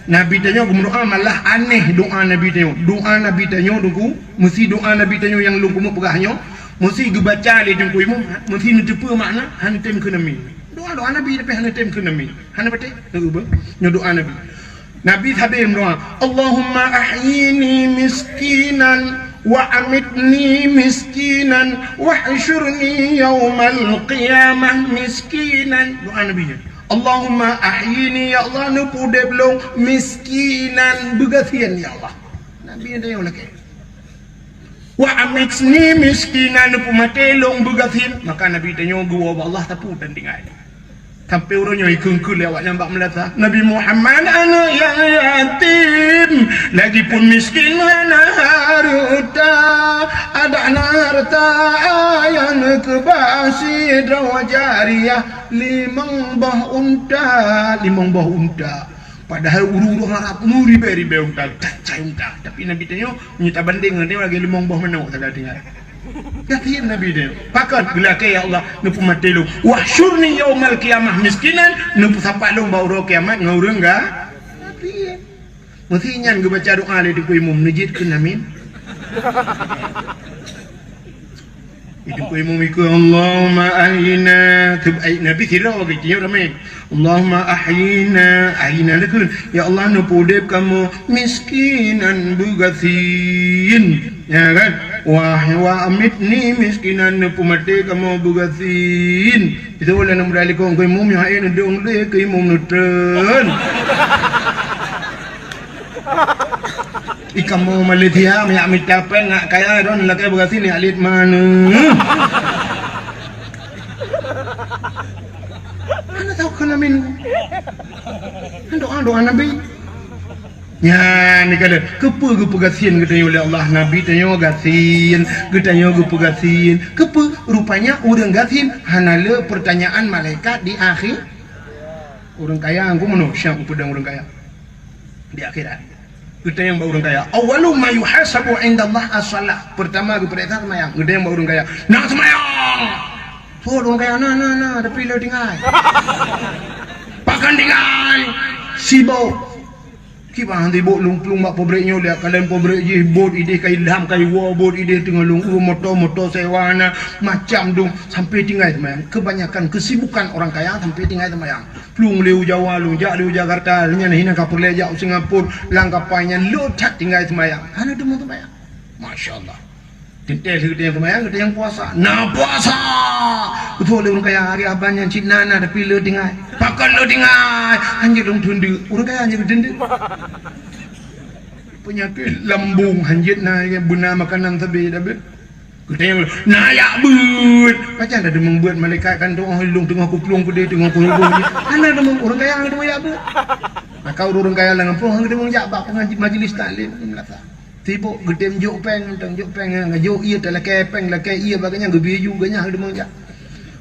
Nabi tanya doa malah aneh doa Nabi tanya dulu mesti doa Nabi tanya yang lu kumu pegahnya mesti gebaca le jengku imam mesti ngejepa makna hana tem ke Nabi doa Nabi tapi hana tem ke Nabi hana betul nyo doa Nabi habis doa Allahumma ahyini miskinan wa amitni miskinan wa hsyurni yawmal qiyamah miskinan doa Nabi Allahumma ahyini ya Allah nupu deblong miskinan begasian ya Allah Nabi ada yang lagi wa amitni miskinan nupu matelong begasian maka Nabi tanya gua Allah tapu dan tinggal sampai orangnya ikut lewat nampak melata Nabi Muhammad anak yang yatim lagipun miskin mana harta ada harta yang kebasi drawajariah limang bah unta padahal uru-uru harap ribe unta cacai unta tapi Nabi tanya nyita banding dia lagi limang bah menuk tak ada tinggal Gatiin Nabi dia. Pakat gelakai ya Allah nupu mati lu. Wahsyurni yaumal qiyamah miskinan nupu sampai lu bau kiamat ngurung ga? Nabi. Mesti nyan ge baca doa le di imam najid ke amin. Itu imam iku Allahumma ahyina tubai Nabi sirah bagi dia ramai. Allahumma ahyina lakun ya Allah nupu dep kamu miskinan bugathin. Ya kan? Wa amitni miskinan pumate kamu bugasin itu boleh nak beralih kau imum yang hain dong le ke imum nutren ikamu Malaysia mi amit capen ngak kaya don lakai bugasin ni alit mana ana tahu kana min doa Nabi ya ni kata kepa gasian kita oleh Allah Nabi tanya gasin tanya gasin kepa rupanya orang gasin hanala pertanyaan malaikat di akhir orang kaya aku manusia aku pedang orang kaya di akhirat kita yang orang kaya awalu ma yuhasabu indallah as-salah pertama aku perintah semayang kita yang orang kaya nak semayang so orang kaya nah tapi lo tinggal pakan tinggal sibuk Kibang hanti bot lung plung mak pobreknya dia kalian pobrek je bot ide kai ilham kai wo bot ide tengah lung motor sewana macam dong sampai tinggal temayang. Kebanyakan kesibukan orang kaya sampai tinggal temayang. Plung leu Jawa lung jak leu Jakarta nya hina kapur lejak Singapura langkapanya lo cat tinggal temayang. Hana demo temayang. Masya-Allah. Tintel yang temayang kita yang puasa. Nah puasa. Betul orang kaya hari abang yang Cina na tapi lo tinggal. Pakai lo tinggal. Anjir dong tundu. Orang kaya anjir tundu. Penyakit lambung hanjit na yang guna makanan tabi dah bet. Kita yang nayak but. Macam ada demang buat malaikat kan tu orang hilung tengah kuplung ku dia tengah kuplung ni. Ana demang orang kaya ada demang but. Maka orang kaya lang pun hang demang jak bak pengaji majlis taklim melata. Tiba gedem juk peng tang juk peng ngajuk ia dalam kepeng la kai ia baganya gebi juga nya hang demang jak.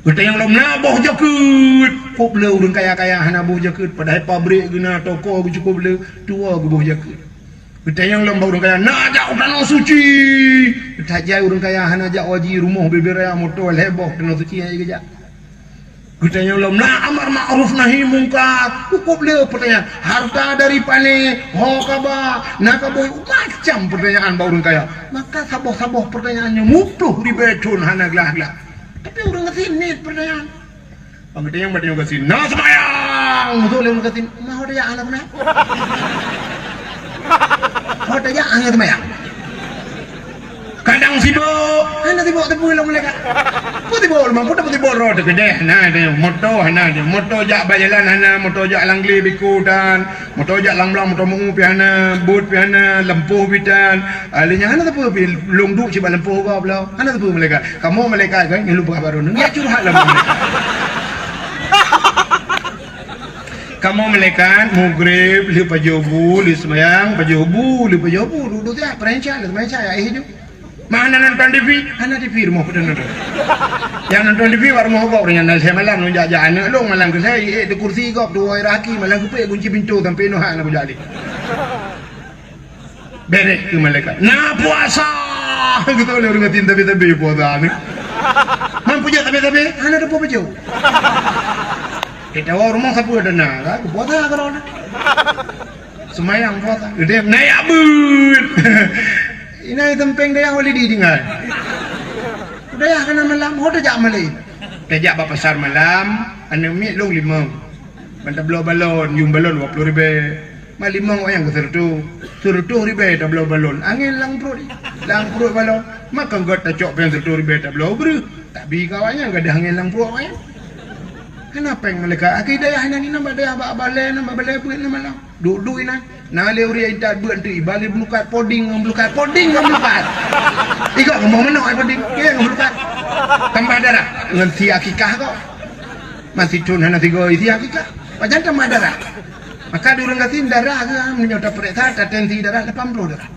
Kita yang lom naboh jakut. Pop le orang kaya-kaya hana boh jakut padahal pabrik guna toko cukup le tua boh jakut. Kita yang lom orang kaya nak jak tanah suci. Kita jai orang kaya hana jak waji rumah beberaya motor leboh tanah suci ai gejak. Kita yang lom nak amar ma'ruf nahi mungkar. Cukup le pertanyaan harta dari pane ho kaba nak boy macam pertanyaan bau orang kaya. Maka saboh-saboh pertanyaannya mupluh ribetun hana gelah-gelah. Tapi orang kesini pertanyaan. Bang kita yang bertanya kesini. Nah semayang. Betul orang kesini. Mau dia anak mana? Mau dia anak semayang. Kadang sibuk. Anak sibuk tapi pulang mereka. Putih bol, mampu putih bol roda kedai. Nah dia motor, nah dia motor jak bajalan, hana motor jak langli biku dan motor jak lang-lang, motor mungu piana, boot piana, lempuh bidan. Alinya hana tapi long duk ciba lempuh kau belau. Hana tapi mereka. Kamu mereka kan yang lupa baru. Ya curhat lah mereka. Kamu melekat mugrib li pajobu li semayang pajobu li pajobu duduk dia perencah li semayang saya hidup. Mana nonton TV? Hana TV rumah pada nonton. Yang nonton TV baru mau kau dengan nasi malam nunjuk jalan. Long malam ke saya di kursi kau dua raki malam ke kunci pintu sampai nuhak nak berjali. Berek ke malaikat. Nah puasa. Kita boleh orang ngatin tapi puasa ni. Mampu je tapi hana ada apa jauh. Kita orang rumah sapu ada nak. Puasa kalau nak. Semayang puasa. Dia naik abut. Ini tempeng dia boleh ditinggal. Udah ya kena malam, hoda jak malai. Kejak bapa pasar malam, ane mi long limang. Benda belau balon, yung balon 20,000. Ma limang yang kesertu. Sertu ribe tak belau balon. Angin lang perut balon. Maka enggak tak cok pen sertu ribe tak belau bru. Tak bi kawannya enggak ada angin lang perut awak. Kenapa yang mereka? Akidah hanya ni nama dia balai buat nama malam. Duduk ini. Nah leuri idat buat tu ibali melukat poding melukat. Ikut ngomong mana ai poding? Ke melukat. Tambah darah dengan si akikah kau. Masih cun hana tiga isi akikah. Macam tambah darah. Maka diorang katin darah ke menyota periksa tensi darah 80 darah.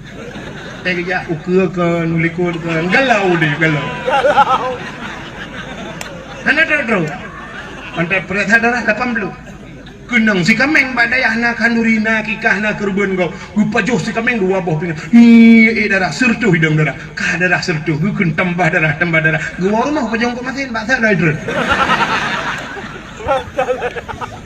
Tega ukur ke nulikut ke galau deh galau. Hana tahu. Mantai periksa darah 80. Kenang si kameng badai anak kanurina kikah nak keruban kau. Gupa jauh si kameng dua boh pingat. Darah sertuh hidung darah. Kah darah sertuh. Gukun tambah darah. Gua rumah pajong kau masin bahasa rider.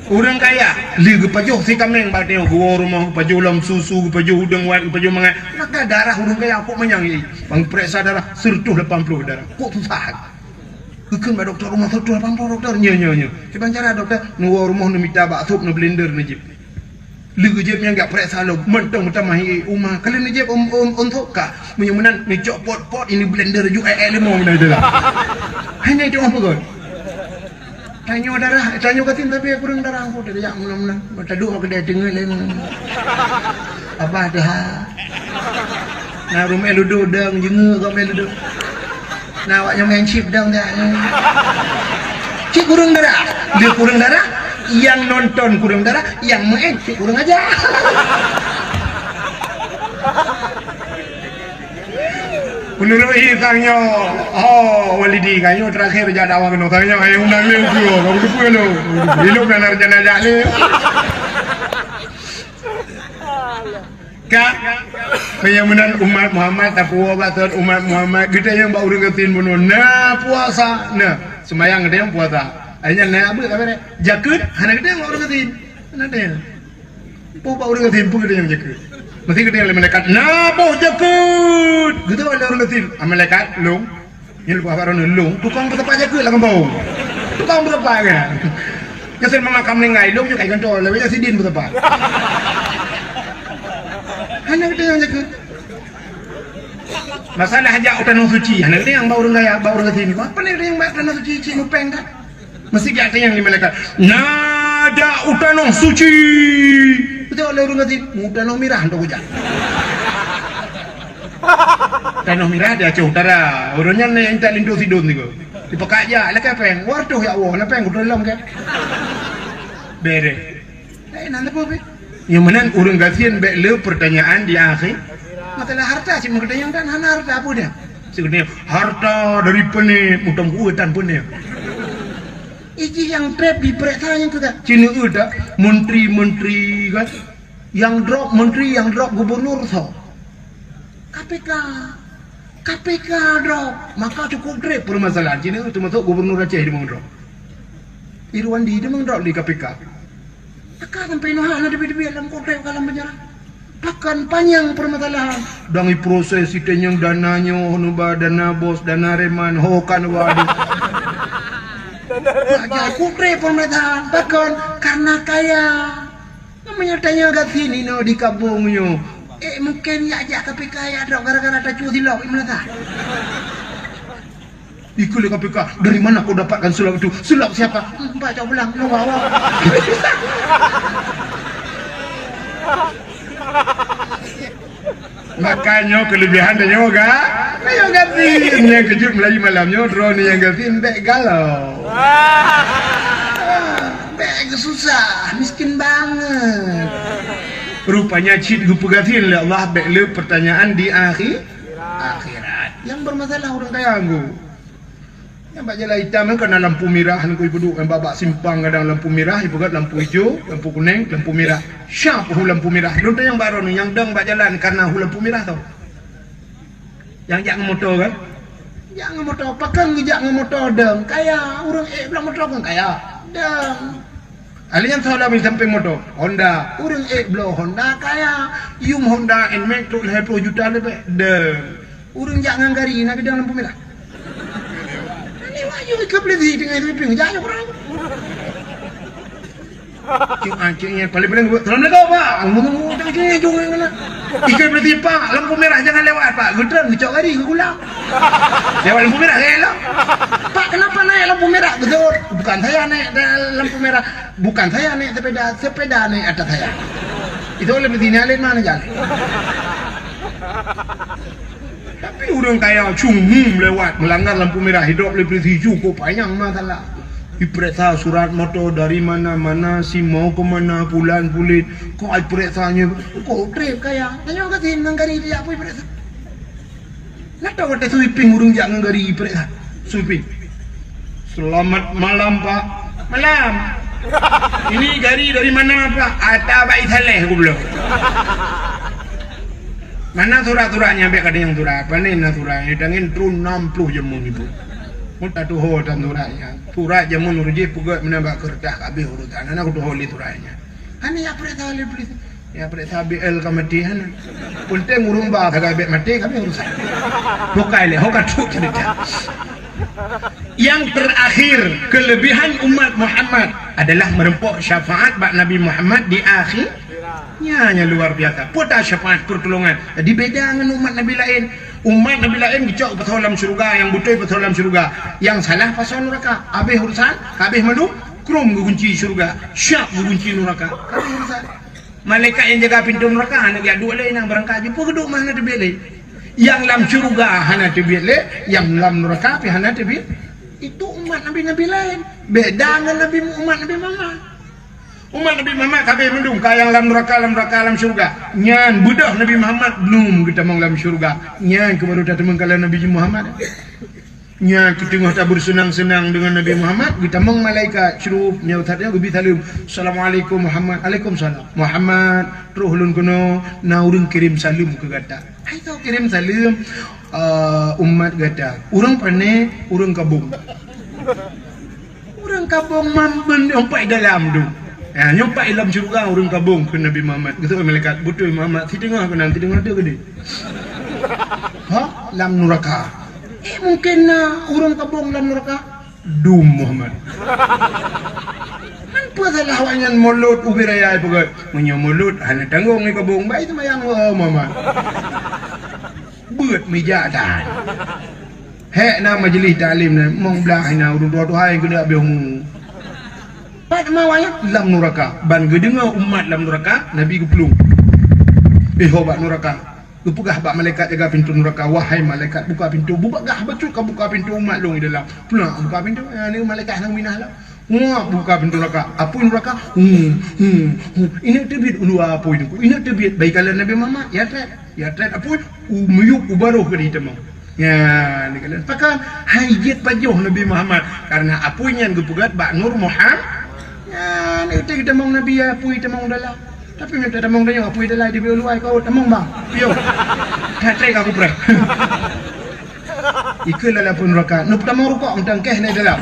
Orang kaya, li gupa jauh si kameng badai gua rumah pajong lam susu, pajong udang wat, pajong mangat. Maka darah orang kaya aku menyangi. Bang periksa darah sertuh 80 darah. Kok susah? Kekun ba doktor rumah tu 80 doktor nyo. Sebab cara doktor nuwa rumah nu minta bak sup nu blender nu jip. Lu jip yang enggak periksa lo mentong mahi umah. Kalau ni jip untuk ka menyemenan ni cok pot ini blender ju lemong dah dah. Hanya itu apa kau? Tanya katin tapi kurang darah aku dah jak mulan-mulan. Mata duk aku dah dengar lain. Apa dah? Nah rumah lu dudang jenga kau melu duduk. Nah, awaknya main chip dong dah. Cik kurang darah. Dia kurang darah. Yang nonton kurang darah. Yang main cik kurang aja. Menurut kangnya, walidi kangnya terakhir jadi awak kena tanya yang undang leh tu. Kamu tu pun lo. Hidup dan rencana jadi. Kak, penyamunan umat Muhammad tak puas batat umat Muhammad kita yang baru ngatin bunuh na puasa na semayang kita yang puasa akhirnya na apa kabar jakut hana kita yang baru ngatin mana dia Po pak orang ngatin pun yang jaga. Mesti kita yang malaikat. Nah, boh jakut. Gitu ada orang ngatin. Malaikat long. Ini lupa apa orang long. Tukang berapa jaga lah kembau. Tukang berapa kan? Yang saya memakam lengai long juga ikan tol. Lebih jadi din berapa. Hanya kita yang jaga. Masalah hajak tanah suci. Hanya kita yang bawa orang gaya, bawa orang ngatin. Apa ni yang bawa tanah suci cinupeng kan? Mesti kita yang di malaikat. Nada utanah suci. Betul oleh orang kata, utanah mirah untuk hujan. Tanah mirah dia cah utara. Orangnya ni yang tak lindu sidun ni ko. Dipakai aja, lah kepeng. Waduh ya Allah, nak peng udah dalam kan? Bere. Nanti apa? Yang mana orang kasihan bela pertanyaan di akhir. Masalah harta sih mereka yang kan harta apa dia? Sebenarnya harta dari penih, mutang hutan penih. Iji yang trap di peretanya tu tak? Cina ada menteri-menteri kan? Yang drop menteri, yang drop gubernur tau. KPK drop. Maka cukup trap permasalahan. Cina itu masuk gubernur Aceh dia drop. Irwandi dia drop di KPK. Maka sampai nuhana debi-debi dalam kontrak dalam penjara. Bahkan panjang permasalahan. Dangi proses itu yang dananya, honoba dana bos, dana reman, hokan waduh. Aku pemerintahan bahkan karena kaya namanya tanya kat sini no di kampungnya mungkin ya aja tapi kaya dok gara-gara ada cuci silap pemerintahan ikut KPK dari mana kau dapatkan sulap itu sulap siapa Pak coba bilang lu bawa makanya kelebihan dan yoga gatin yang kejut Melayu malamnya drone yang gatin bek galau bek susah miskin banget rupanya cid gue pegatin oleh Allah bek le pertanyaan di akhirat yang bermasalah orang kaya gue yang baca lah hitam kan lampu merah aku ibu yang babak simpang kadang lampu merah ibu kat lampu hijau lampu kuning lampu merah siapa lampu merah lu yang baru ni yang dong baca jalan karena lampu merah tau yang jangan motor kan jangan motor pakai jangan motor dong kaya orang bilang motor kan kaya dong alian salah bil sampai motor Honda orang belum Honda kaya Yum Honda Nmax tu 20 juta lebih dong orang jangan gari nak dengan lampu merah ayo ikut beli dengan itu ping jangan orang cing paling buat terang dah pak ngomong cing jangan mana ikut beli pak lampu merah jangan lewat pak gudran dicok hari gulang lewat lampu merah elok pak kenapa naik lampu merah betul bukan saya naik lampu merah bukan saya naik sepeda naik atas saya itu oleh beli nyalin mana jalan tapi orang kaya cumum lewat melanggar lampu merah hidup lebih hijau kok panjang masalah diperiksa surat motor dari mana-mana si mau ke mana bulan bulit kok periksanya kok trip kaya tanya kasih menggari dia apa periksa nak tahu ada sweeping orang jangan gari periksa sweeping selamat malam pak malam ini gari dari mana pak ada baik saleh aku belum mana surat-suratnya biar ada yang surat apa nih suratnya dangin turun 60 jamun itu mudah tuh dan surat jamun urji pugat menambah kertas habis urutan anak tuh holi suratnya ani ya perintah lebih ya perintah BL kematian penting urung bah kagak mati kami urusan bukai le hokat tuh cerita yang terakhir kelebihan umat Muhammad adalah merempok syafaat bak Nabi Muhammad di akhir hanya luar biasa putar syafaat pertolongan jadi beda dengan umat Nabi lain gicok pasal dalam syurga yang betul pasal dalam syurga yang salah pasal neraka habis urusan habis madu krum kunci syurga syak kunci neraka habis urusan malaikat yang jaga pintu neraka anak dia dua lain yang berangkat jumpa keduk mana dia lain yang dalam syurga hana dia lain yang dalam neraka hana dia itu umat Nabi lain beda dengan umat Nabi Muhammad umat Nabi Muhammad kabeh mendung kaya yang dalam neraka dalam syurga nyan budak Nabi Muhammad belum kita mau dalam syurga nyan kebaru datang mengkala Nabi Muhammad nyan kita tengah tak bersenang-senang dengan Nabi Muhammad kita mau malaikat syuruf nyautatnya gubi salim assalamualaikum Muhammad waalaikumsalam Muhammad ruhulun kuno na urang kirim salim ke gata ai tahu kirim salim umat gata urang pane urang kabung mamben ompai dalam tu Nyompak dalam syurga orang kabung ke Nabi Muhammad. Kata malaikat, betul Muhammad, si tengah ke nanti tengah ada ke dia? Lam neraka. Mungkin orang kabung dalam neraka. Dum Muhammad. Apa salah wanyan mulut ubi raya pegat. Menyo mulut hanya tanggung ni kabung baik tu mayang Muhammad. Buat meja dah. Hek na majlis taklim na mong belah na urung dua hai kena abihmu. Pat mawanya lam neraka. Ban gedengar umat lam neraka Nabi gepelung. Hobat neraka. Gepegah bak malaikat jaga pintu neraka. Wahai malaikat buka pintu. Bubagah betul kau buka pintu umat long di dalam. Pulang buka pintu. Ni malaikat nang minah lah. Wah buka pintu neraka. Apa neraka? Ini terbit ulu apa ini? Ini terbit baik kalian Nabi Muhammad. Ya tret apa? Umyuk ubaruh ke di temang. Ya, ni kalian. Pakan hajat pajuh Nabi Muhammad karena apunya yang gepugat bak Nur Muhammad. Ya, ni kita temang Nabi ya apui temang dalam. Tapi minta temang dia apui dalam di luar kau temang bang. Piu. Tret aku pernah. Ikulah lah pun neraka. Nu temang rukuk tentang keh ni dalam.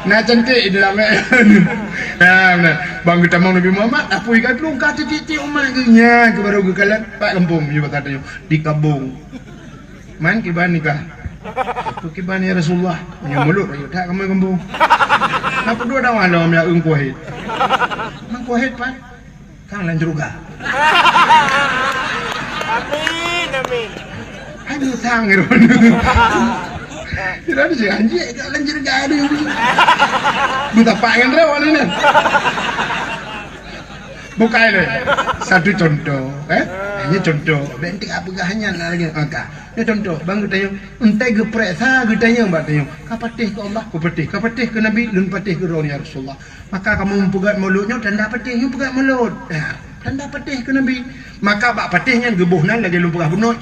Nah cantik dalam benar. Bang kita mau Nabi Muhammad apa ikan belum kata titik umat ke nya ke baru ke kalan pak kampung juga katanya di kabung. Man kiban nikah. Apa kiban ya Rasulullah? Nya mulut ayo tak kamu kampung. Apa dua dah malam ya kuahit. Mang kuahit pan. Kang lan juga. Amin. Aduh sang ngeron. Tidak ada sih anjing, kalian jadi gak ada. Minta pakai rewan ini. Bukan ini. Satu contoh, ini contoh. Bentik apa hanya lagi angka. Ini contoh. Bang tanya, entai geprek sah tanya mbak tanya. Kapatih ke Allah, kapatih ke Nabi, dan patih ke Rasul ya Rasulullah. Maka kamu mempegat mulutnya, tanda patihnya pegat mulut. Tanda patih ke Nabi. Maka bak patihnya gebuhnan lagi lupa bunuh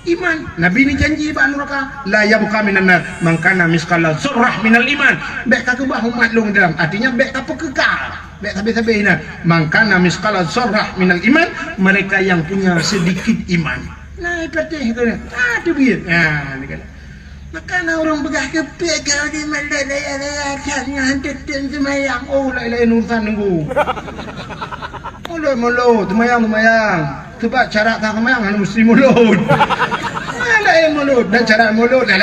iman. Nabi ni janji ba neraka la yabqa minan nar man kana misqala surrah minal iman. Bek ka kubah umat long dalam artinya bek ka kekal. Bek sabe-sabe ina man kana misqala surrah minal iman, mereka yang punya sedikit iman. Nah patih tu. Tu biar. Ni kan. Maka orang begah kepek kalau di malah daya caranya hantar semayang. Oh lain urusan nunggu. Mulut semayang. Sebab cara tak semayang hanya mesti mulut. Lain mulut dan cara mulut lain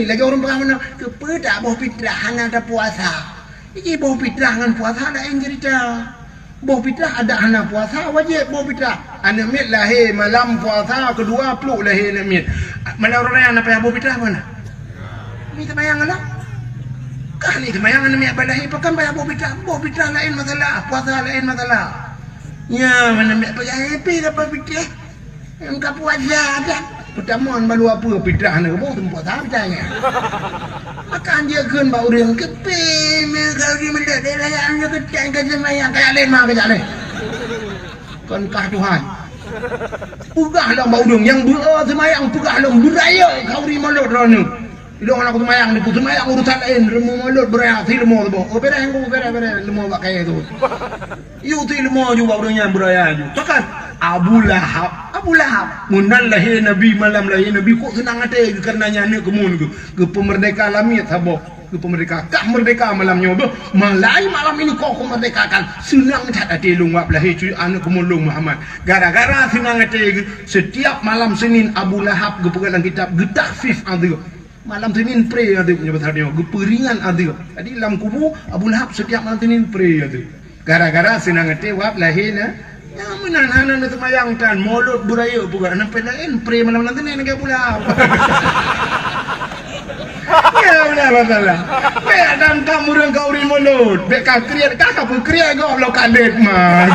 lagi orang berapa mana kepada boh fitrah hanya ada puasa. Ini boh fitrah dengan puasa lain cerita. Boh fitrah ada hanya puasa wajib boh fitrah. Anak mit lahir malam puasa kedua peluk lahir anak mit. Mana orang yang apa yang boh fitrah mana? Ni semayang lah. Kali semayang anak mit berlahir pakai bayar boh fitrah. Boh fitrah lain masalah, puasa lain masalah. Ya mana mit happy apa fitrah? Engkau puasa ada. Pertama malu apa fitrah nak boh tempat sahaja. Maka dia kan bau orang kepe kalau dia mendak dia layan dia kecai ke semayang kayak lain mah kayak lain. Kan kah Tuhan. Pugahlah bau orang yang semayang pugahlah budaya kau di mulut rana. Ilong aku semayang ni semayang urusan lain remu mulut beraya ilmu tu boh. Oh bera ilmu pakai tu. You tu ilmu juga orangnya beraya juga. Takkan Abu Lahab munal lahir Nabi malam lahir Nabi kok senang hati karenanya ni kemun ke pemerdeka lamit sabok ke pemerdeka kah merdeka malamnya malai malam ini kok merdekakan senang hati lungap lahir cuy anak kemulung Muhammad gara-gara senang hati setiap malam Senin Abu Lahab ke pegang kitab getahfif ada malam Senin pray ada punya besarnya geperingan ada jadi dalam kubu Abu Lahab setiap malam Senin pray ada gara-gara senang hati wap lahirnya. Ya menahan itu semayang dan mulut buraya bukan nampak lain pre malam nanti ni nak pula. Ya benar. Bek dan kamu orang kau rin mulut. Bek kau kriat kakak pun kriat kau lo kadet mah.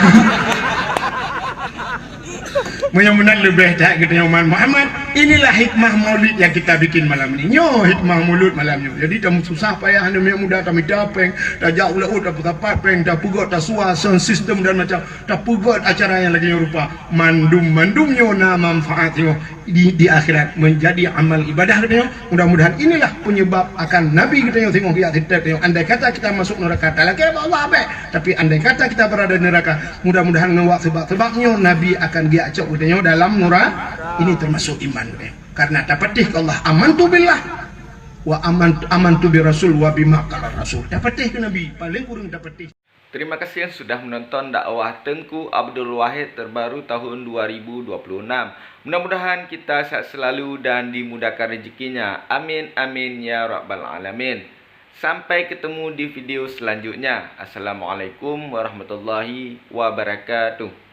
Mudah-mudahan lebih tak kita nyaman Muhammad. Inilah hikmah maulid yang kita bikin malam ini. Nyo hikmah mulut malam ni. Jadi tak susah payah anda muda tak minta peng, tak jauh laut tak dapat peng, tak pugot tak suah sound system dan macam tak pugot acara yang lagi rupa mandumnya na manfaatnya di akhirat menjadi amal ibadah katanya. Mudah-mudahan inilah penyebab akan Nabi kita yang tengok dia tidak tengok. Andai kata kita masuk neraka tak lagi Allah baik. Tapi andai kata kita berada di neraka, mudah-mudahan ngewak sebab-sebabnya Nabi akan dia acok dalam neraka ini termasuk iman karena dapatih ke Allah amantu billah wa amantu bi rasul wa bima qala rasul dapatih ke Nabi paling kurang dapatih Terima kasih yang sudah menonton dakwah Tengku Abdul Wahid terbaru tahun 2026. Mudah-mudahan kita sehat selalu dan dimudahkan rezekinya. Amin amin ya rabbal alamin. Sampai ketemu di video selanjutnya. Assalamualaikum warahmatullahi wabarakatuh.